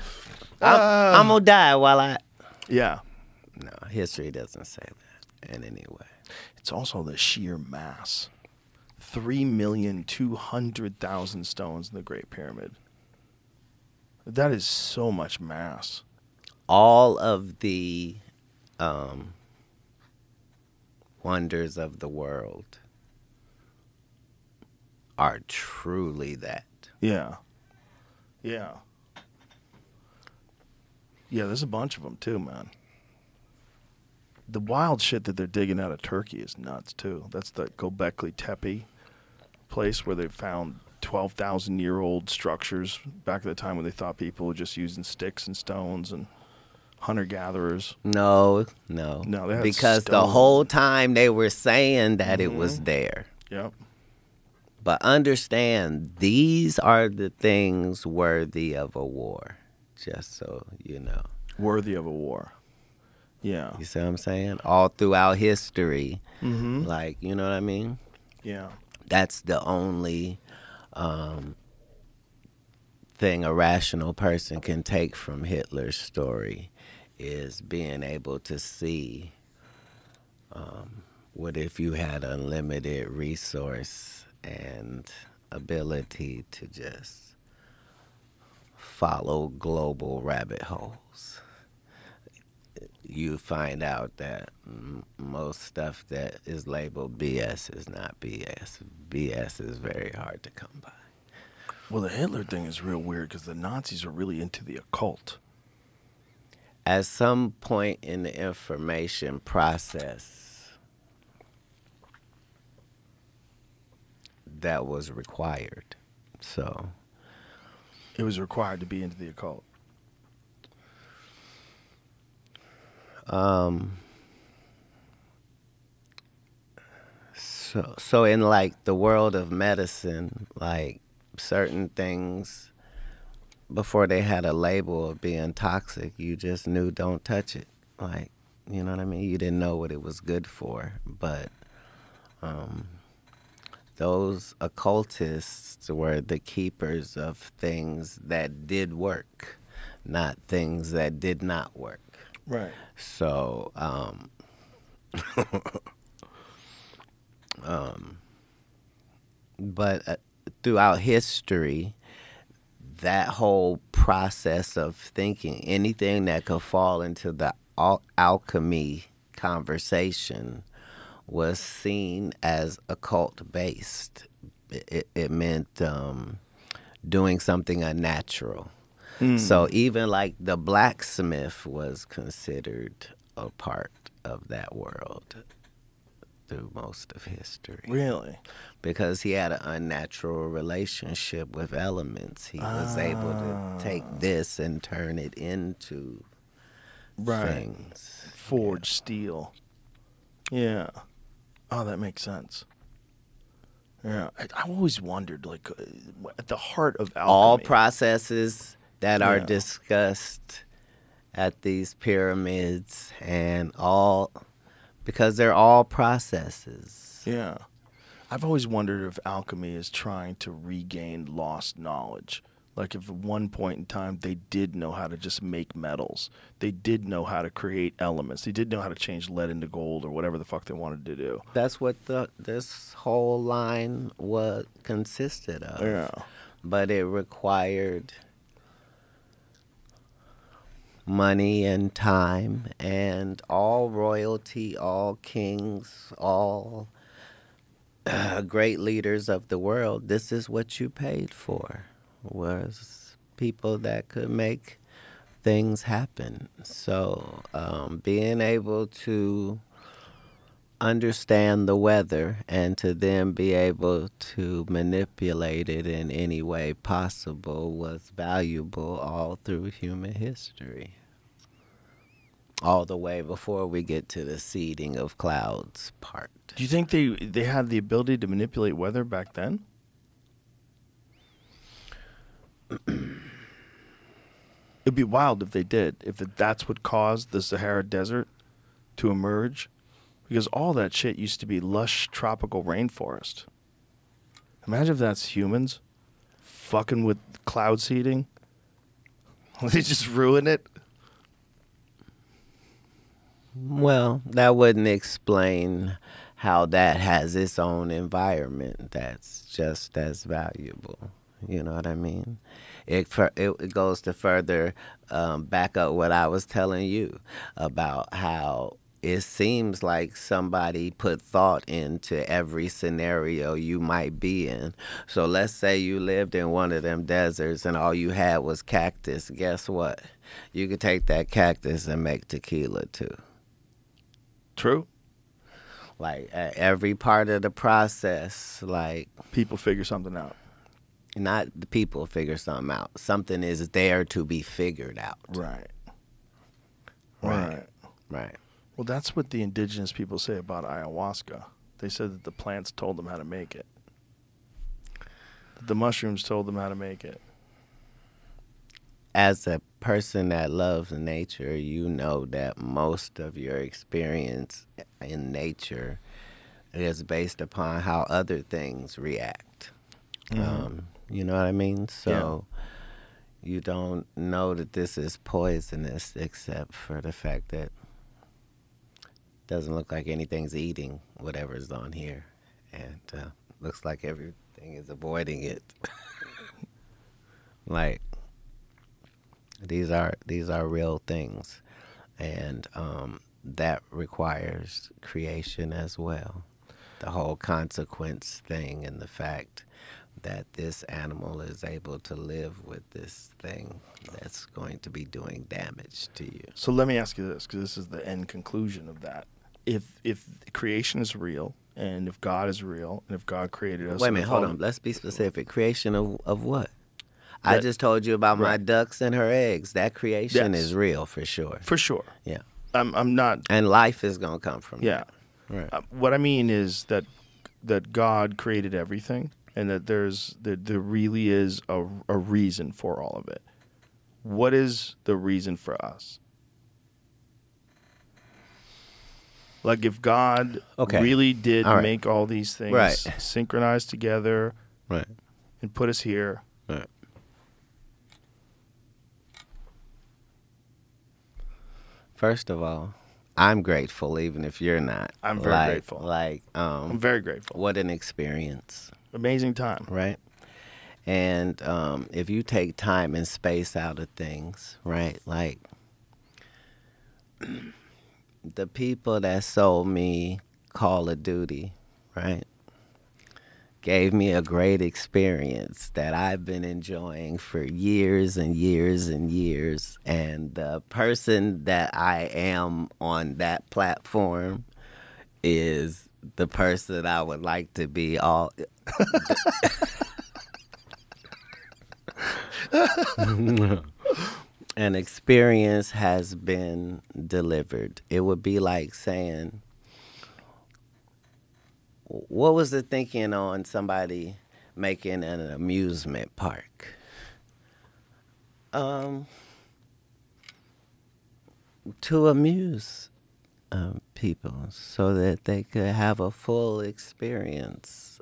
I'm gonna die while Yeah. No, history doesn't say that in any way. It's also the sheer mass. 3,200,000 stones in the Great Pyramid. That is so much mass. All of the wonders of the world are truly that. Yeah. Yeah. Yeah, there's a bunch of them too, man. The wild shit that they're digging out of Turkey is nuts too. That's the Göbekli Tepe place where they found 12,000-year-old structures back at the time when they thought people were just using sticks and stones. And hunter-gatherers. No, they had because the stone. whole time they were saying that it was there. Yep. But understand, these are the things worthy of a war, just so you know. Worthy of a war. Yeah. You see what I'm saying? All throughout history, like, you know what I mean? Yeah. That's the only thing a rational person can take from Hitler's story, is being able to see what if you had unlimited resource and ability to just follow global rabbit holes. You find out that most stuff that is labeled BS is not BS. BS is very hard to come by. Well, the Hitler thing is real weird because the Nazis are really into the occult. At some point in the information process, that was required. So It was required to be into the occult. So in like the world of medicine, like certain things, before they had a label of being toxic, you just knew don't touch it. Like, you know what I mean? You didn't know what it was good for. But those occultists were the keepers of things that did work, not things that did not work. Right. So, but throughout history, that whole process of thinking, anything that could fall into the alchemy conversation was seen as occult-based. It meant doing something unnatural. So even like the blacksmith was considered a part of that world through most of history. Really? Because he had an unnatural relationship with elements. He was able to take this and turn it into things. Forged steel. Yeah. Oh, that makes sense. Yeah. I always wondered, like, at the heart of alchemy. All processes that are discussed at these pyramids and all, because they're all processes. Yeah. I've always wondered if alchemy is trying to regain lost knowledge. Like if at one point in time they did know how to just make metals. They did know how to create elements. They did know how to change lead into gold or whatever the fuck they wanted to do. That's what this whole line consisted of. Yeah. But it required money and time, and all royalty, all kings, all great leaders of the world, this is what you paid for, was people that could make things happen. So being able to understand the weather and to then be able to manipulate it in any way possible was valuable all through human history. All the way before we get to the seeding of clouds part. Do you think they had the ability to manipulate weather back then? It'd be wild if they did, if that's what caused the Sahara Desert to emerge. Because all that shit used to be lush tropical rainforest. Imagine if that's humans fucking with cloud seeding. They just ruin it. Well, that wouldn't explain how that has its own environment that's just as valuable. You know what I mean? It goes to further back up what I was telling you about how it seems like somebody put thought into every scenario you might be in. So let's say you lived in one of them deserts and all you had was cactus. Guess what? You could take that cactus and make tequila too. True. Like at every part of the process, like people figure something out. Not the people figure something out. Something is there to be figured out. Right. Right. Right. Well, that's what the indigenous people say about ayahuasca. They said that the plants told them how to make it. The mushrooms told them how to make it. As a person that loves nature, you know that most of your experience in nature is based upon how other things react. You know what I mean? So you don't know that this is poisonous except for the fact that it doesn't look like anything's eating whatever's on here. And looks like everything is avoiding it. Like, these are real things. And that requires creation as well. The whole consequence thing and the fact that this animal is able to live with this thing that's going to be doing damage to you. So let me ask you this, because this is the end conclusion of that. If creation is real, and if God is real, and if God created us... Wait a minute, hold on. Let's be specific. Creation of what? I just told you about my ducks and her eggs. That creation is real for sure. For sure. Yeah. I'm not... And life is going to come from that. Right. What I mean is that God created everything, and that there really is a reason for all of it. What is the reason for us? Like, if God really did make all these things synchronized together and put us here. Right. First of all, I'm grateful, even if you're not. I'm very grateful. I'm very grateful. What an experience. Amazing time. Right? And if you take time and space out of things, right? Like, the people that sold me Call of Duty, right, gave me a great experience that I've been enjoying for years and years and years. And the person that I am on that platform is the person I would like to be all... An experience has been delivered. It would be like saying... What was the thinking on somebody making an amusement park? To amuse people so that they could have a full experience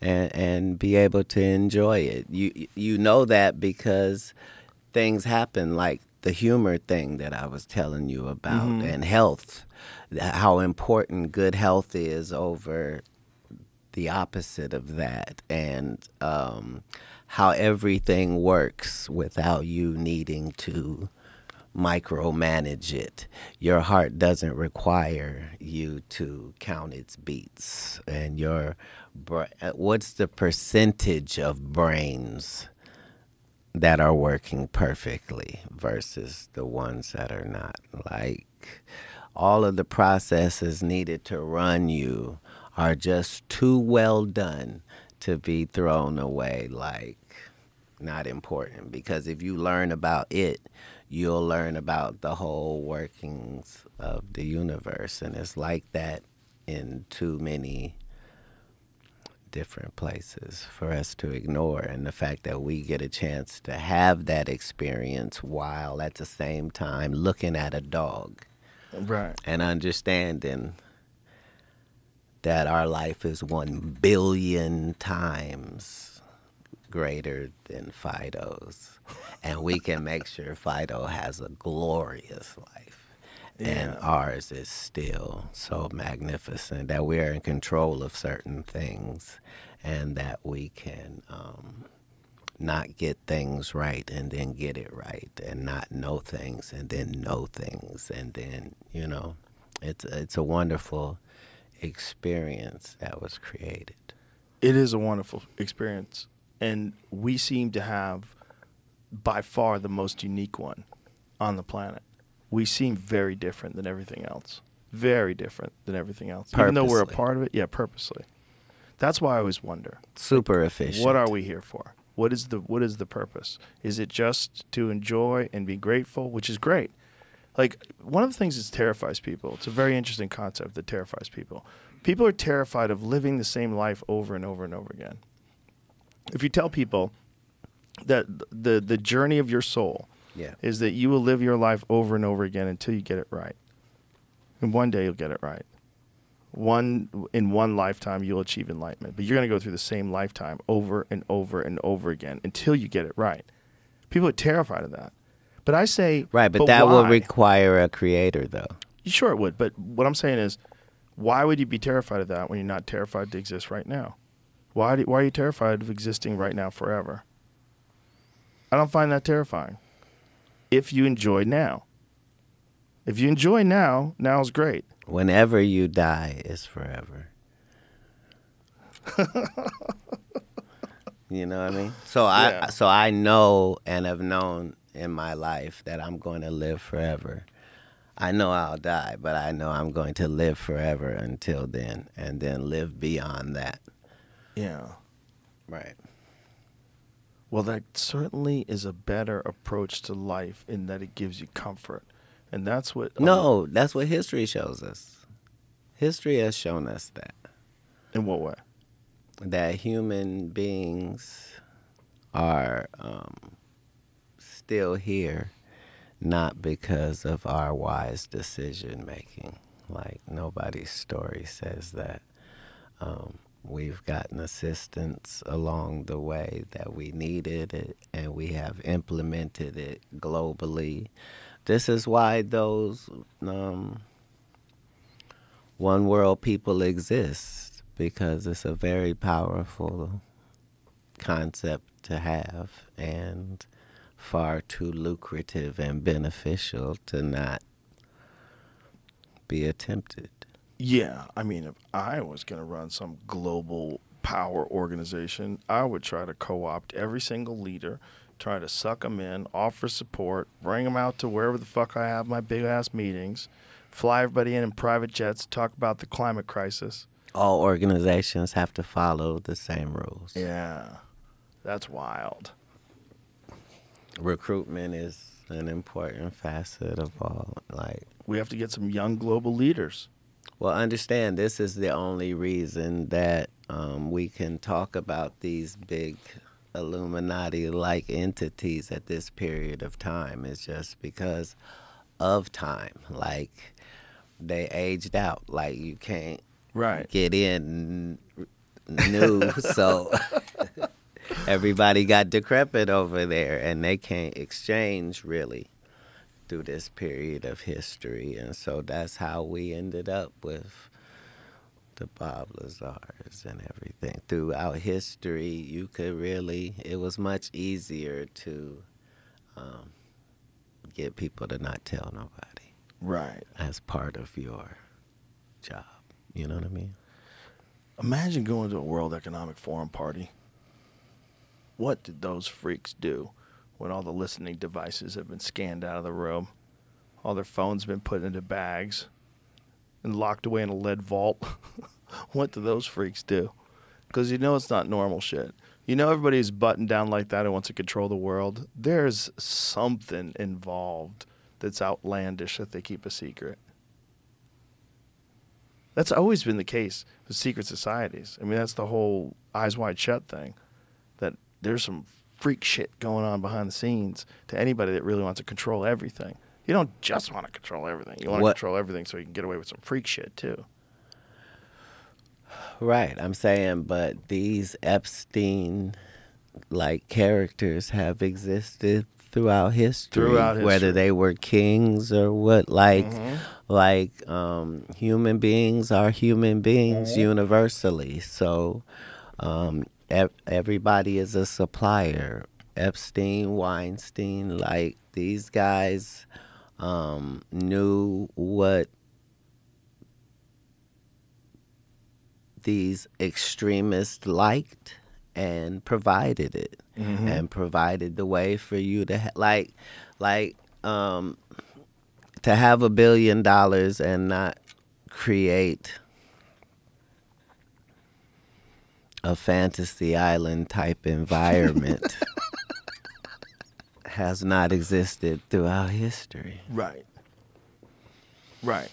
and be able to enjoy it. You know that because things happen, like the humor thing that I was telling you about, and health. How important good health is over the opposite of that, and how everything works without you needing to micromanage it. Your heart doesn't require you to count its beats, and what's the percentage of brains that are working perfectly versus the ones that are not? Like, all of the processes needed to run you are just too well done to be thrown away like not important. Because if you learn about it, you'll learn about the whole workings of the universe. And it's like that in too many different places for us to ignore. And the fact that we get a chance to have that experience while at the same time looking at a dog. Right. And understanding that our life is 1 billion times greater than Fido's. And we can make sure Fido has a glorious life. Yeah. And ours is still so magnificent that we are in control of certain things, and that we can not get things right and then get it right, and not know things and then know things, and then, you know, it's a wonderful experience that was created. It is a wonderful experience, and we seem to have by far the most unique one on the planet. We seem very different than everything else. Very different than everything else. Purposely. Even though we're a part of it, purposely. That's why I always wonder. Super efficient. What are we here for? What is the purpose? Is it just to enjoy and be grateful, which is great? Like, one of the things that terrifies people, it's a very interesting concept that terrifies people. People are terrified of living the same life over and over and over again. If you tell people that the journey of your soul is that you will live your life over and over again until you get it right, and one day you'll get it right. In one lifetime, you'll achieve enlightenment. But you're going to go through the same lifetime over and over and over again until you get it right. People are terrified of that. But I say... Right, but that will require a creator, though. Sure it would. But what I'm saying is, why would you be terrified of that when you're not terrified to exist right now? Why are you terrified of existing right now forever? I don't find that terrifying. If you enjoy now. If you enjoy now, now's great. Whenever you die, it's forever. You know what I mean? So I know and have known in my life that I'm going to live forever. I know I'll die, but I know I'm going to live forever until then, and then live beyond that. Yeah. Right. Well, that certainly is a better approach to life in that it gives you comfort. And that's what... No, that's what history shows us. History has shown us that. In what way? That human beings are still here, not because of our wise decision making. Like, nobody's story says that. We've gotten assistance along the way that we needed it, and we have implemented it globally. This is why those one world people exist, because it's a very powerful concept to have and far too lucrative and beneficial to not be attempted. Yeah, I mean, if I was going to run some global power organization, I would try to co-opt every single leader, try to suck them in, offer support, bring them out to wherever the fuck I have my big-ass meetings, fly everybody in private jets, talk about the climate crisis. All organizations have to follow the same rules. Yeah, that's wild. Recruitment is an important facet of all. Like, we have to get some young global leaders. Well, understand, this is the only reason that we can talk about these big Illuminati-like entities at this period of time. It's just because of time. Like, they aged out. Like, you can't get in new, so everybody got decrepit over there, and they can't exchange, really, through this period of history. And so that's how we ended up with the Bob Lazars and everything. Throughout history, you could really, it was much easier to get people to not tell nobody. Right. As part of your job. You know what I mean? Imagine going to a World Economic Forum party. What did those freaks do when all the listening devices have been scanned out of the room, all their phones been put into bags and locked away in a lead vault? What do those freaks do? Because you know it's not normal shit. You know everybody's buttoned down like that and wants to control the world. There's something involved that's outlandish that they keep a secret. That's always been the case with secret societies. I mean, that's the whole Eyes Wide Shut thing, that there's some freak shit going on behind the scenes to anybody that really wants to control everything. You don't just want to control everything. You want to control everything so you can get away with some freak shit, too. Right. I'm saying, but these Epstein-like characters have existed throughout history. Whether they were kings or what, human beings are human beings universally. So everybody is a supplier. Epstein, Weinstein, like these guys knew what these extremists liked and provided it, and provided the way for you to to have $1 billion and not create a fantasy island type environment has not existed throughout history. Right. Right.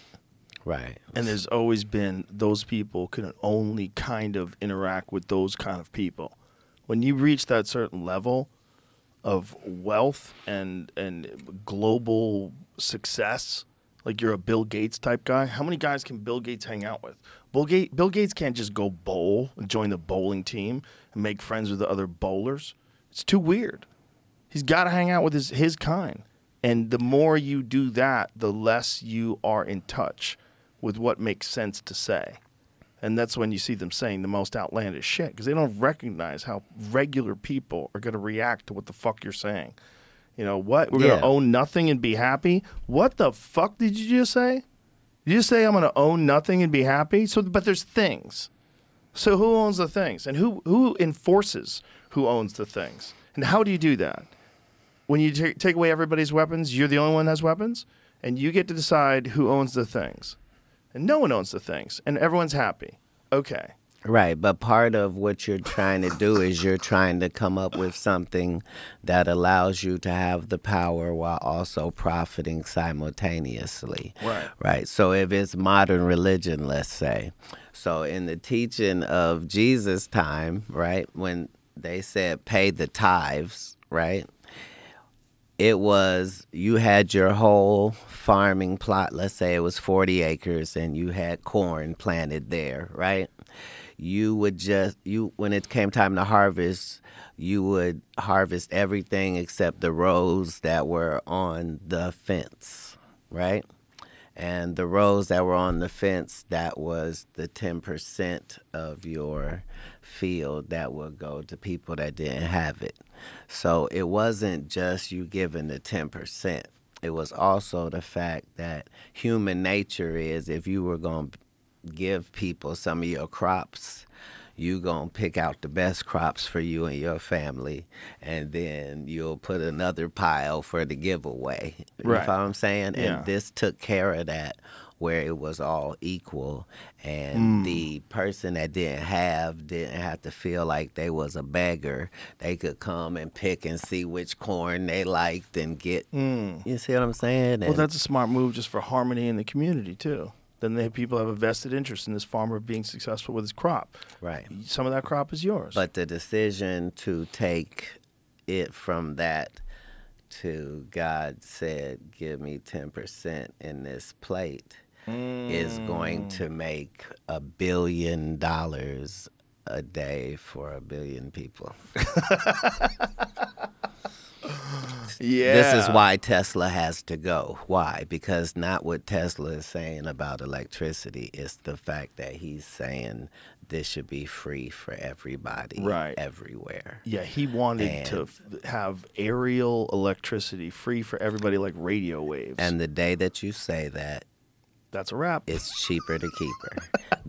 Right. And there's always been those people can only kind of interact with those kind of people. When you reach that certain level of wealth and global success, like you're a Bill Gates type guy, how many guys can Bill Gates hang out with? Bill Gates can't just go bowl and join the bowling team and make friends with the other bowlers. It's too weird. He's got to hang out with his kind. And the more you do that, the less you are in touch with what makes sense to say. And that's when you see them saying the most outlandish shit, because they don't recognize how regular people are going to react to what the fuck you're saying. You know what? We're going to own nothing and be happy? What the fuck did you just say? Did you just say I'm going to own nothing and be happy? But there's things. So who owns the things? And who enforces who owns the things? And how do you do that? When you take away everybody's weapons, you're the only one that has weapons, and you get to decide who owns the things. And no one owns the things, and everyone's happy. Okay. Right, but part of what you're trying to do is you're trying to come up with something that allows you to have the power while also profiting simultaneously. Right. Right. So if it's modern religion, let's say, so in the teaching of Jesus' time, right, when they said pay the tithes, right, it was you had your whole farming plot, let's say it was 40 acres, and you had corn planted there, right? You would when it came time to harvest, you would harvest everything except the rows that were on the fence, right? And the rows that were on the fence, that was the 10% of your field that would go to people that didn't have it. So it wasn't just you giving the 10%. It was also the fact that human nature is if you were going to give people some of your crops, you going to pick out the best crops for you and your family, and then you'll put another pile for the giveaway. You Right. know what I'm saying? Yeah. And this took care of that, where it was all equal, and the person that didn't have to feel like they was a beggar. They could come and pick and see which corn they liked and get. You see what I'm saying? Well, And that's a smart move just for harmony in the community, too. Then people have a vested interest in this farmer being successful with his crop. right. Some of that crop is yours. But the decision to take it from that to God said, give me 10% in this plate is going to make $1 billion a day for 1 billion people. yeah. This is why Tesla has to go. Why? Because not what Tesla is saying about electricity. It's the fact that he's saying this should be free for everybody, Right. everywhere. Yeah, he wanted to have aerial electricity free for everybody like radio waves. And the day that you say that, that's a wrap. it's cheaper to keep her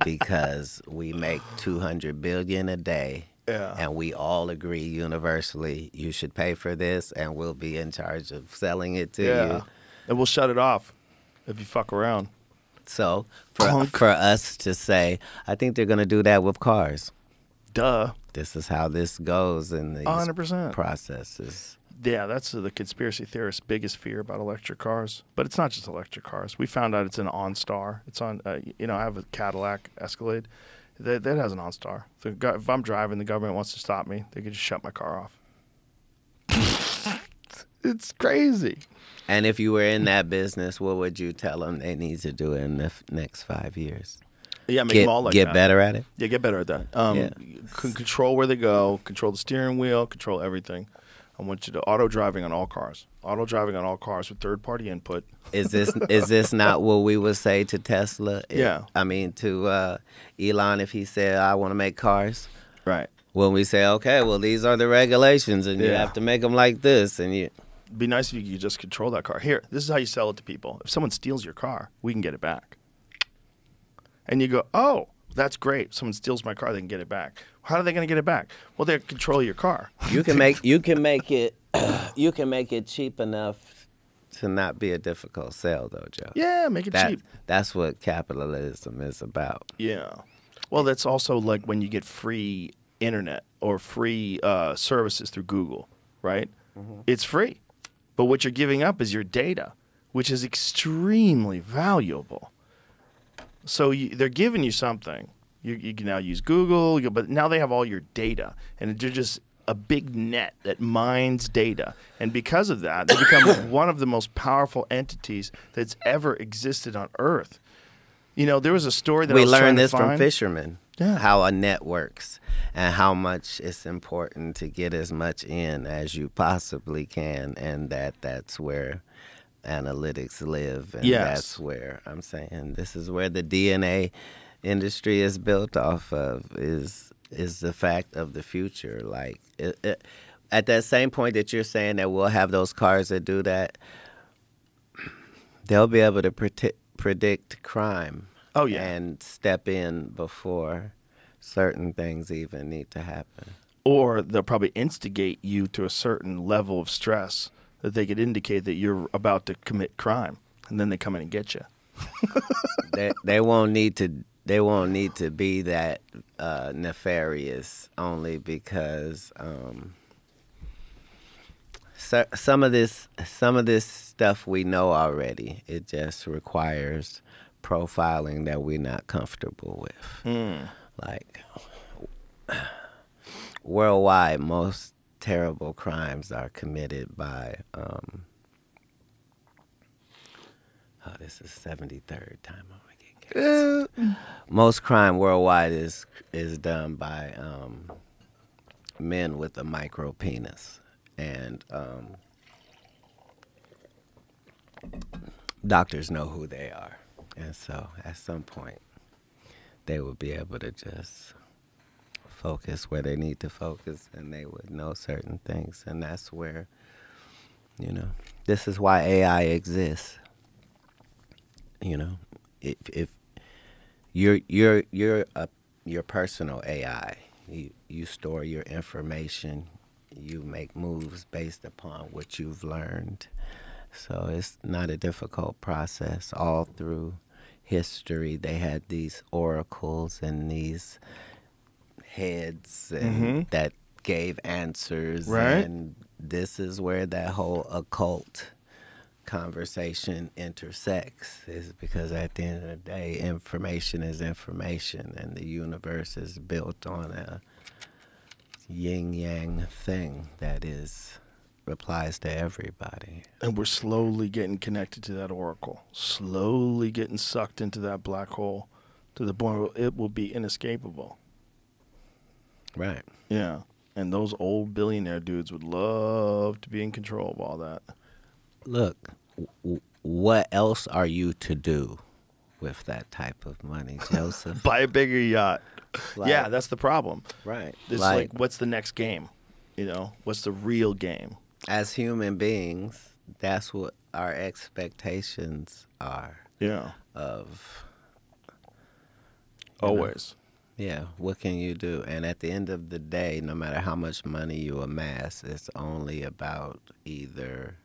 because we make 200 billion a day. Yeah. And we all agree universally you should pay for this, and we'll be in charge of selling it to you. And we'll shut it off if you fuck around. So Clunk. for us to say, I think they're going to do that with cars. Duh. This is how this goes in these 100%. processes. Yeah, that's the conspiracy theorist's biggest fear about electric cars. But it's not just electric cars. We found out it's an OnStar. It's on, I have a Cadillac Escalade. That has an OnStar. So if I'm driving, the government wants to stop me, they could just shut my car off. It's crazy. And if you were in that business, what would you tell them they need to do in the next 5 years? Yeah, make them all like get that. better at it? Yeah, get better at that. Yeah. Control where they go, control the steering wheel, control everything. I want you to auto driving on all cars. Auto driving on all cars with third-party input. Is this not what we would say to Tesla? Yeah. I mean, to Elon, if he said, I want to make cars. Right. When we say, okay, well, these are the regulations, and you Yeah. have to make them like this, and you... It'd be nice if you could just control that car. Here, this is how you sell it to people. If someone steals your car, we can get it back. And you go, oh, that's great. Someone steals my car, they can get it back. How are they going to get it back? Well, they control your car. You can make it cheap enough to not be a difficult sell, though, Joe. Yeah, make it cheap. That's what capitalism is about. Yeah. Well, that's also like when you get free internet or free services through Google, right? It's free. But what you're giving up is your data, which is extremely valuable. So they're giving you something. You can now use Google, but now they have all your data, and they're just a big net that mines data. And because of that, they become one of the most powerful entities that's ever existed on Earth. You know, there was a story that we I was trying learned to this from find. fishermen, Yeah. how a net works and how much it's important to get as much in as you possibly can, and that's where analytics live, and Yes. that's where I'm saying this is where the DNA industry is built off of, is the fact of the future. Like at that same point that you're saying that we'll have those cars that do that, they'll be able to predict crime. Oh, yeah. And step in before certain things even need to happen. Or they'll probably instigate you to a certain level of stress that they could indicate that you're about to commit crime, and then they come in and get you. They won't need to. They won't need to be that nefarious, only because some of this stuff we know already. It just requires profiling that we're not comfortable with. Like worldwide, most terrible crimes are committed by this is 73rd time I'm gonna get canceled. Most crime worldwide is done by men with a micro penis, and doctors know who they are. And so at some point, they will be able to just focus where they need to focus, and they would know certain things. And that's where, this is why AI exists. If you're your personal AI, you store your information, you make moves based upon what you've learned. So it's not a difficult process. All through history, they had these oracles and these heads and that gave answers. Right. And this is where that whole occult conversation intersects, is because at the end of the day, information is information, and the universe is built on a yin-yang thing that applies to everybody. And we're slowly getting connected to that oracle, slowly getting sucked into that black hole to the point where it will be inescapable. Right. Yeah. And those old billionaire dudes would love to be in control of all that. Look, what else are you to do with that type of money, Joseph? Buy a bigger yacht. Like- yeah, that's the problem. Right. It's like, what's the next game? What's the real game? As human beings, that's what our expectations are. Yeah. Of Always. Yeah, what can you do? And at the end of the day, no matter how much money you amass, it's only about either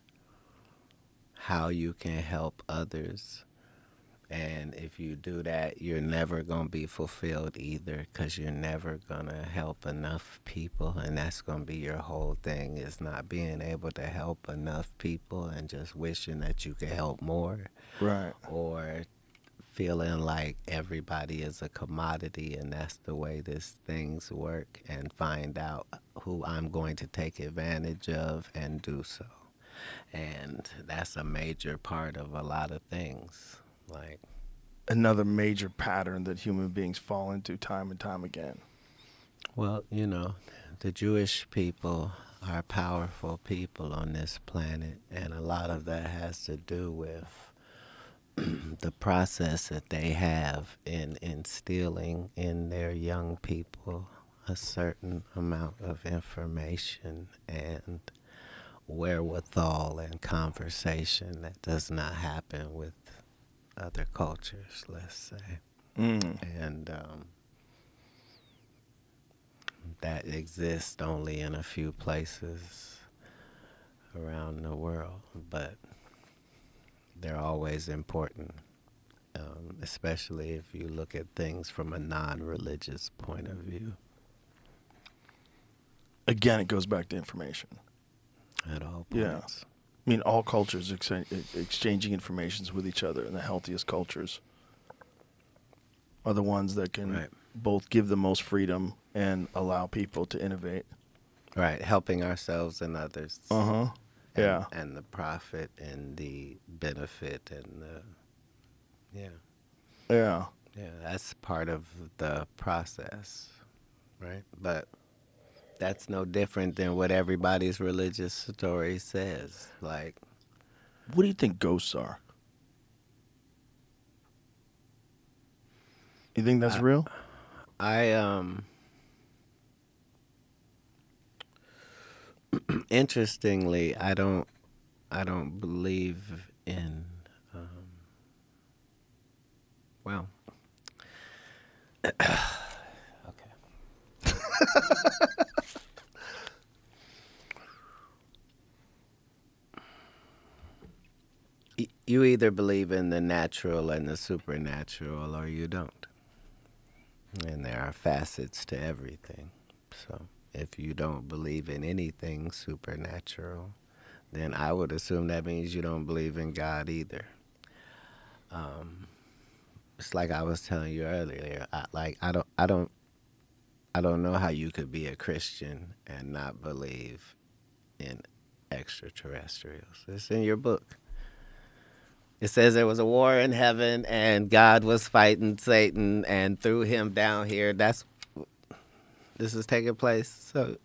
how you can help others. And if you do that, you're never going to be fulfilled either, because you're never going to help enough people. And that's going to be your whole thing, is not being able to help enough people and just wishing that you could help more. Right. Or feeling like everybody is a commodity and that's the way these things work, and find out who I'm going to take advantage of and do so. And that's a major part of a lot of things. Like another major pattern that human beings fall into time and time again. Well, the Jewish people are powerful people on this planet, and a lot of that has to do with the process that they have in instilling in their young people a certain amount of information and wherewithal and conversation that does not happen with other cultures, let's say. And that exists only in a few places around the world, but they're always important, especially if you look at things from a non-religious point of view. Again, it goes back to information. At all Yeah. points. I mean, all cultures exchanging informations with each other, and the healthiest cultures are the ones that can Right. both give the most freedom and allow people to innovate. Right. Helping ourselves and others. Uh-huh. Yeah. And the profit and the benefit and the, yeah. Yeah. Yeah, that's part of the process, right? But that's no different than what everybody's religious story says. Like, What do you think ghosts are? You think that's real? Interestingly, I don't believe in, well, okay. You either believe in the natural and the supernatural or you don't. And there are facets to everything. So if you don't believe in anything supernatural, then I would assume that means you don't believe in God either. It's like I was telling you earlier. I don't know how you could be a Christian and not believe in extraterrestrials. It's in your book. It says there was a war in heaven and God was fighting Satan and threw him down here. This is taking place. So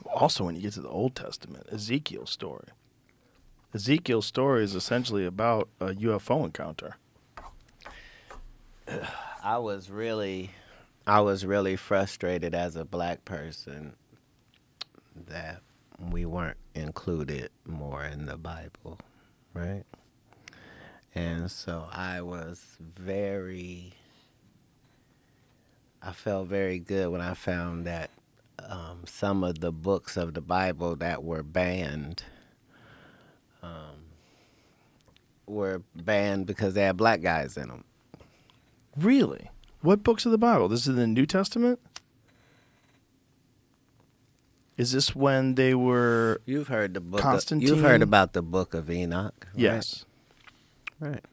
Also, when you get to the Old Testament, Ezekiel's story. Ezekiel's story is essentially about a UFO encounter. I was really frustrated as a black person that we weren't included more in the Bible, right? And so I felt very good when I found that some of the books of the Bible that were banned because they had black guys in them. Really? What books of the Bible? This is the New Testament? Is this when they were You've heard the book. Constantine? You've heard about the Book of Enoch, right? Yes. Right.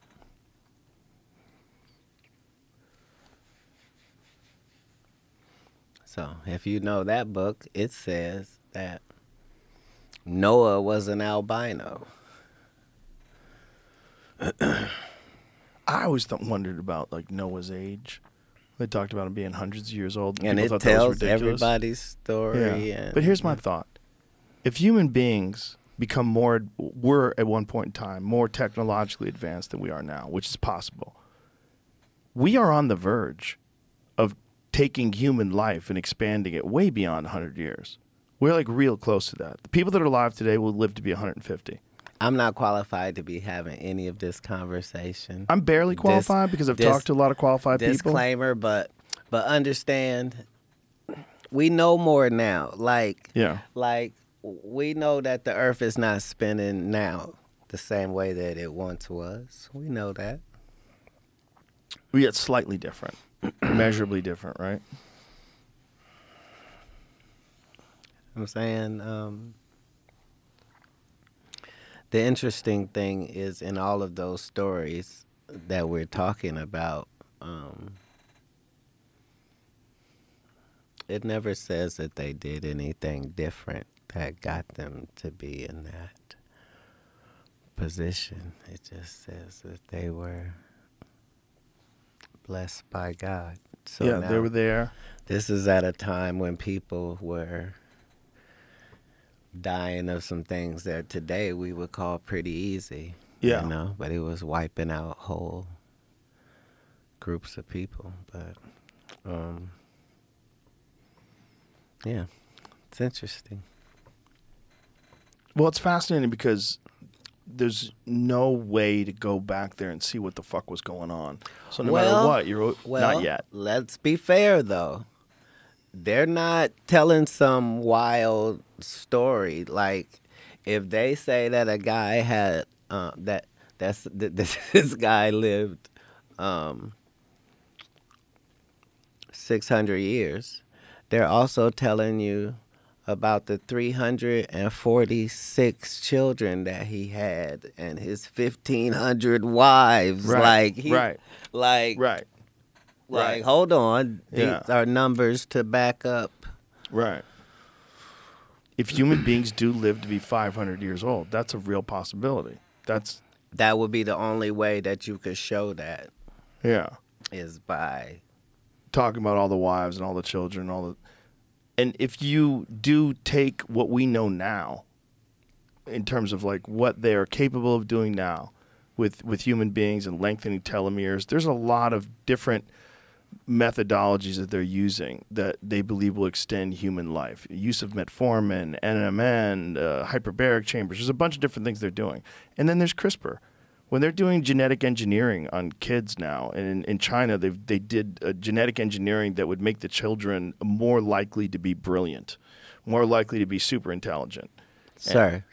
So, if you know that book, it says that Noah was an albino. I always wondered about like Noah's age. They talked about him being hundreds of years old, And people it thought that was tells ridiculous. everybody's story. Yeah. And, But here's my thought. If human beings were at one point in time more technologically advanced than we are now, which is possible, we are on the verge of taking human life and expanding it way beyond 100 years. We're like real close to that. The people that are alive today will live to be 150. I'm not qualified to be having any of this conversation. I'm barely qualified because I've talked to a lot of qualified people. Disclaimer, but understand, we know more now. Like we know that the Earth is not spinning now the same way that it once was. We know that. Yet slightly different, measurably different, right? I'm saying the interesting thing is in all of those stories that we're talking about, it never says that they did anything different that got them to be in that position. It just says that they were blessed by God. So yeah, now, they were there. this is at a time when people were dying of some things that today we would call pretty easy. Yeah. You know, but it was wiping out whole groups of people. But, yeah, it's interesting. Well, it's fascinating because there's no way to go back there and see what the fuck was going on. So no matter what, you're not yet. Let's be fair, though. They're not telling some wild story. Like, if they say that a guy had this guy lived 600 years, they're also telling you about the 346 children that he had and his 1,500 wives. Right, Like, right. hold on. Yeah. These are numbers to back up. Right. If human beings do live to be 500 years old, that's a real possibility. That would be the only way that you could show that. Yeah. Is by talking about all the wives and all the children, and if you do take what we know now, in terms of like what they are capable of doing now, with human beings and lengthening telomeres, there's a lot of different methodologies that they're using that they believe will extend human life. Use of metformin, NMN, hyperbaric chambers. There's a bunch of different things they're doing. And then there's CRISPR. When they're doing genetic engineering on kids now, and in China they did genetic engineering that would make the children more likely to be brilliant, more likely to be super intelligent. Sir,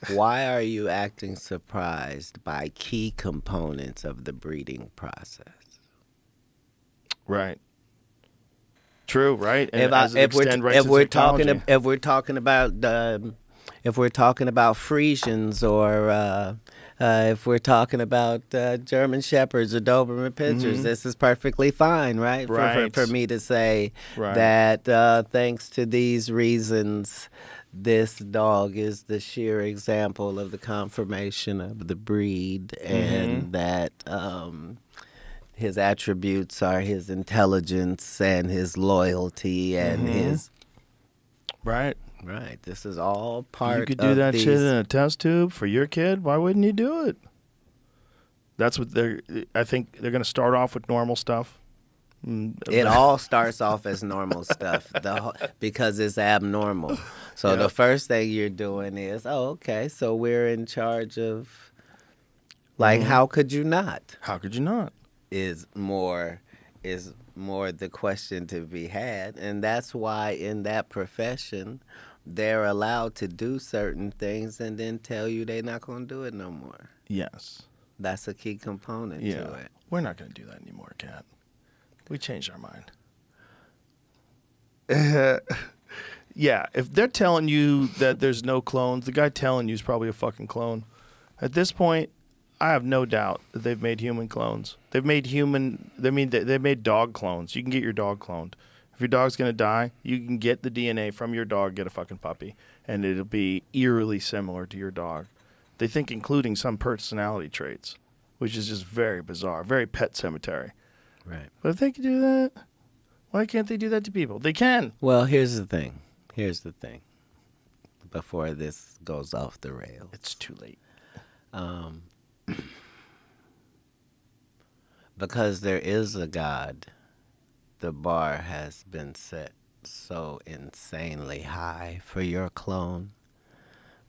why are you acting surprised by key components of the breeding process? Right. True. Right. And if we're talking about Friesians, or if we're talking about German Shepherds or Doberman Pinschers, this is perfectly fine, right? Right. For me to say that thanks to these reasons, this dog is the sheer example of the confirmation of the breed, and that his attributes are his intelligence and his loyalty and his... Right. Right. This is all part of You could do that shit in a test tube for your kid. Why wouldn't you do it? That's what I think they're going to start off with normal stuff. It all starts off as normal stuff because it's abnormal. So the first thing you're doing is, okay, so we're in charge of, like, how could you not? How could you not? Is more the question to be had. And that's why in that profession, they're allowed to do certain things and then tell you they're not going to do it no more. Yes. That's a key component to it. We're not going to do that anymore, Katt. We changed our mind. Yeah, if they're telling you that there's no clones, the guy telling you is probably a fucking clone. At this point, I have no doubt that they've made human clones. They've made they've made dog clones. You can get your dog cloned. If your dog's going to die, you can get the DNA from your dog, get a fucking puppy, and it'll be eerily similar to your dog. They think including some personality traits, which is just very bizarre, very Pet Cemetery. Right. But if they can do that, why can't they do that to people? They can. Well, here's the thing. Before this goes off the rails. It's too late. Because there is a God, the bar has been set so insanely high for your clone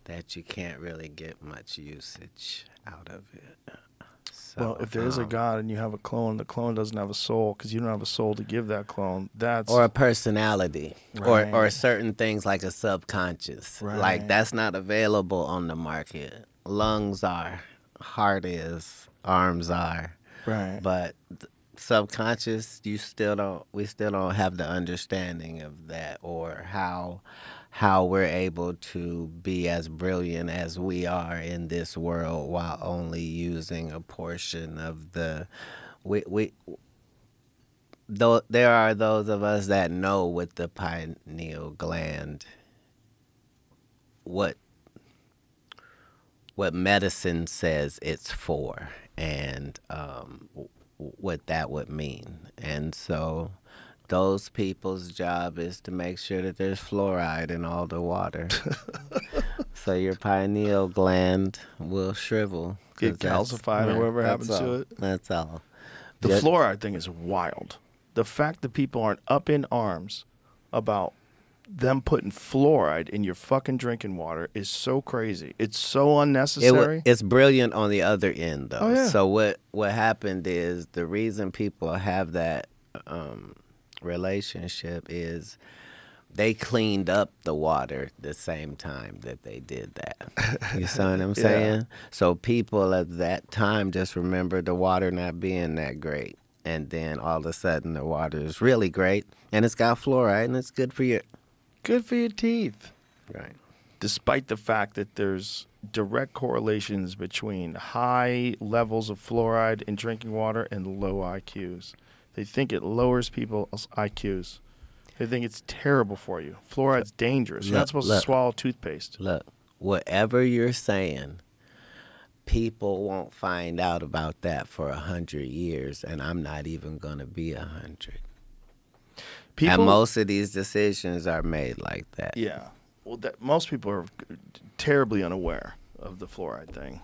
that you can't really get much usage out of it. So, well, if there is a God and you have a clone, the clone doesn't have a soul because you don't have a soul to give that clone. Or a personality, right. or certain things like a subconscious. Right. Like that's not available on the market. Lungs are, heart is, arms are. Right. But subconscious, we still don't have the understanding of that, or how we're able to be as brilliant as we are in this world while only using a portion of the though there are those of us that know with the pineal gland what medicine says it's for, and what that would mean. And so those people's job is to make sure that there's fluoride in all the water. So your pineal gland will shrivel. Get calcified or whatever happens to it. That's all. The fluoride thing is wild. The fact that people aren't up in arms about them putting fluoride in your fucking drinking water is so crazy. It's so unnecessary. It's brilliant on the other end, though. Oh, yeah. So what happened is the reason people have that relationship is they cleaned up the water the same time that they did that. You see what I'm saying? So people at that time just remember the water not being that great. and then all of a sudden the water is really great, and it's got fluoride, and it's good for your teeth. right. Despite the fact that there's direct correlations between high levels of fluoride in drinking water and low IQs. They think it lowers people's IQs. They think it's terrible for you. Fluoride's dangerous. You're not supposed to swallow toothpaste. Look, whatever you're saying, people won't find out about that for 100 years, and I'm not even going to be 100. And most of these decisions are made like that. Yeah. Well, most people are terribly unaware of the fluoride thing.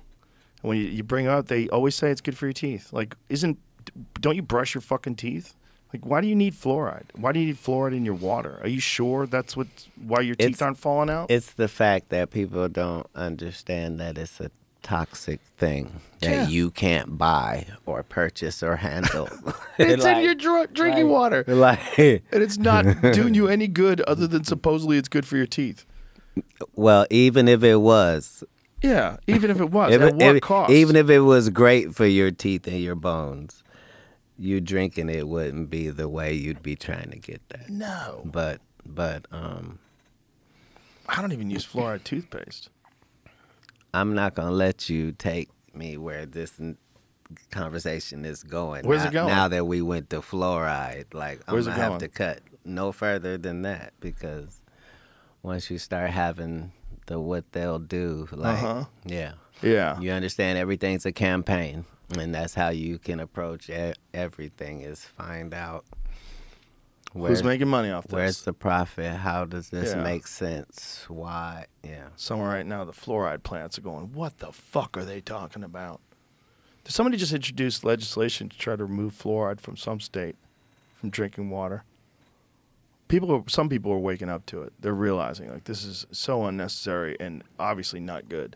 And when you bring it up, they always say it's good for your teeth. Like, don't you brush your fucking teeth? Like, why do you need fluoride? Why do you need fluoride in your water? Are you sure that's why your teeth aren't falling out? It's the fact that people don't understand that it's a toxic thing that you can't buy or purchase or handle. It's in your drinking water. And it's not doing you any good other than supposedly it's good for your teeth. Well, even if it was. Yeah, even if it was. At what cost? Even if it was great for your teeth and your bones, you drinking it wouldn't be the way you'd be trying to get that. No. But I don't even use fluoride toothpaste. I'm not going to let you take me where this conversation is going. Where's it going? Now that we went to fluoride, like I'm Where's going it to have going? to cut no further than that, because once you start having what they'll do, like, yeah. You understand everything's a campaign, and that's how you can approach everything, is find out who's making money off this. Where's the profit? How does this make sense? Why? Yeah. Somewhere right now, the fluoride plants are going, what the fuck are they talking about? Did somebody just introduce legislation to try to remove fluoride from some state from drinking water? Some people are waking up to it. They're realizing, like, this is so unnecessary and obviously not good.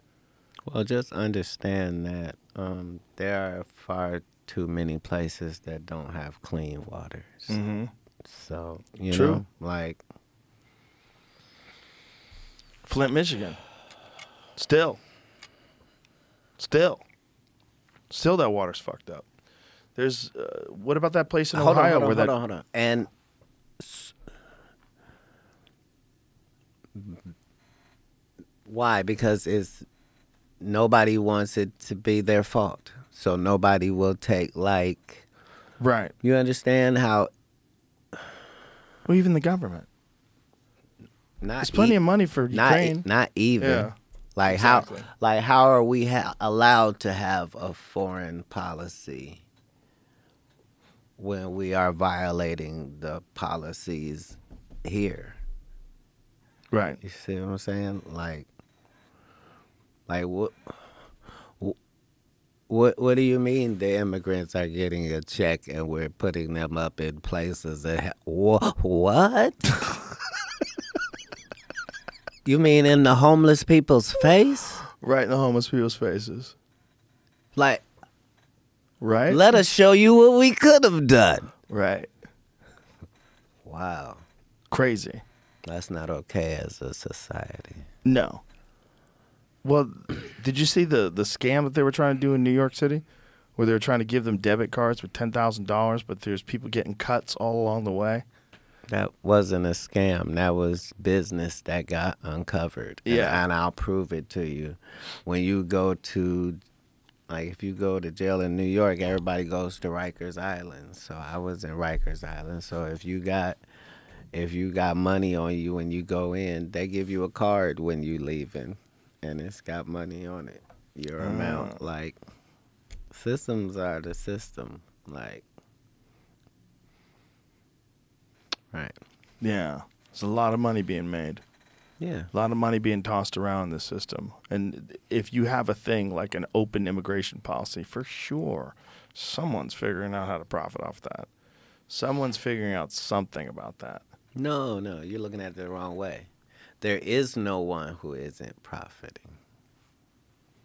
Well, just understand that there are far too many places that don't have clean waters. Mm-hmm. So, you know, like Flint, Michigan. Still that water's fucked up. There's what about that place in Ohio where that? Hold on. And why? Because nobody wants it to be their fault, so nobody will take, like, right. You understand how? Well, even the government. There's plenty of money for Ukraine. Not even. Yeah. Like, exactly. how are we allowed to have a foreign policy when we are violating the policies here? Right. You see what I'm saying? Like what do you mean the immigrants are getting a check and we're putting them up in places that what? You mean in the homeless people's face? Right in the homeless people's faces. Like, right? Let us show you what we could have done. Right. Wow. Crazy. That's not okay as a society. No. Well, did you see the scam that they were trying to do in New York City? Where they were trying to give them debit cards with $10,000, but there's people getting cuts all along the way? That wasn't a scam. That was business that got uncovered. Yeah. And I'll prove it to you. When you go to, like, if you go to jail in New York, everybody goes to Rikers Island. So I was in Rikers Island. So if you got money on you when you go in, they give you a card when you leaving, and it's got money on it. Your amount. Like, systems are the system. Like, right. Yeah. There's a lot of money being made. Yeah. A lot of money being tossed around this system. And if you have a thing like an open immigration policy, for sure, someone's figuring out how to profit off that. Someone's figuring out something about that. No, you're looking at it the wrong way. There is no one who isn't profiting.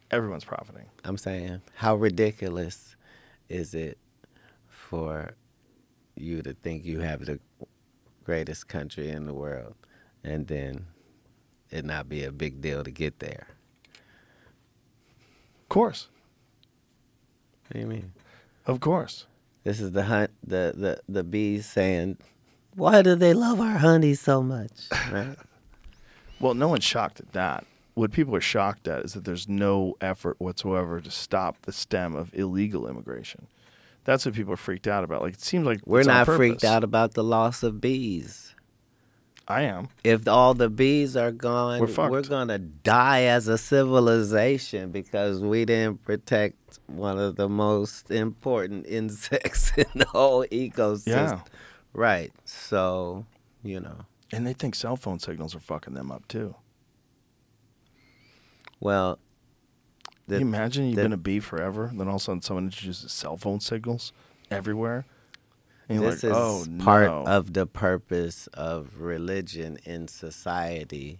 Everyone's profiting. I'm saying, how ridiculous is it for you to think you have the greatest country in the world and then it not be a big deal to get there? Of course. What do you mean? Of course. This is the bees saying, "Why do they love our honey so much?" Right? Well, no one's shocked at that. What people are shocked at is that there's no effort whatsoever to stop the stem of illegal immigration. That's what people are freaked out about. Like, it seems like We're it's on not purpose. freaked out about the loss of bees. I am. If all the bees are gone, We're fucked. we're going to die as a civilization because we didn't protect one of the most important insects in the whole ecosystem. Yeah. Right. So, you know. And they think cell phone signals are fucking them up, too. Well, Can you imagine you've been a bee forever, and then all of a sudden someone introduces cell phone signals everywhere? And you're this like, is oh, part no. of the purpose of religion in society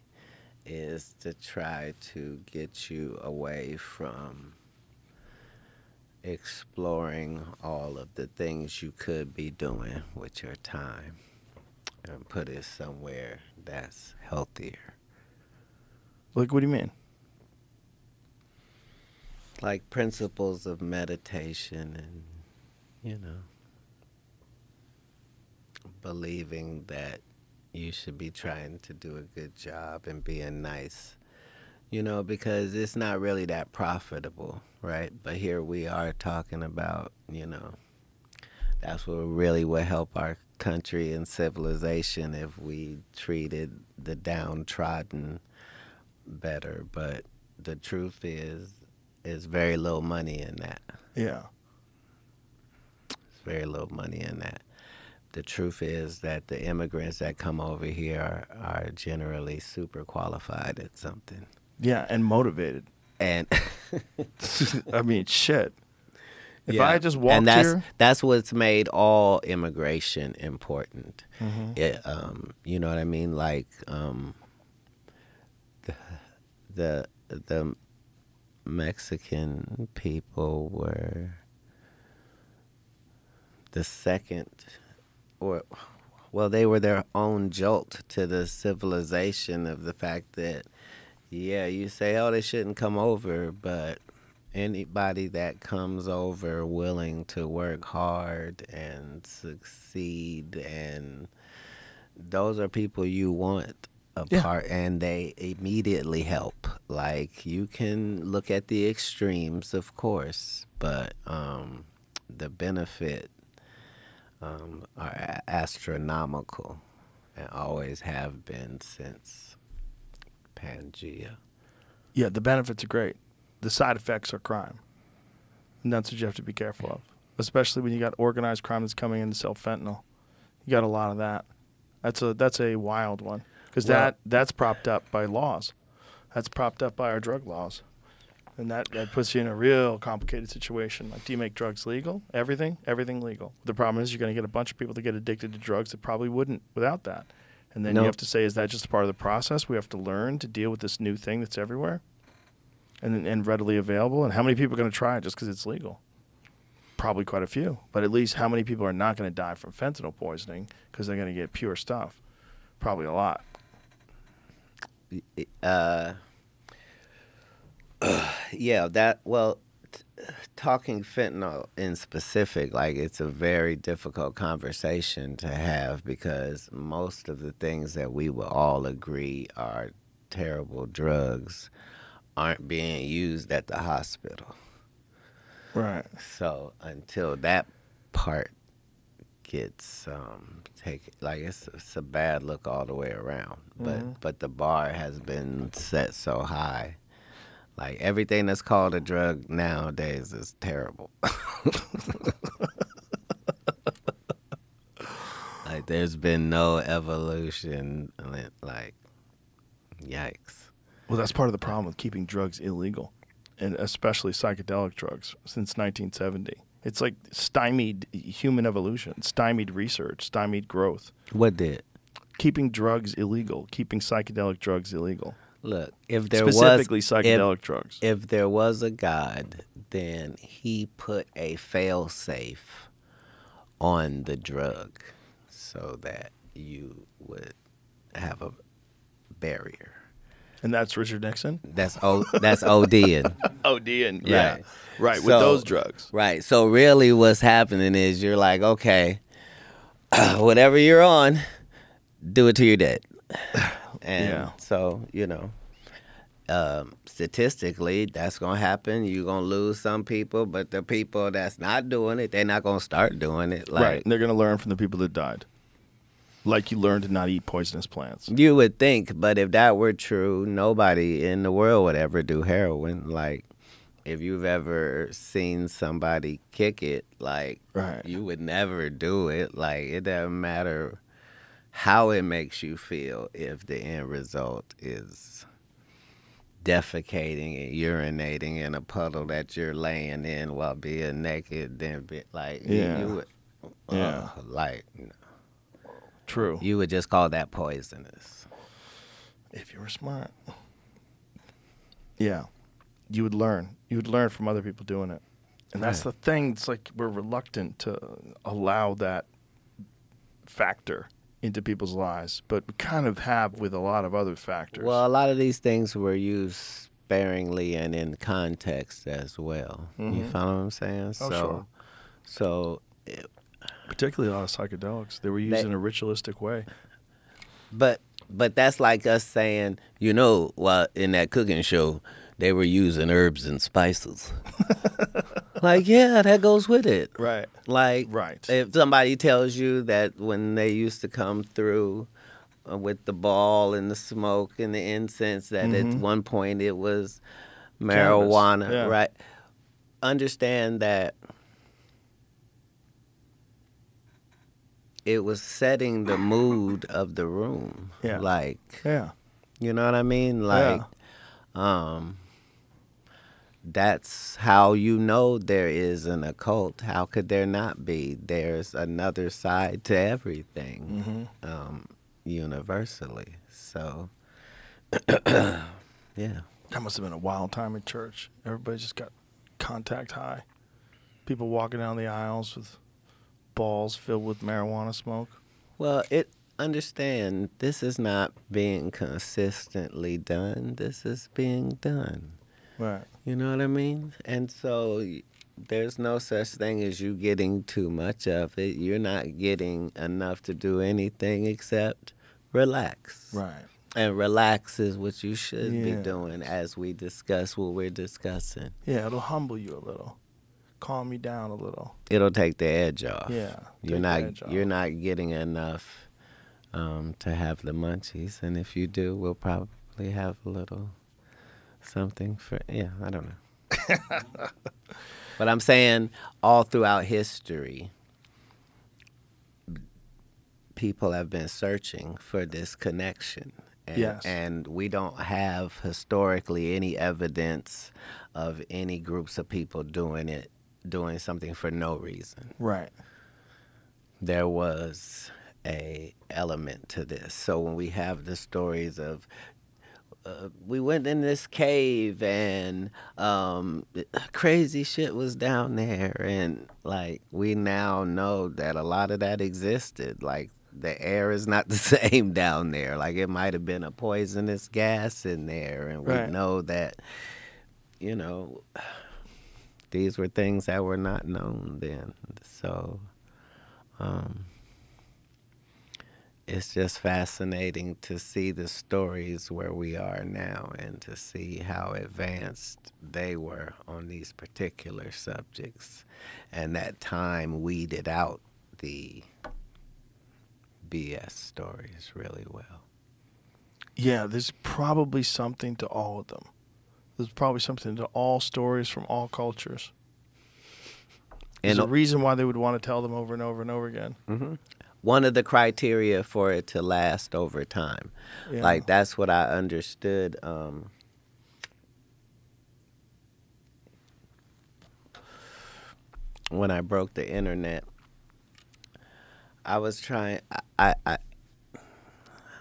is to try to get you away from exploring all of the things you could be doing with your time and put it somewhere that's healthier. Like, what do you mean? Like principles of meditation and, you know, believing that you should be trying to do a good job and being nice, you know, because it's not really that profitable, right? But here we are talking about, you know, that's what really would help our country and civilization if we treated the downtrodden better. But the truth is very little money in that. Yeah. There's very little money in that. The truth is that the immigrants that come over here are generally super qualified at something. Yeah, and motivated. And I mean, shit. If yeah. I just walked and here... that's what's made all immigration important. Mm-hmm. It, you know what I mean? Like the Mexican people were the second, they were their own jolt to the civilization of the fact that, yeah, you say, oh, they shouldn't come over, but anybody that comes over willing to work hard and succeed, and those are people you want apart, and they immediately help. Like, you can look at the extremes, of course, but the benefit are astronomical and always have been since Pangea. Yeah, the benefits are great. The side effects are crime. And that's what you have to be careful of, especially when you got organized crime that's coming in to sell fentanyl. You got a lot of that. That's a wild one, because that's propped up by laws. That's propped up by our drug laws. And that puts you in a real complicated situation. Like, do you make drugs legal? Everything legal. The problem is you're going to get a bunch of people that get addicted to drugs that probably wouldn't without that. And then you have to say, is that just part of the process? We have to learn to deal with this new thing that's everywhere and readily available. And how many people are going to try it just because it's legal? Probably quite a few. But at least how many people are not going to die from fentanyl poisoning because they're going to get pure stuff? Probably a lot. Talking fentanyl in specific, like, it's a very difficult conversation to have because most of the things that we will all agree are terrible drugs aren't being used at the hospital. Right. So until that part gets taken, like, it's a bad look all the way around. But the bar has been set so high. Like, everything that's called a drug nowadays is terrible. Like, there's been no evolution. Like, yikes. Well, that's part of the problem with keeping drugs illegal, and especially psychedelic drugs, since 1970. It's like stymied human evolution, stymied research, stymied growth. What did? Keeping drugs illegal, keeping psychedelic drugs illegal. Look, if there specifically was psychedelic drugs. If there was a God, then he put a fail-safe on the drug so that you would have a barrier. And that's Richard Nixon? That's ODing. ODing, yeah. Right. Right, with So- those drugs. Right. So really what's happening is you're like, okay, whatever you're on, do it till you're dead. And Yeah. so, statistically, that's going to happen. You're going to lose some people, but the people that's not doing it, they're not going to start doing it. Like, Right, and they're going to learn from the people that died. Like you learned to not eat poisonous plants. You would think, but if that were true, nobody in the world would ever do heroin. Like, if you've ever seen somebody kick it, like, Right. you would never do it. Like, it doesn't matter how it makes you feel if the end result is defecating and urinating in a puddle that you're laying in while being naked. Then, like, Yeah. you would, Yeah. like, True. you would just call that poisonous. If you were smart. Yeah. You would learn. You would learn from other people doing it. And that's the thing. It's like we're reluctant to allow that factor into people's lives, but we kind of have with a lot of other factors. Well, a lot of these things were used sparingly and in context as well. You follow what I'm saying? Oh, sure. So, Particularly a lot of psychedelics. They were used in a ritualistic way. but that's like us saying, well, in that cooking show, they were using herbs and spices. Like, yeah, that goes with it. Right. Like, Right. if somebody tells you that when they used to come through with the ball and the smoke and the incense, that at one point it was marijuana, Cannabis, yeah. right? Understand that it was setting the mood of the room. Yeah. Like, Yeah. you know what I mean? Like, that's how you know there is an occult. How could there not be? There's another side to everything, universally. So, yeah. That must have been a wild time in church. Everybody just got contact high. People walking down the aisles with balls filled with marijuana smoke. Well, understand, this is not being consistently done. This is being done. Right. You know what I mean? And so there's no such thing as you getting too much of it. You're not getting enough to do anything except relax. Right. And relax is what you should be Yeah. doing as we discuss what we're discussing. Yeah, it'll humble you a little. Calm you down a little. It'll take the edge off. Yeah. You're take not the edge off. you're not getting enough to have the munchies, and if you do, we'll probably have a little something for I don't know. But I'm saying all throughout history, people have been searching for this connection. And, Yes. and we don't have historically any evidence of any groups of people doing something for no reason. Right. There was a element to this. So when we have the stories of we went in this cave and crazy shit was down there, and like we now know that a lot of that existed. Like the air is not the same down there. Like it might have been a poisonous gas in there, and we Right. know know that these were things that were not known then. So it's just fascinating to see the stories where we are now and to see how advanced they were on these particular subjects. And that time weeded out the BS stories really well. Yeah, there's probably something to all of them. There's probably something to all stories from all cultures. There's a reason why they would want to tell them over and over and over again. Mm-hmm. One of the criteria for it to last over time. Yeah. Like, that's what I understood. When I broke the internet, I was trying, let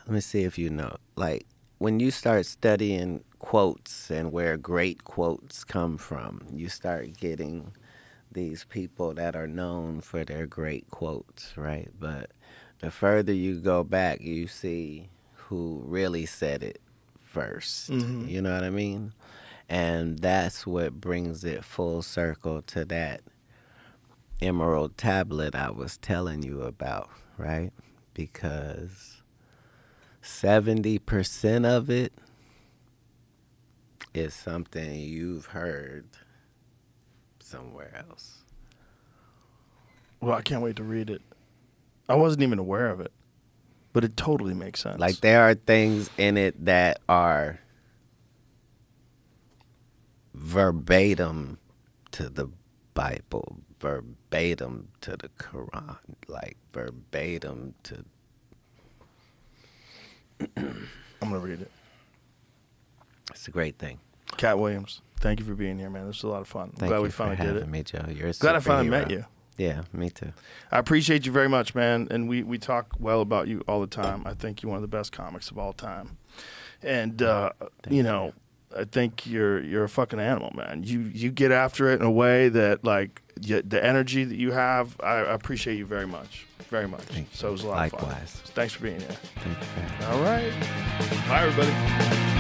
me see if you know, like, when you start studying quotes and where great quotes come from, you start getting these people that are known for their great quotes, right? But the further you go back, you see who really said it first. Mm-hmm. You know what I mean? And that's what brings it full circle to that emerald tablet I was telling you about, right? Because 70% of it is something you've heard somewhere else. Well, I can't wait to read it. I wasn't even aware of it, but it totally makes sense. Like, there are things in it that are verbatim to the Bible, verbatim to the Quran, like verbatim to... I'm going to read it. It's a great thing. Katt Williams, thank you for being here, man. This was a lot of fun. Thank glad you we finally for did having it. me, Joe. You're a Glad I finally met superhero. you. Yeah, me too. I appreciate you very much, man. And we talk well about you all the time. I think you're one of the best comics of all time. And you know, I think you're a fucking animal, man. You get after it in a way that, like, the energy that you have, I appreciate you very much. Very much. Thank you. So it was a lot of fun. Likewise. Thanks for being here. Thank you for having me. All right. Bye, everybody.